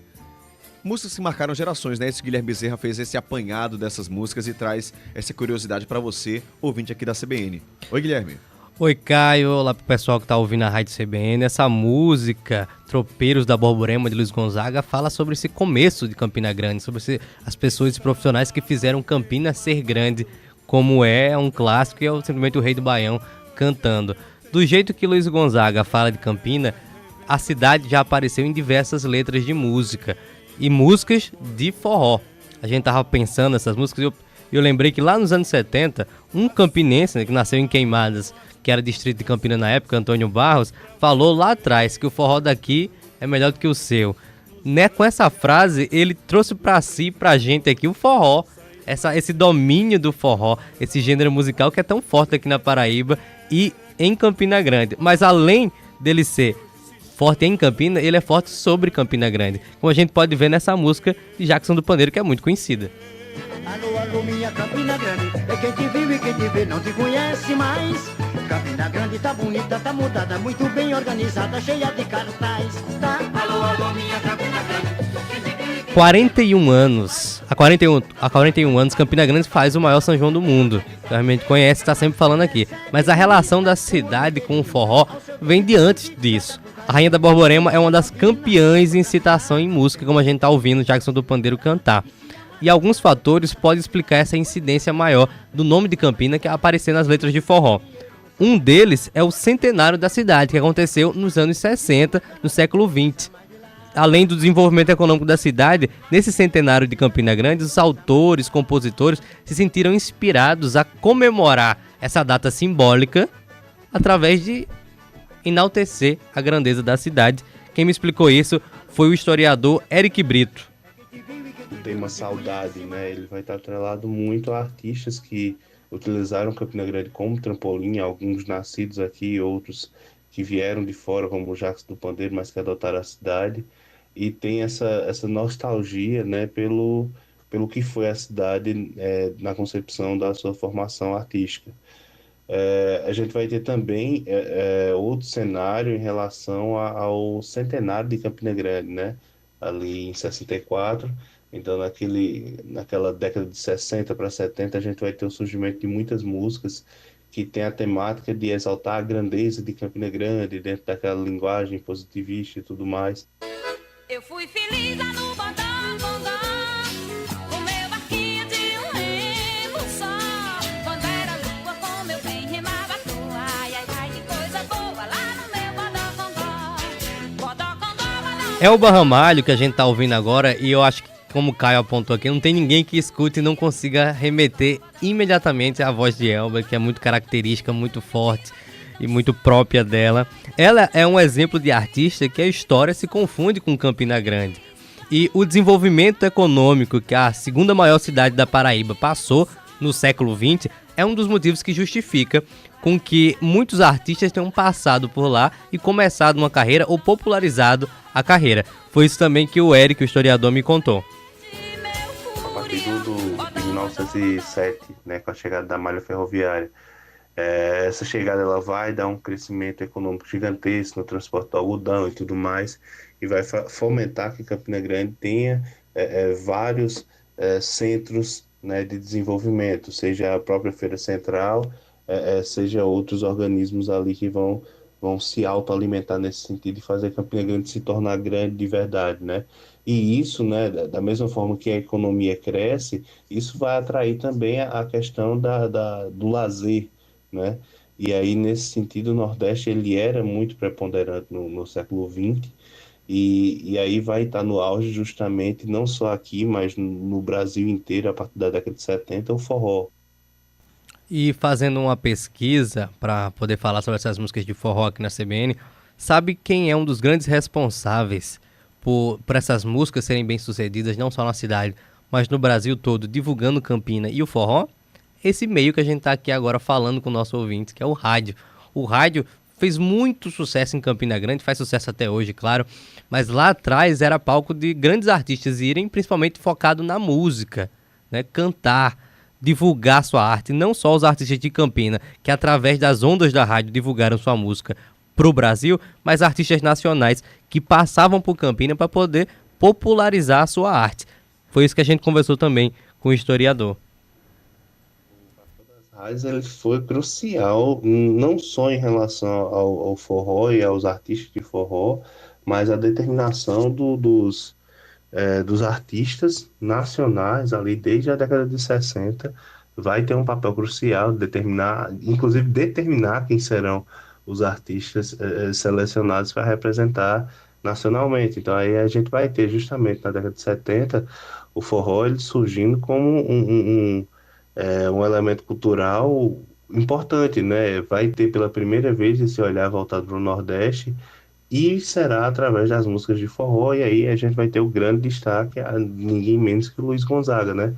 músicas que marcaram gerações, né? Esse Guilherme Bezerra fez esse apanhado dessas músicas e traz essa curiosidade para você, ouvinte aqui da CBN. Oi, Guilherme. Oi, Caio. Olá pro pessoal que tá ouvindo a Rádio CBN. Essa música, Tropeiros da Borborema, de Luiz Gonzaga, fala sobre esse começo de Campina Grande, sobre as pessoas e profissionais que fizeram Campina ser grande, como é um clássico e é simplesmente o Rei do Baião cantando. Do jeito que Luiz Gonzaga fala de Campina, a cidade já apareceu em diversas letras de música e músicas de forró. A gente tava pensando nessas músicas e eu lembrei que lá nos anos 70, um campinense, né, que nasceu em Queimadas, que era distrito de Campina na época, Antônio Barros, falou lá atrás que o forró daqui é melhor do que o seu. Né, com essa frase, ele trouxe pra si, pra gente aqui, o forró, esse domínio do forró, esse gênero musical que é tão forte aqui na Paraíba e em Campina Grande. Mas além dele ser forte em Campina, ele é forte sobre Campina Grande, como a gente pode ver nessa música de Jackson do Pandeiro, que é muito conhecida. Alô, alô, minha Campina Grande, é quem te viu e quem te vê não te conhece mais. Campina Grande tá bonita, tá mudada, muito bem organizada, cheia de cartaz. Tá? Alô, alô, minha Campina Grande. 41 anos. Há 41 anos, Campina Grande faz o maior São João do mundo. Realmente conhece, está sempre falando aqui. Mas a relação da cidade com o forró vem de antes disso. A Rainha da Borborema é uma das campeãs em citação em música, como a gente está ouvindo Jackson do Pandeiro cantar. E alguns fatores podem explicar essa incidência maior do nome de Campina que aparecer nas letras de forró. Um deles é o centenário da cidade, que aconteceu nos anos 60, no século 20. Além do desenvolvimento econômico da cidade, nesse centenário de Campina Grande, os autores, compositores se sentiram inspirados a comemorar essa data simbólica através de enaltecer a grandeza da cidade. Quem me explicou isso foi o historiador Eric Brito. O tema saudade, né? Ele vai estar atrelado muito a artistas que utilizaram Campina Grande como trampolim, alguns nascidos aqui, outros que vieram de fora, como o Jackson do Pandeiro, mas que adotaram a cidade. E tem essa nostalgia, né, pelo que foi a cidade na concepção da sua formação artística. A gente vai ter também outro cenário em relação ao centenário de Campina Grande, né, ali em 64. Então, naquela década de 60 para 70, a gente vai ter o surgimento de muitas músicas que tem a temática de exaltar a grandeza de Campina Grande dentro daquela linguagem positivista e tudo mais. Eu fui feliz lá no Bondó, com meu barquinho de um remo só. Quando era lua com meu bem remava à toa. Ai, ai, ai, que coisa boa lá no meu Bondó. Elba Ramalho, que a gente tá ouvindo agora, e eu acho que, como o Caio apontou aqui, não tem ninguém que escute e não consiga remeter imediatamente à voz de Elba, que é muito característica, muito forte e muito própria dela. Ela é um exemplo de artista que a história se confunde com Campina Grande. E o desenvolvimento econômico que a segunda maior cidade da Paraíba passou no século XX é um dos motivos que justifica com que muitos artistas tenham passado por lá e começado uma carreira ou popularizado a carreira. Foi isso também que o Eric, o historiador, me contou. A partir de 1907, né, com a chegada da malha ferroviária, essa chegada ela vai dar um crescimento econômico gigantesco no transporte do algodão e tudo mais, e vai fomentar que Campina Grande tenha vários centros, né, de desenvolvimento, seja a própria Feira Central, seja outros organismos ali que vão se autoalimentar nesse sentido e fazer Campina Grande se tornar grande de verdade, né? E isso, né, da mesma forma que a economia cresce, isso vai atrair também a questão do lazer, né? E aí, nesse sentido, o Nordeste ele era muito preponderante no século XX, e aí vai estar no auge justamente, não só aqui, mas no Brasil inteiro, a partir da década de 70, o forró. E fazendo uma pesquisa para poder falar sobre essas músicas de forró aqui na CBN, sabe quem é um dos grandes responsáveis por essas músicas serem bem-sucedidas, não só na cidade, mas no Brasil todo, divulgando Campina e o forró? Esse meio que a gente está aqui agora falando com o nosso ouvinte, que é o rádio. O rádio fez muito sucesso em Campina Grande, faz sucesso até hoje, claro, mas lá atrás era palco de grandes artistas irem, principalmente focado na música, né? Cantar, divulgar sua arte, não só os artistas de Campina, que através das ondas da rádio divulgaram sua música pro Brasil, mas artistas nacionais que passavam por Campina para poder popularizar a sua arte. Foi isso que a gente conversou também com o historiador. Mas ele foi crucial, não só em relação ao forró e aos artistas de forró, mas a determinação dos artistas nacionais ali desde a década de 60 vai ter um papel crucial, inclusive determinar quem serão os artistas selecionados para representar nacionalmente. Então aí a gente vai ter justamente na década de 70 o forró ele surgindo como um elemento cultural importante, né? Vai ter pela primeira vez esse olhar voltado para o Nordeste e será através das músicas de forró, e aí a gente vai ter o grande destaque a ninguém menos que o Luiz Gonzaga, né?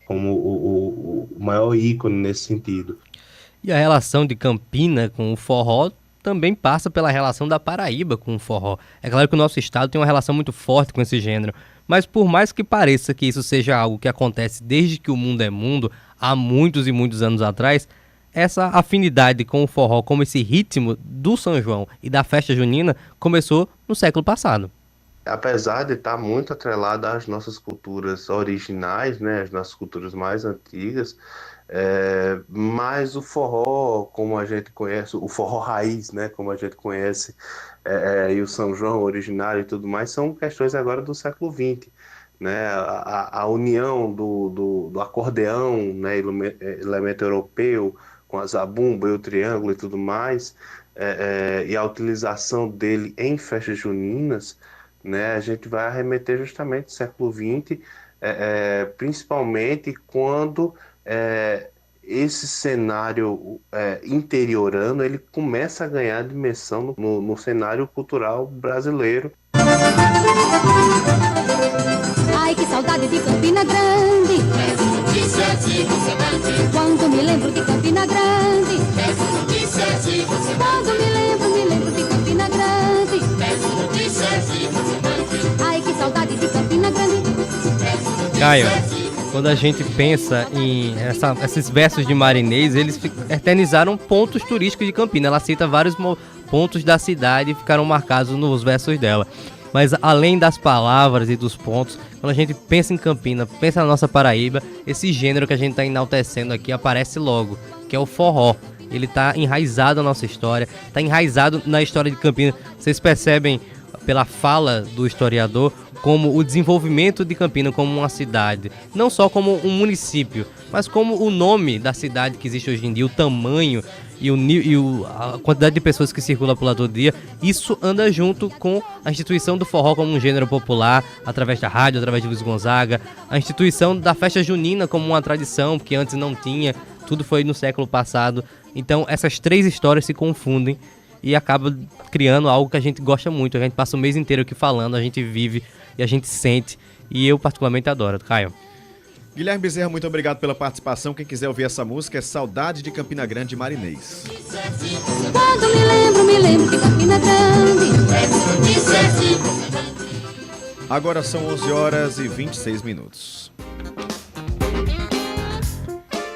Como o maior ícone nesse sentido. E a relação de Campina com o forró também passa pela relação da Paraíba com o forró. É claro que o nosso estado tem uma relação muito forte com esse gênero, mas por mais que pareça que isso seja algo que acontece desde que o mundo é mundo, há muitos e muitos anos atrás, essa afinidade com o forró, como esse ritmo do São João e da festa junina, começou no século passado. Apesar de estar muito atrelado às nossas culturas originais, né, as nossas culturas mais antigas, mas o forró, como a gente conhece, o forró raiz, né, como a gente conhece, e o São João originário e tudo mais, são questões agora do século XX. Né, a união do acordeão, né, elemento europeu, com a zabumba e o triângulo e tudo mais, e a utilização dele em festas juninas, né, a gente vai arremeter justamente ao século XX, principalmente quando esse cenário interiorano ele começa a ganhar dimensão no cenário cultural brasileiro. Ai, que saudade de Campina Grande. Quando me lembro de Campina Grande. Quando me lembro de Campina Grande. Ai, que saudade de Campina Grande. Caio, quando a gente pensa em esses versos de Marinês, eles eternizaram pontos turísticos de Campina. Ela cita vários pontos da cidade e ficaram marcados nos versos dela. Mas além das palavras e dos pontos, quando a gente pensa em Campina, pensa na nossa Paraíba, esse gênero que a gente está enaltecendo aqui aparece logo, que é o forró. Ele está enraizado na nossa história, está enraizado na história de Campina. Vocês percebem pela fala do historiador como o desenvolvimento de Campina como uma cidade, não só como um município, mas como o nome da cidade que existe hoje em dia, o tamanho e a quantidade de pessoas que circulam por lá todo dia. Isso anda junto com a instituição do forró como um gênero popular, através da rádio, através de Luiz Gonzaga, a instituição da festa junina como uma tradição, que antes não tinha, tudo foi no século passado. Então essas três histórias se confundem e acaba criando algo que a gente gosta muito. A gente passa o mês inteiro aqui falando, a gente vive e a gente sente, e eu particularmente adoro. Caio. Guilherme Bezerra, muito obrigado pela participação. Quem quiser ouvir essa música é Saudade de Campina Grande, de Marinês. Quando me lembro de Campina Grande. Agora são 11h26.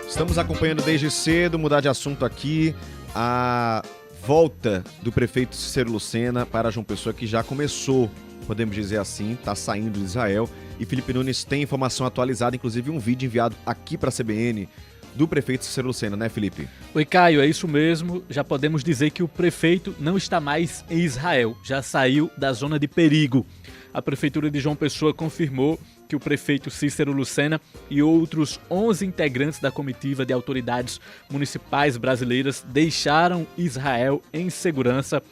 Estamos acompanhando desde cedo, mudar de assunto aqui, a volta do prefeito Cícero Lucena para João Pessoa, que já começou, podemos dizer assim, está saindo de Israel. E Felipe Nunes tem informação atualizada, inclusive um vídeo enviado aqui para a CBN do prefeito Cícero Lucena, né, Felipe? Oi, Caio, é isso mesmo. Já podemos dizer que o prefeito não está mais em Israel, já saiu da zona de perigo. A prefeitura de João Pessoa confirmou que o prefeito Cícero Lucena e outros 11 integrantes da comitiva de autoridades municipais brasileiras deixaram Israel em segurança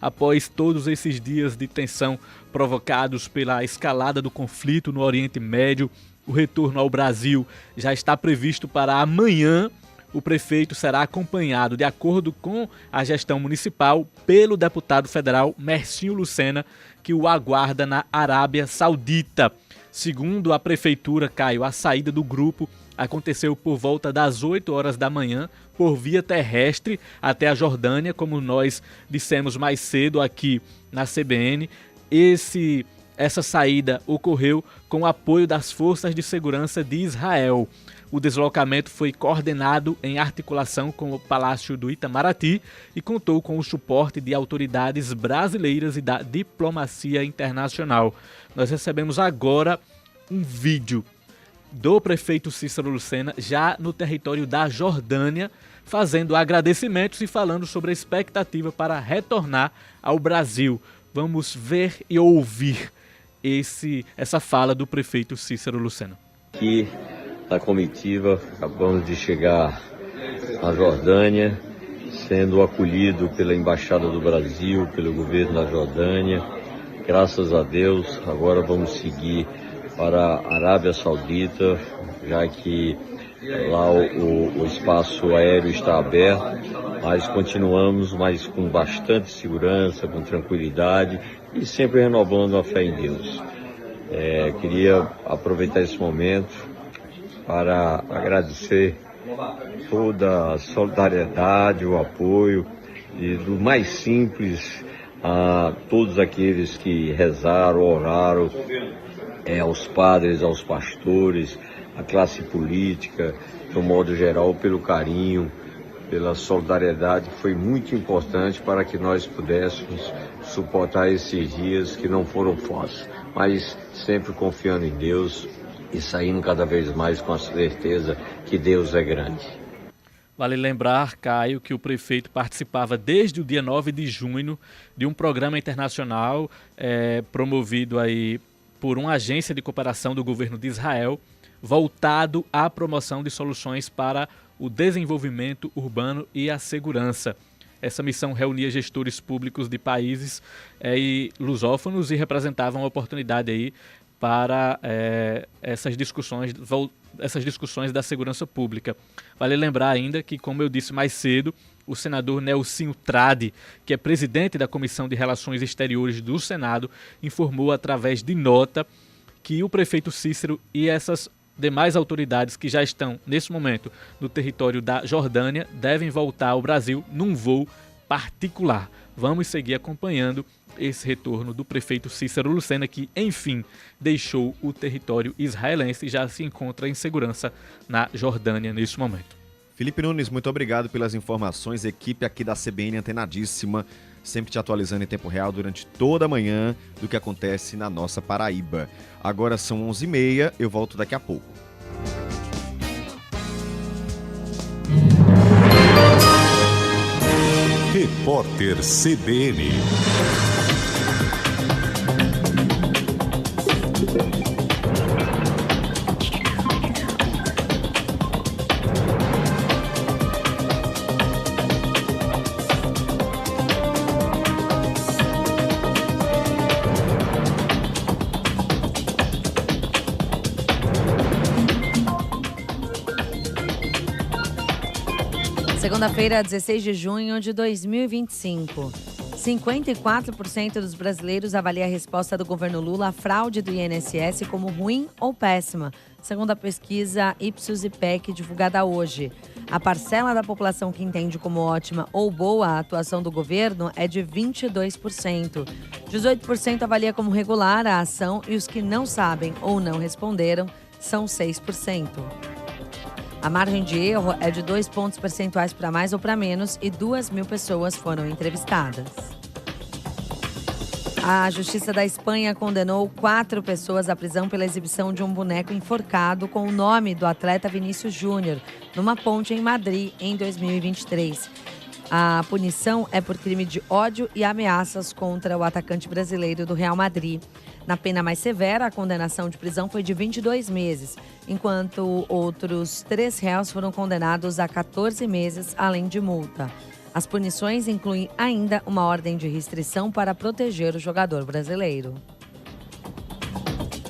após todos esses dias de tensão provocados pela escalada do conflito no Oriente Médio. O retorno ao Brasil já está previsto para amanhã. O prefeito será acompanhado, de acordo com a gestão municipal, pelo deputado federal Mercinho Lucena, que o aguarda na Arábia Saudita. Segundo a prefeitura, Caio, a saída do grupo aconteceu por volta das 8 horas da manhã, por via terrestre até a Jordânia, como nós dissemos mais cedo aqui na CBN. Essa saída ocorreu com o apoio das forças de segurança de Israel. O deslocamento foi coordenado em articulação com o Palácio do Itamaraty e contou com o suporte de autoridades brasileiras e da diplomacia internacional. Nós recebemos agora um vídeo do prefeito Cícero Lucena já no território da Jordânia, fazendo agradecimentos e falando sobre a expectativa para retornar ao Brasil. Vamos ver e ouvir essa fala do prefeito Cícero Lucena. Aqui na comitiva, acabamos de chegar na Jordânia, sendo acolhido pela Embaixada do Brasil, pelo governo da Jordânia. Graças a Deus, agora vamos seguir para a Arábia Saudita, já que lá o espaço aéreo está aberto, mas continuamos, mas com bastante segurança, com tranquilidade e sempre renovando a fé em Deus. Queria aproveitar esse momento para agradecer toda a solidariedade, o apoio e do mais simples a todos aqueles que rezaram, oraram, aos padres, aos pastores, à classe política, de um modo geral, pelo carinho, pela solidariedade, que foi muito importante para que nós pudéssemos suportar esses dias que não foram fáceis, mas sempre confiando em Deus e saindo cada vez mais com a certeza que Deus é grande. Vale lembrar, Caio, que o prefeito participava desde o dia 9 de junho de um programa internacional promovido aí por uma agência de cooperação do governo de Israel, voltado à promoção de soluções para o desenvolvimento urbano e a segurança. Essa missão reunia gestores públicos de países e lusófonos e representava uma oportunidade aí para essas discussões da segurança pública. Vale lembrar ainda que, como eu disse mais cedo, o senador Nelsinho Trade, que é presidente da Comissão de Relações Exteriores do Senado, informou através de nota que o prefeito Cícero e essas demais autoridades que já estão, nesse momento, no território da Jordânia, devem voltar ao Brasil num voo particular. Vamos seguir acompanhando esse retorno do prefeito Cícero Lucena, que, enfim, deixou o território israelense e já se encontra em segurança na Jordânia nesse momento. Felipe Nunes, muito obrigado pelas informações. Equipe aqui da CBN antenadíssima, sempre te atualizando em tempo real durante toda a manhã do que acontece na nossa Paraíba. Agora são 11h30, eu volto daqui a pouco. Repórter CBN. Segunda-feira, 16 de junho de 2025. 54% dos brasileiros avalia a resposta do governo Lula à fraude do INSS como ruim ou péssima, segundo a pesquisa Ipsos IPEC divulgada hoje. A parcela da população que entende como ótima ou boa a atuação do governo é de 22%. 18% avalia como regular a ação e os que não sabem ou não responderam são 6%. A margem de erro é de 2 pontos percentuais para mais ou para menos e 2.000 pessoas foram entrevistadas. A Justiça da Espanha condenou 4 pessoas à prisão pela exibição de um boneco enforcado com o nome do atleta Vinícius Júnior, numa ponte em Madrid, em 2023. A punição é por crime de ódio e ameaças contra o atacante brasileiro do Real Madrid. Na pena mais severa, a condenação de prisão foi de 22 meses, enquanto outros 3 réus foram condenados a 14 meses, além de multa. As punições incluem ainda uma ordem de restrição para proteger o jogador brasileiro.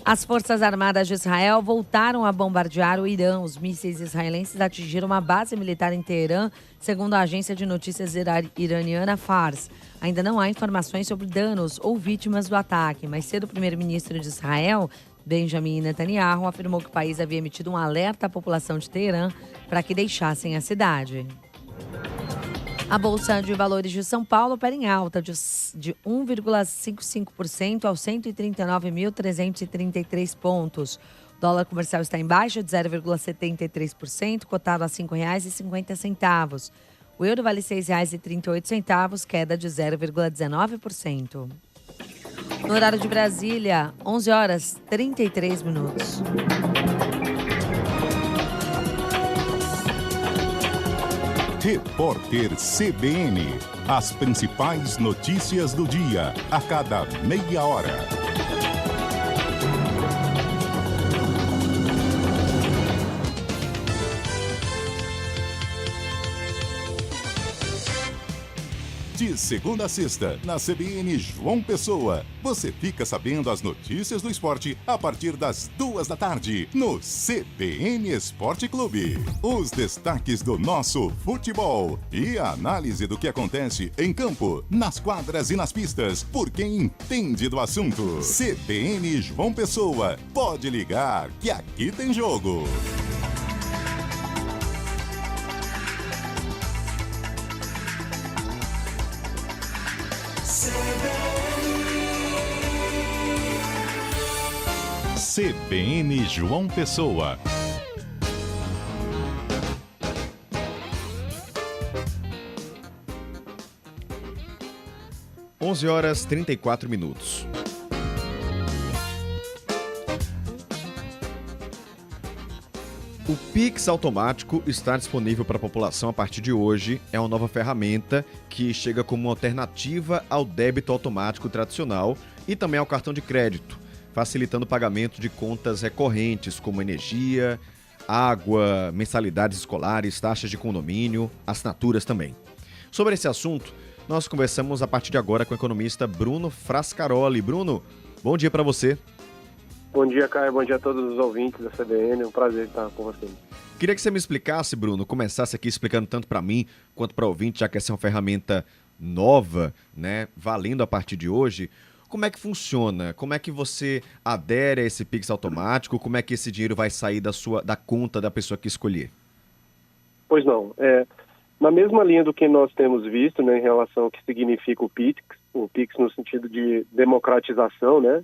As Forças Armadas de Israel voltaram a bombardear o Irã. Os mísseis israelenses atingiram uma base militar em Teherã, segundo a agência de notícias iraniana Fars. Ainda não há informações sobre danos ou vítimas do ataque, mas cedo o primeiro-ministro de Israel, Benjamin Netanyahu, afirmou que o país havia emitido um alerta à população de Teherã para que deixassem a cidade. A Bolsa de Valores de São Paulo opera em alta de 1,55% aos 139.333 pontos. O Dólar comercial está em baixa de 0,73%, cotado a R$ 5,50. O euro vale R$ 6,38, queda de 0,19%. No horário de Brasília, 11 horas 33 minutos. Repórter CBN. As principais notícias do dia, a cada meia hora. De segunda a sexta, na CBN João Pessoa, você fica sabendo as notícias do esporte a partir das 14h, no CBN Esporte Clube. Os destaques do nosso futebol e a análise do que acontece em campo, nas quadras e nas pistas, por quem entende do assunto. CBN João Pessoa, pode ligar que aqui tem jogo. CBN João Pessoa. Onze horas 34 minutos. O Pix automático está disponível para a população a partir de hoje. É uma nova ferramenta que chega como uma alternativa ao débito automático tradicional e também ao cartão de crédito, facilitando o pagamento de contas recorrentes como energia, água, mensalidades escolares, taxas de condomínio, assinaturas também. Sobre esse assunto, nós conversamos a partir de agora com o economista Bruno Frascaroli. Bruno, bom dia para você. Bom dia, Caio. Bom dia a todos os ouvintes da CBN. É um prazer estar com você. Queria que você me explicasse, Bruno, começasse aqui explicando tanto para mim quanto para o ouvinte, já que essa é uma ferramenta nova, né, valendo a partir de hoje. Como é que funciona? Como é que você adere a esse Pix automático? Como é que esse dinheiro vai sair da conta da pessoa que escolher? Pois não. Na mesma linha do que nós temos visto, né, em relação ao que significa o Pix no sentido de democratização, né,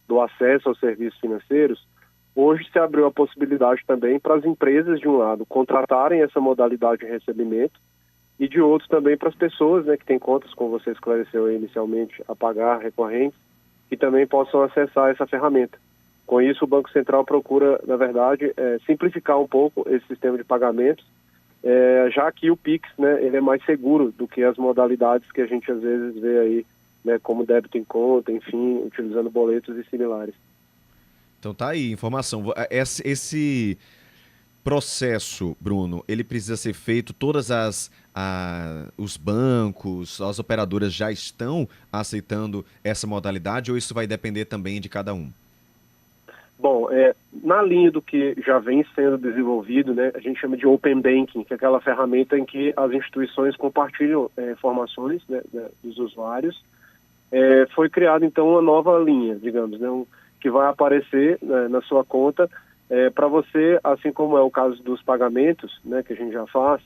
do acesso aos serviços financeiros, hoje se abriu a possibilidade também para as empresas, de um lado, contratarem essa modalidade de recebimento e de outros também para as pessoas, né, que têm contas, como você esclareceu aí inicialmente, a pagar recorrentes, que também possam acessar essa ferramenta. Com isso, o Banco Central procura, na verdade, simplificar um pouco esse sistema de pagamentos, já que o Pix, né, ele é mais seguro do que as modalidades que a gente às vezes vê aí, né, como débito em conta, enfim, utilizando boletos e similares. Então tá aí, informação. Esse processo, Bruno, ele precisa ser feito, os bancos, as operadoras já estão aceitando essa modalidade ou isso vai depender também de cada um? Bom, na linha do que já vem sendo desenvolvido, né, a gente chama de Open Banking, que é aquela ferramenta em que as instituições compartilham informações, né, dos usuários. Foi criada então uma nova linha, digamos, né, que vai aparecer, né, na sua conta, para você, assim como é o caso dos pagamentos, né, que a gente já faz,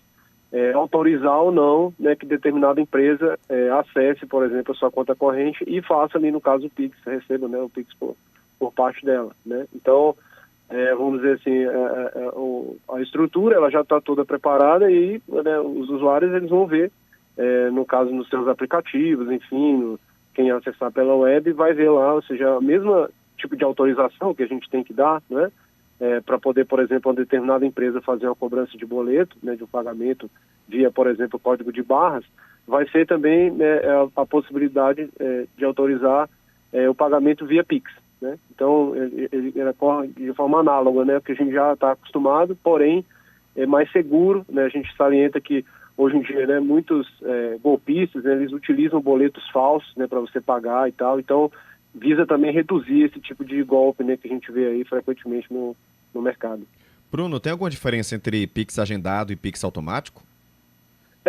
autorizar ou não, né, que determinada empresa acesse, por exemplo, a sua conta corrente e faça ali, no caso, o Pix, receba, né, o Pix por parte dela, né? Então, vamos dizer assim, a estrutura ela já está toda preparada e, né, os usuários eles vão ver, no caso, nos seus aplicativos, enfim, quem acessar pela web vai ver lá, ou seja, a mesma tipo de autorização que a gente tem que dar, né, para poder, por exemplo, uma determinada empresa fazer uma cobrança de boleto, né, de um pagamento via, por exemplo, código de barras, vai ser também, né, a possibilidade de autorizar o pagamento via Pix, né? Então, ele ocorre de forma análoga, né, porque a gente já está acostumado, porém, é mais seguro, né, a gente salienta que hoje em dia, né, muitos golpistas, né, eles utilizam boletos falsos, né, para você pagar e tal, então visa também reduzir esse tipo de golpe, né, que a gente vê aí frequentemente no mercado. Bruno, tem alguma diferença entre Pix agendado e Pix automático?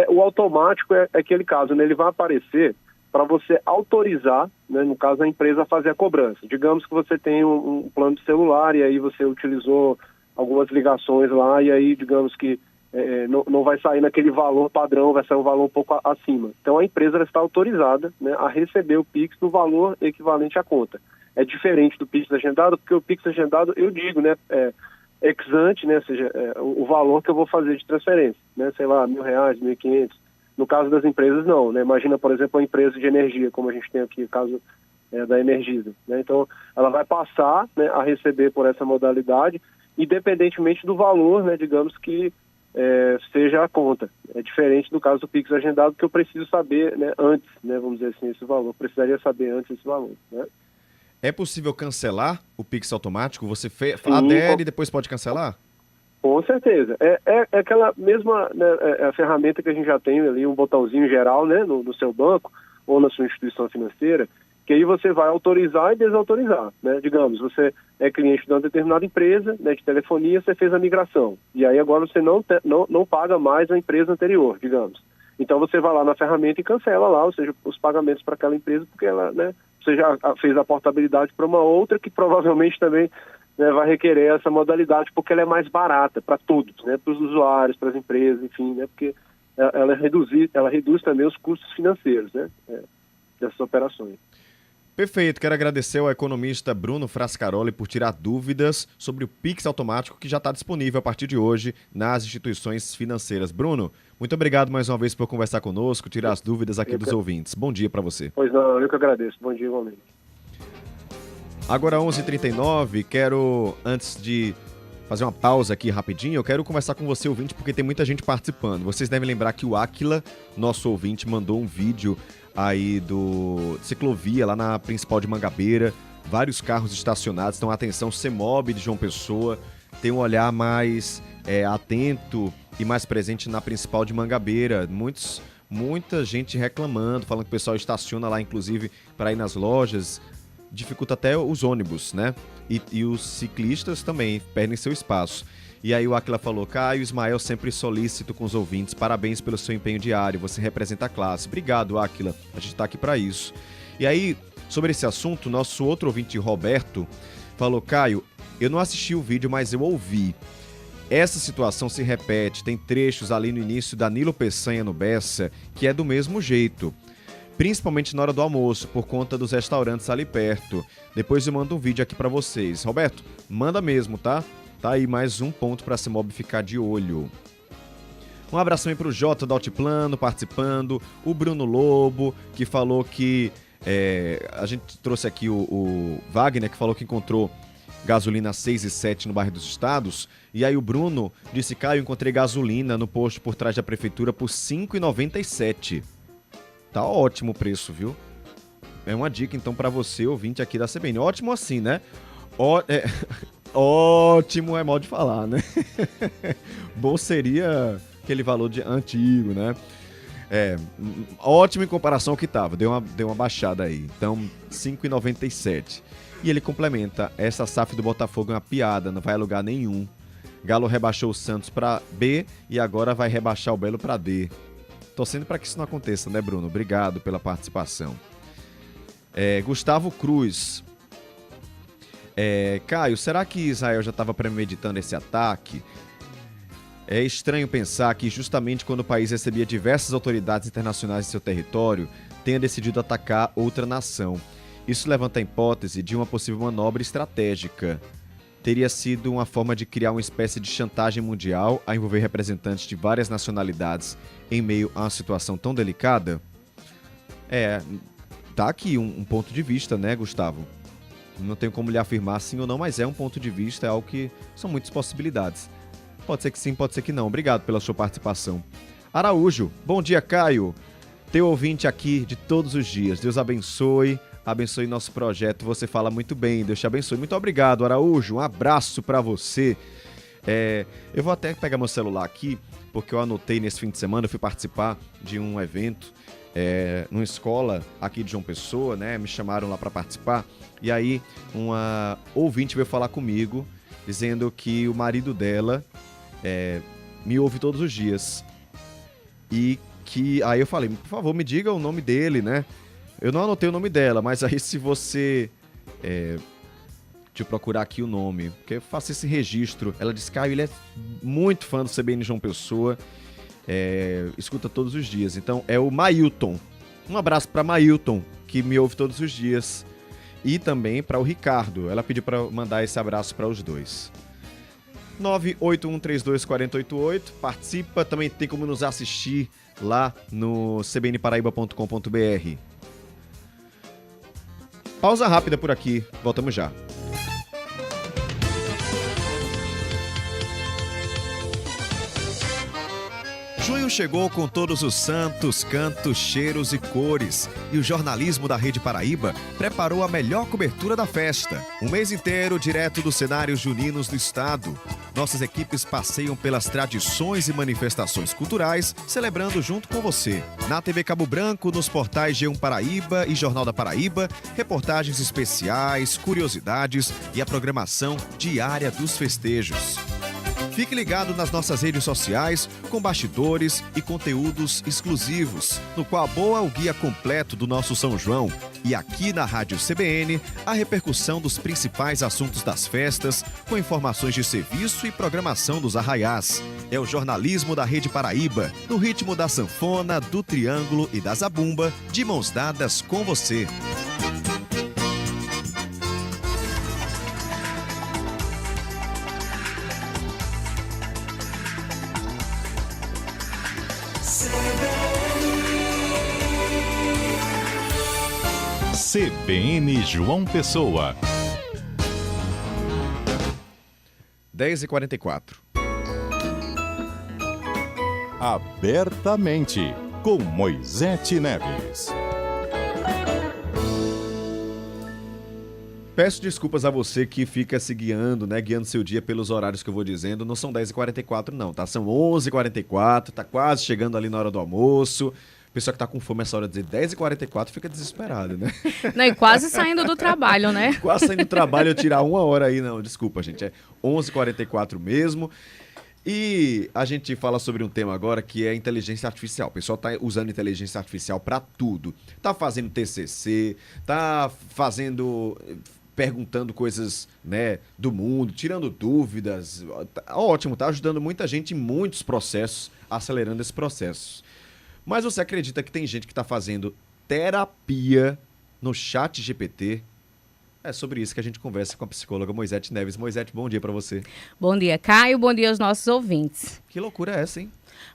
O automático é aquele caso, né, ele vai aparecer para você autorizar, né, no caso, a empresa a fazer a cobrança. Digamos que você tem um plano de celular e aí você utilizou algumas ligações lá e aí, digamos que não vai sair naquele valor padrão, vai sair um valor um pouco acima. Então a empresa ela está autorizada, né, a receber o Pix no valor equivalente à conta. É diferente do Pix agendado, porque o Pix agendado, eu digo, né, ex ante, né, ou seja, o valor que eu vou fazer de transferência, né, sei lá, R$1.000, R$1.500. No caso das empresas, não, né? Imagina, por exemplo, uma empresa de energia, como a gente tem aqui, o caso da Energisa, né? Então, ela vai passar, né, a receber por essa modalidade, independentemente do valor, né, digamos que seja a conta. É diferente do caso do Pix agendado, que eu preciso saber, né, antes, né, vamos dizer assim, esse valor. Precisaria saber antes esse valor, né? É possível cancelar o Pix automático? Você adere e depois pode cancelar? Com certeza. É aquela mesma, né, a ferramenta que a gente já tem ali, um botãozinho geral, né, no seu banco ou na sua instituição financeira, que aí você vai autorizar e desautorizar, né? Digamos, você é cliente de uma determinada empresa, né, de telefonia, você fez a migração. E aí agora você não paga mais a empresa anterior, digamos. Então você vai lá na ferramenta e cancela lá, ou seja, os pagamentos para aquela empresa, porque ela, né, você já fez a portabilidade para uma outra que provavelmente também, né, vai requerer essa modalidade, porque ela é mais barata para todos, né, para os usuários, para as empresas, enfim, né, porque ela reduz também os custos financeiros, né, dessas operações. Perfeito, quero agradecer ao economista Bruno Frascaroli por tirar dúvidas sobre o Pix automático que já está disponível a partir de hoje nas instituições financeiras. Bruno, muito obrigado mais uma vez por conversar conosco, tirar as dúvidas aqui dos ouvintes. Bom dia para você. Pois não, eu que agradeço. Bom dia igualmente. Agora 11h39, quero, antes de fazer uma pausa aqui rapidinho, eu quero conversar com você, ouvinte, porque tem muita gente participando. Vocês devem lembrar que o Áquila, nosso ouvinte, mandou um vídeo aí do ciclovia lá na principal de Mangabeira, vários carros estacionados. Então atenção, CEMOB de João Pessoa tem um olhar mais atento e mais presente na principal de Mangabeira. Muita gente reclamando, falando que o pessoal estaciona lá, inclusive, para ir nas lojas, dificulta até os ônibus, né? E os ciclistas também perdem seu espaço. E aí o Aquila falou: Caio, Ismael sempre solícito com os ouvintes, parabéns pelo seu empenho diário, você representa a classe. Obrigado, Aquila, a gente tá aqui para isso. E aí, sobre esse assunto, nosso outro ouvinte, Roberto, falou: Caio, eu não assisti o vídeo, mas eu ouvi. Essa situação se repete, tem trechos ali no início da Nilo Peçanha no Bessa, que é do mesmo jeito. Principalmente na hora do almoço, por conta dos restaurantes ali perto. Depois eu mando um vídeo aqui pra vocês. Roberto, manda mesmo, tá? Tá aí mais um ponto pra CEMOB ficar de olho. Um abração aí pro Jota do Altiplano participando. O Bruno Lobo, que falou que... a gente trouxe aqui o Wagner, que falou que encontrou gasolina 6,7 no bairro dos Estados. E aí o Bruno disse: Caio, encontrei gasolina no posto por trás da prefeitura por 5,97. Tá ótimo o preço, viu? É uma dica, então, pra você, ouvinte aqui da CBN. Ótimo assim, né? Ótimo é mal de falar, né? Bom seria aquele valor antigo, né? Ótimo em comparação ao que tava. Deu uma baixada aí. Então, 5,97. E ele complementa: essa SAF do Botafogo é uma piada, não vai a lugar nenhum. Galo rebaixou o Santos pra B e agora vai rebaixar o Belo pra D. Torcendo para que isso não aconteça, né, Bruno? Obrigado pela participação. Gustavo Cruz. Caio, será que Israel já estava premeditando esse ataque? É estranho pensar que justamente quando o país recebia diversas autoridades internacionais em seu território, tenha decidido atacar outra nação. Isso levanta a hipótese de uma possível manobra estratégica. Teria sido uma forma de criar uma espécie de chantagem mundial a envolver representantes de várias nacionalidades em meio a uma situação tão delicada? Tá aqui um ponto de vista, né, Gustavo? Não tenho como lhe afirmar sim ou não, mas é um ponto de vista, é algo que são muitas possibilidades. Pode ser que sim, pode ser que não. Obrigado pela sua participação. Araújo, bom dia, Caio. Teu ouvinte aqui de todos os dias. Deus abençoe nosso projeto. Você fala muito bem, Deus te abençoe. Muito obrigado, Araújo. Um abraço pra você. Eu vou até pegar meu celular aqui, porque eu anotei nesse fim de semana, eu fui participar de um evento numa escola aqui de João Pessoa, né? Me chamaram lá para participar. E aí, uma ouvinte veio falar comigo, dizendo que o marido dela me ouve todos os dias. E que aí eu falei: por favor, me diga o nome dele, né? Eu não anotei o nome dela, mas aí se você Deixa eu procurar aqui o nome, porque eu faço esse registro. Ela disse, Caio, ele é muito fã do CBN João Pessoa, escuta todos os dias. Então, é o Mailton. Um abraço para Mailton, que me ouve todos os dias. E também para o Ricardo. Ela pediu para mandar esse abraço para os dois. 981324088. Participa, também tem como nos assistir lá no cbnparaíba.com.br. Pausa rápida por aqui, voltamos já. Junho chegou com todos os santos, cantos, cheiros e cores. E o jornalismo da Rede Paraíba preparou a melhor cobertura da festa. Um mês inteiro direto dos cenários juninos do estado. Nossas equipes passeiam pelas tradições e manifestações culturais, celebrando junto com você. Na TV Cabo Branco, nos portais G1 Paraíba e Jornal da Paraíba, reportagens especiais, curiosidades e a programação diária dos festejos. Fique ligado nas nossas redes sociais com bastidores e conteúdos exclusivos, no qual aboa o guia completo do nosso São João. E aqui na Rádio CBN, a repercussão dos principais assuntos das festas, com informações de serviço e programação dos arraiás. É o jornalismo da Rede Paraíba, no ritmo da sanfona, do triângulo e da zabumba, de mãos dadas com você. CBN João Pessoa. 10h44. Abertamente, com Moisete Neves. Peço desculpas a você que fica se guiando, né? Guiando seu dia pelos horários que eu vou dizendo. Não são 10h44 não, tá? São 11h44, tá quase chegando ali na hora do almoço. O pessoal que tá com fome essa hora de dizer 10h44 fica desesperado, né? Não, e quase saindo do trabalho, né? Quase saindo do trabalho eu tirar uma hora aí, não. Desculpa, gente. É 11h44 mesmo. E a gente fala sobre um tema agora que é inteligência artificial. O pessoal tá usando inteligência artificial para tudo. Tá fazendo TCC, tá perguntando coisas, né, do mundo, tirando dúvidas. Tá ótimo, tá ajudando muita gente em muitos processos, acelerando esses processos. Mas você acredita que tem gente que está fazendo terapia no ChatGPT? É sobre isso que a gente conversa com a psicóloga Moisete Neves. Moisete, bom dia para você. Bom dia, Caio. Bom dia aos nossos ouvintes. Que loucura é essa, hein?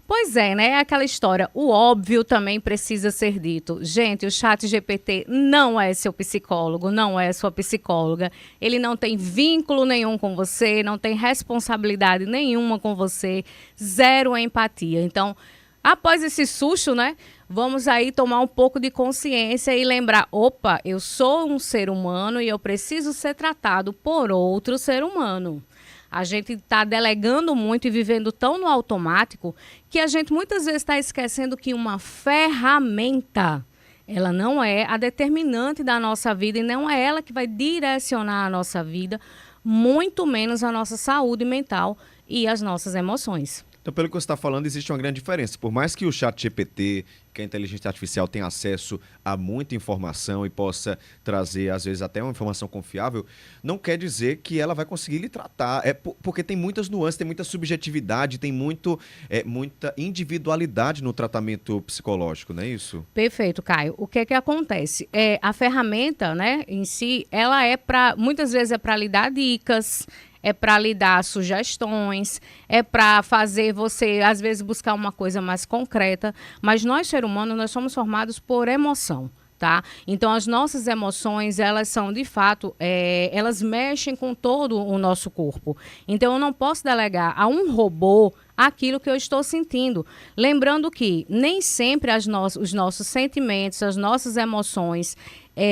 Pois é, né? Aquela história, o óbvio também precisa ser dito. Gente, o ChatGPT não é seu psicólogo, não é sua psicóloga. Ele não tem vínculo nenhum com você, não tem responsabilidade nenhuma com você, zero empatia. Então, após esse susto, né, vamos aí tomar um pouco de consciência e lembrar, opa, eu sou um ser humano e eu preciso ser tratado por outro ser humano. A gente está delegando muito e vivendo tão no automático que a gente muitas vezes está esquecendo que uma ferramenta, ela não é a determinante da nossa vida e não é ela que vai direcionar a nossa vida, muito menos a nossa saúde mental e as nossas emoções. Então, pelo que você está falando, existe uma grande diferença. Por mais que o ChatGPT, que a inteligência artificial tenha acesso a muita informação e possa trazer, às vezes, até uma informação confiável, não quer dizer que ela vai conseguir lhe tratar. Porque tem muitas nuances, tem muita subjetividade, tem muita individualidade no tratamento psicológico, não é isso? Perfeito, Caio. O que é que acontece? A ferramenta, né, em si, ela muitas vezes é para lhe dar dicas, é para lhe dar sugestões, é para fazer você, às vezes, buscar uma coisa mais concreta. Mas nós, seres humanos, nós somos formados por emoção, tá? Então, as nossas emoções, elas são, de fato, elas mexem com todo o nosso corpo. Então, eu não posso delegar a um robô aquilo que eu estou sentindo. Lembrando que nem sempre os nossos sentimentos, as nossas emoções,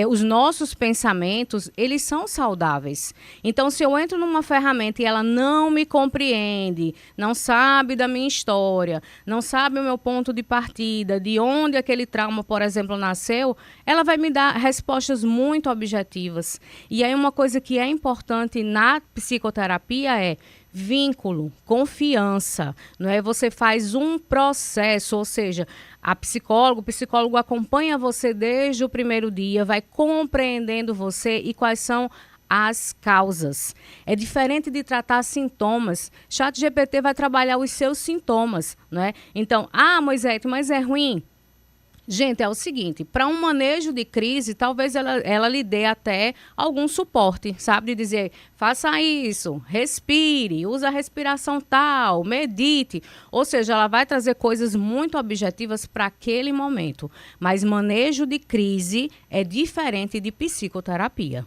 os nossos pensamentos, eles são saudáveis. Então, se eu entro numa ferramenta e ela não me compreende, não sabe da minha história, não sabe o meu ponto de partida, de onde aquele trauma, por exemplo, nasceu, ela vai me dar respostas muito objetivas. E aí uma coisa que é importante na psicoterapia é vínculo, confiança, não é? Você faz um processo, ou seja, o psicólogo acompanha você desde o primeiro dia, vai compreendendo você e quais são as causas. É diferente de tratar sintomas. ChatGPT vai trabalhar os seus sintomas, né? Então, Moisés, mas é ruim? Gente, é o seguinte, para um manejo de crise, talvez ela lhe dê até algum suporte, sabe? De dizer, faça isso, respire, use a respiração tal, medite. Ou seja, ela vai trazer coisas muito objetivas para aquele momento. Mas manejo de crise é diferente de psicoterapia.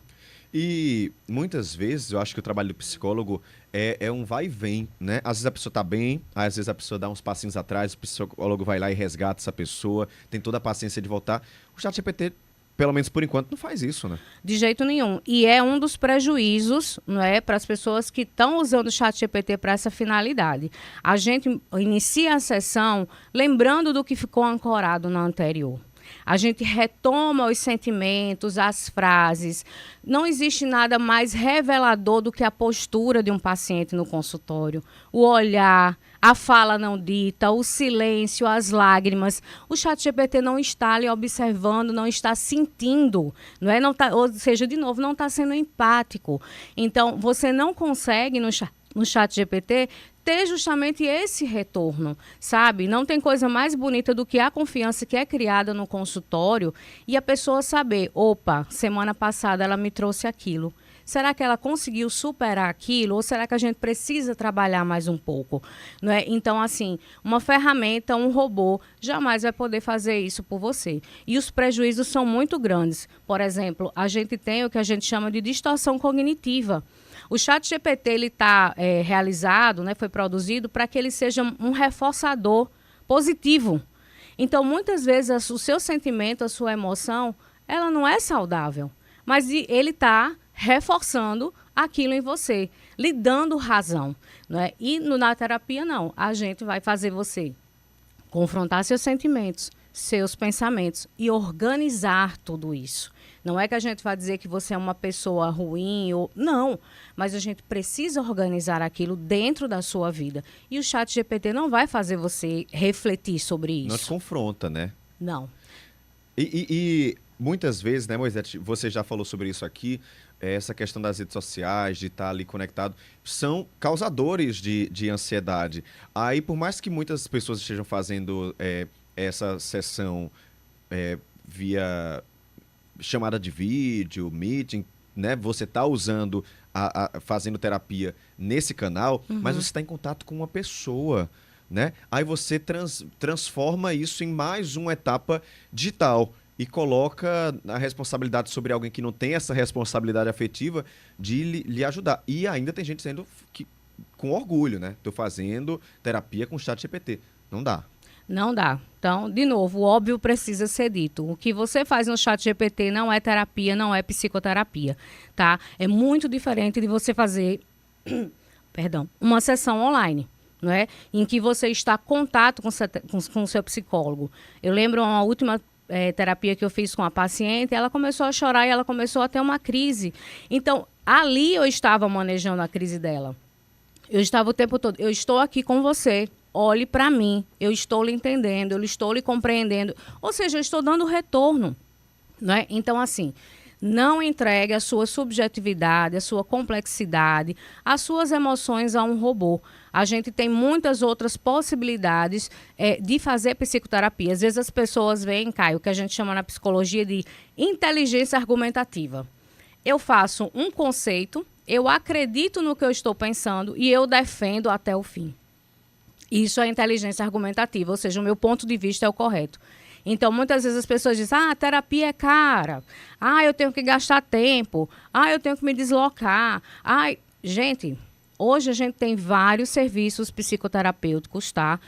E muitas vezes eu acho que o trabalho do psicólogo é um vai e vem, né? Às vezes a pessoa tá bem, às vezes a pessoa dá uns passinhos atrás, o psicólogo vai lá e resgata essa pessoa, tem toda a paciência de voltar. O ChatGPT, pelo menos por enquanto, não faz isso, né? De jeito nenhum. E é um dos prejuízos, não é, para as pessoas que estão usando o ChatGPT para essa finalidade. A gente inicia a sessão lembrando do que ficou ancorado na anterior. A gente retoma os sentimentos, as frases. Não existe nada mais revelador do que a postura de um paciente no consultório. O olhar, a fala não dita, o silêncio, as lágrimas. O ChatGPT não está ali observando, não está sentindo, não é? Não tá, ou seja, de novo, não está sendo empático. Então, você não consegue no ChatGPT ter justamente esse retorno, sabe? Não tem coisa mais bonita do que a confiança que é criada no consultório e a pessoa saber, opa, semana passada ela me trouxe aquilo. Será que ela conseguiu superar aquilo ou será que a gente precisa trabalhar mais um pouco? Não é? Então, assim, uma ferramenta, um robô, jamais vai poder fazer isso por você. E os prejuízos são muito grandes. Por exemplo, a gente tem o que a gente chama de distorção cognitiva. O ChatGPT ele está realizado, né, foi produzido para que ele seja um reforçador positivo. Então, muitas vezes, o seu sentimento, a sua emoção, ela não é saudável. Mas ele está reforçando aquilo em você, lhe dando razão. Né? E na terapia, não. A gente vai fazer você confrontar seus sentimentos, seus pensamentos e organizar tudo isso. Não é que a gente vai dizer que você é uma pessoa ruim, ou não, mas a gente precisa organizar aquilo dentro da sua vida. E o ChatGPT não vai fazer você refletir sobre isso. Não te confronta, né? Não. E muitas vezes, né, Moisés, você já falou sobre isso aqui, essa questão das redes sociais, de estar ali conectado, são causadores de ansiedade. Aí, por mais que muitas pessoas estejam fazendo essa sessão via chamada de vídeo, meeting, né? Você está usando, fazendo terapia nesse canal, mas você está em contato com uma pessoa, né? Aí você transforma isso em mais uma etapa digital e coloca a responsabilidade sobre alguém que não tem essa responsabilidade afetiva de lhe ajudar. E ainda tem gente sendo com orgulho, né? Estou fazendo terapia com o ChatGPT. Não dá. Não dá. Então, de novo, o óbvio precisa ser dito. O que você faz no ChatGPT não é terapia, não é psicoterapia, tá? É muito diferente de você fazer, uma sessão online, não é? Em que você está em contato com o seu psicólogo. Eu lembro uma última terapia que eu fiz com a paciente, ela começou a chorar e ela começou a ter uma crise. Então, ali eu estava manejando a crise dela. Eu estava o tempo todo, eu estou aqui com você. Olhe para mim, eu estou lhe entendendo, eu estou lhe compreendendo. Ou seja, eu estou dando retorno. Né? Então, assim, não entregue a sua subjetividade, a sua complexidade, as suas emoções a um robô. A gente tem muitas outras possibilidades de fazer psicoterapia. Às vezes as pessoas veem, Caio, o que a gente chama na psicologia de inteligência argumentativa. Eu faço um conceito, eu acredito no que eu estou pensando e eu defendo até o fim. Isso é inteligência argumentativa, ou seja, o meu ponto de vista é o correto. Então, muitas vezes as pessoas dizem, a terapia é cara, eu tenho que gastar tempo, eu tenho que me deslocar. Gente, hoje a gente tem vários serviços psicoterapêuticos, tá?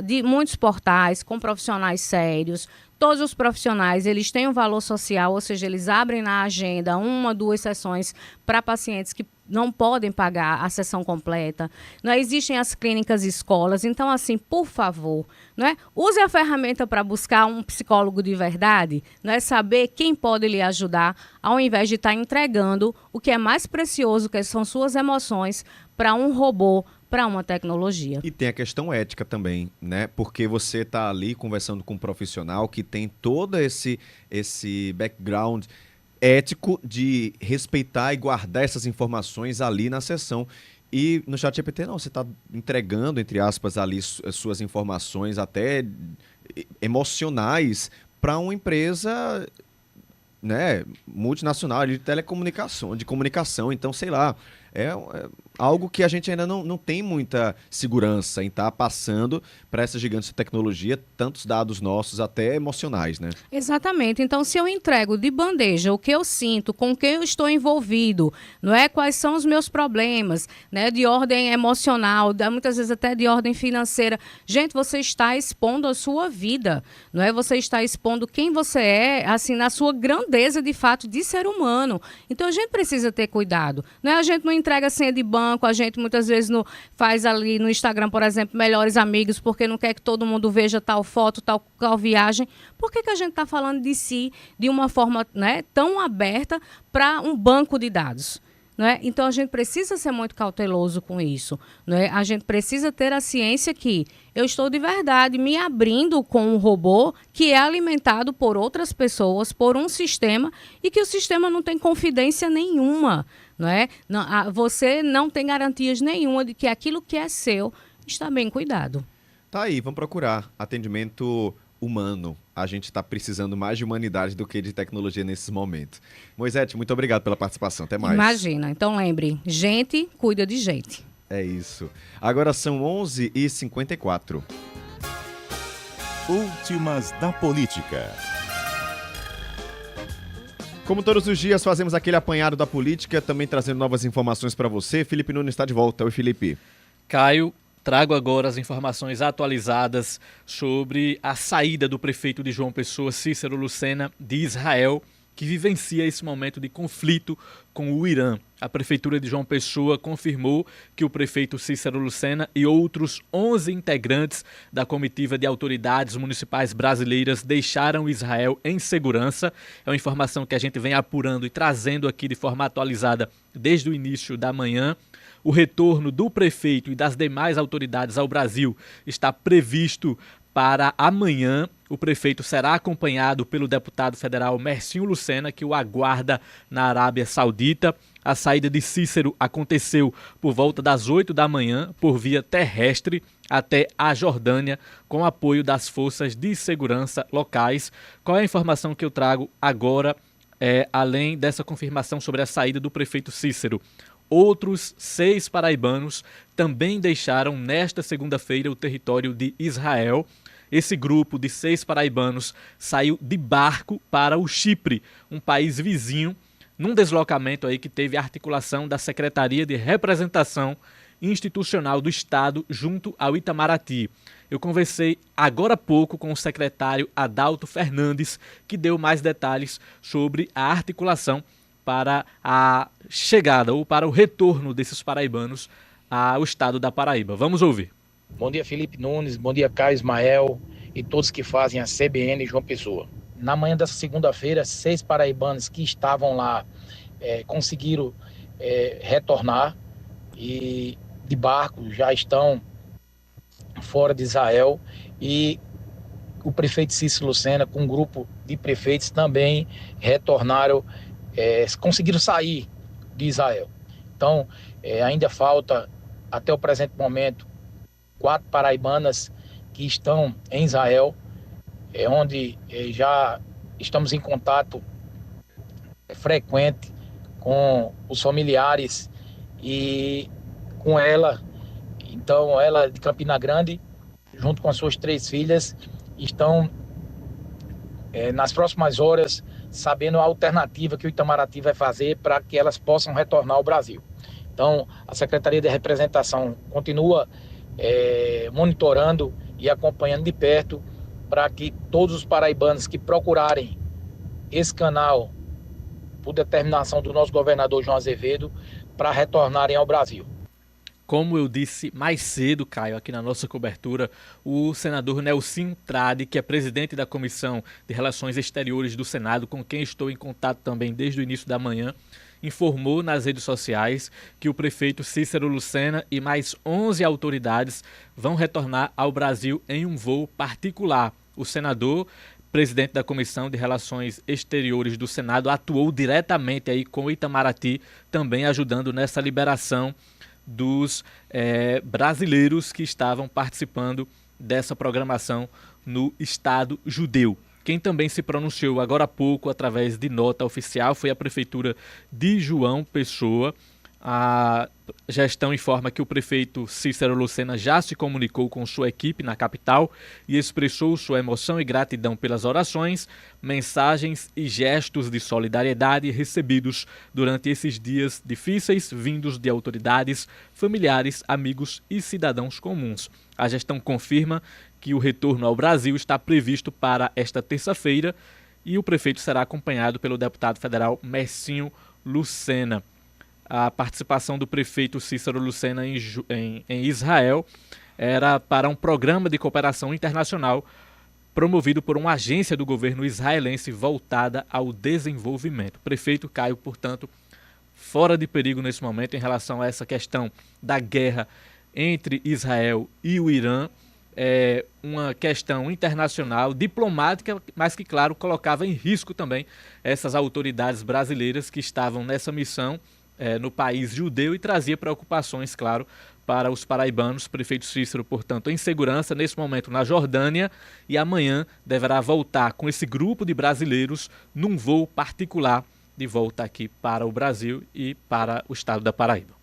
De muitos portais, com profissionais sérios. Todos os profissionais, eles têm um valor social, ou seja, eles abrem na agenda 1, 2 sessões para pacientes que não podem pagar a sessão completa. Não é? Existem as clínicas e escolas. Então, assim, por favor, não é? Use a ferramenta para buscar um psicólogo de verdade, não é? Saber quem pode lhe ajudar, ao invés de estar entregando o que é mais precioso, que são suas emoções, para um robô, para uma tecnologia. E tem a questão ética também, né? Porque você está ali conversando com um profissional que tem todo esse background ético de respeitar e guardar essas informações ali na sessão. E no ChatGPT não, você está entregando, entre aspas, ali suas informações até emocionais para uma empresa, né, multinacional de telecomunicação, de comunicação. Então, sei lá, é algo que a gente ainda não tem muita segurança em estar passando para essas gigantes de tecnologia, tantos dados nossos até emocionais, né? Exatamente. Então, se eu entrego de bandeja o que eu sinto, com quem eu estou envolvido, não é? Quais são os meus problemas, né? De ordem emocional, muitas vezes até de ordem financeira. Gente, você está expondo a sua vida, não é? Você está expondo quem você é, assim, na sua grandeza, de fato, de ser humano. Então, a gente precisa ter cuidado, não é? A gente não entrega senha de banco, a gente muitas vezes faz ali no Instagram, por exemplo, melhores amigos, porque não quer que todo mundo veja tal foto, tal viagem. Por que a gente está falando de si de uma forma, né, tão aberta para um banco de dados? Não é? Então, a gente precisa ser muito cauteloso com isso. Não é? A gente precisa ter a ciência que eu estou de verdade me abrindo com um robô que é alimentado por outras pessoas, por um sistema, e que o sistema não tem confidência nenhuma. Não é? Você não tem garantias nenhuma de que aquilo que é seu está bem cuidado. Tá aí, vamos procurar atendimento humano. A gente está precisando mais de humanidade do que de tecnologia nesses momentos. Moisete, muito obrigado pela participação. Até mais. Imagina. Então lembre, gente cuida de gente. É isso. Agora são 11h54. Últimas da política. Como todos os dias, fazemos aquele apanhado da política, também trazendo novas informações para você. Felipe Nunes está de volta. Oi, Felipe. Caio, trago agora as informações atualizadas sobre a saída do prefeito de João Pessoa, Cícero Lucena, de Israel, que vivencia esse momento de conflito com o Irã. A Prefeitura de João Pessoa confirmou que o prefeito Cícero Lucena e outros 11 integrantes da comitiva de autoridades municipais brasileiras deixaram Israel em segurança. É uma informação que a gente vem apurando e trazendo aqui de forma atualizada desde o início da manhã. O retorno do prefeito e das demais autoridades ao Brasil está previsto para amanhã. O prefeito será acompanhado pelo deputado federal Mercinho Lucena, que o aguarda na Arábia Saudita. A saída de Cícero aconteceu por volta das 8 da manhã, por via terrestre, até a Jordânia, com apoio das forças de segurança locais. Qual é a informação que eu trago agora, além dessa confirmação sobre a saída do prefeito Cícero? Outros 6 paraibanos também deixaram nesta segunda-feira o território de Israel. Esse grupo de 6 paraibanos saiu de barco para o Chipre, um país vizinho, num deslocamento aí que teve articulação da Secretaria de Representação Institucional do Estado junto ao Itamaraty. Eu conversei agora há pouco com o secretário Adalto Fernandes, que deu mais detalhes sobre a articulação para a chegada ou para o retorno desses paraibanos ao estado da Paraíba. Vamos ouvir. Bom dia, Felipe Nunes, bom dia, Caio Ismael e todos que fazem a CBN João Pessoa. Na manhã dessa segunda-feira, 6 paraibanos que estavam lá conseguiram retornar e de barco já estão fora de Israel, e o prefeito Cícero Lucena com um grupo de prefeitos também retornaram, conseguiram sair de Israel. Então, ainda falta, até o presente momento, 4 paraibanas que estão em Israel, onde já estamos em contato frequente com os familiares e com ela. Então, ela de Campina Grande, junto com as suas 3 filhas, estão nas próximas horas sabendo a alternativa que o Itamaraty vai fazer para que elas possam retornar ao Brasil. Então, a Secretaria de Representação continua monitorando e acompanhando de perto para que todos os paraibanos que procurarem esse canal, por determinação do nosso governador João Azevedo, para retornarem ao Brasil. Como eu disse mais cedo, Caio, aqui na nossa cobertura, o senador Nelson Trade, que é presidente da Comissão de Relações Exteriores do Senado, com quem estou em contato também desde o início da manhã, informou nas redes sociais que o prefeito Cícero Lucena e mais 11 autoridades vão retornar ao Brasil em um voo particular. O senador presidente da Comissão de Relações Exteriores do Senado, atuou diretamente aí com o Itamaraty, também ajudando nessa liberação dos brasileiros que estavam participando dessa programação no Estado judeu. Quem também se pronunciou agora há pouco, através de nota oficial, foi a Prefeitura de João Pessoa. A gestão informa que o prefeito Cícero Lucena já se comunicou com sua equipe na capital e expressou sua emoção e gratidão pelas orações, mensagens e gestos de solidariedade recebidos durante esses dias difíceis, vindos de autoridades, familiares, amigos e cidadãos comuns. A gestão confirma que o retorno ao Brasil está previsto para esta terça-feira e o prefeito será acompanhado pelo deputado federal Mercinho Lucena. A participação do prefeito Cícero Lucena em Israel era para um programa de cooperação internacional promovido por uma agência do governo israelense voltada ao desenvolvimento. O prefeito Caio, portanto, fora de perigo nesse momento em relação a essa questão da guerra entre Israel e o Irã. É uma questão internacional, diplomática, mas que, claro, colocava em risco também essas autoridades brasileiras que estavam nessa missão no país judeu e trazia preocupações, claro, para os paraibanos. Prefeito Cícero, portanto, em segurança nesse momento na Jordânia e amanhã deverá voltar com esse grupo de brasileiros num voo particular de volta aqui para o Brasil e para o estado da Paraíba.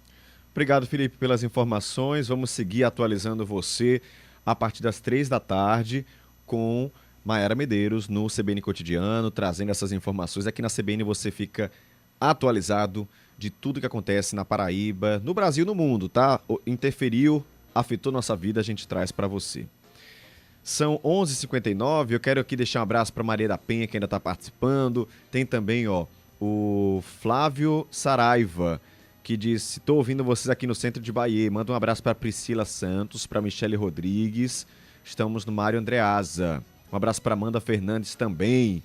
Obrigado, Felipe, pelas informações. Vamos seguir atualizando você a partir das 3 da tarde com Mayara Medeiros no CBN Cotidiano, trazendo essas informações. Aqui na CBN você fica atualizado de tudo que acontece na Paraíba, no Brasil e no mundo, tá? Interferiu, afetou nossa vida, a gente traz para você. São 11h59, eu quero aqui deixar um abraço para Maria da Penha, que ainda está participando. Tem também, o Flávio Saraiva, que diz: estou ouvindo vocês aqui no centro de Bahia. Manda um abraço para Priscila Santos, para Michele Rodrigues. Estamos no Mário Andreasa. Um abraço para Amanda Fernandes também.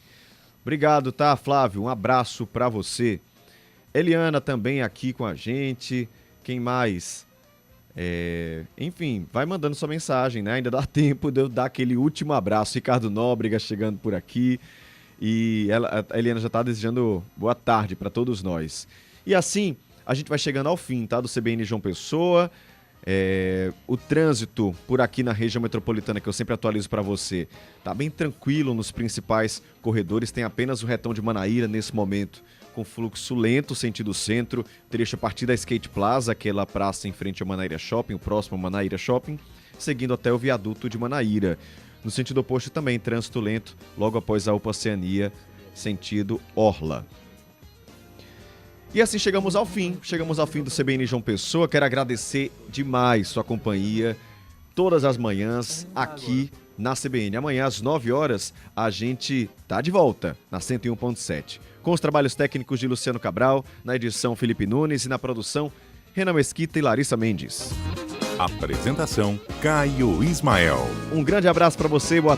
Obrigado, tá, Flávio? Um abraço para você. Eliana também aqui com a gente. Quem mais? Enfim, vai mandando sua mensagem, né? Ainda dá tempo de eu dar aquele último abraço. Ricardo Nóbrega chegando por aqui. E a Eliana já está desejando boa tarde para todos nós. E assim, a gente vai chegando ao fim, tá? Do CBN João Pessoa. O trânsito por aqui na região metropolitana, que eu sempre atualizo para você, tá bem tranquilo nos principais corredores. Tem apenas o retão de Manaíra nesse momento com fluxo lento, sentido centro, trecho a partir da Skate Plaza, aquela praça em frente ao Manaíra Shopping, o próximo ao Manaíra Shopping, seguindo até o viaduto de Manaíra. No sentido oposto também, trânsito lento, logo após a UPA Oceania, sentido Orla. E assim chegamos ao fim do CBN João Pessoa. Quero agradecer demais sua companhia todas as manhãs aqui na CBN. Amanhã às 9 horas a gente tá de volta na 101.7. Com os trabalhos técnicos de Luciano Cabral, na edição Felipe Nunes e na produção Renan Mesquita e Larissa Mendes. Apresentação Caio Ismael. Um grande abraço para você, boa tarde.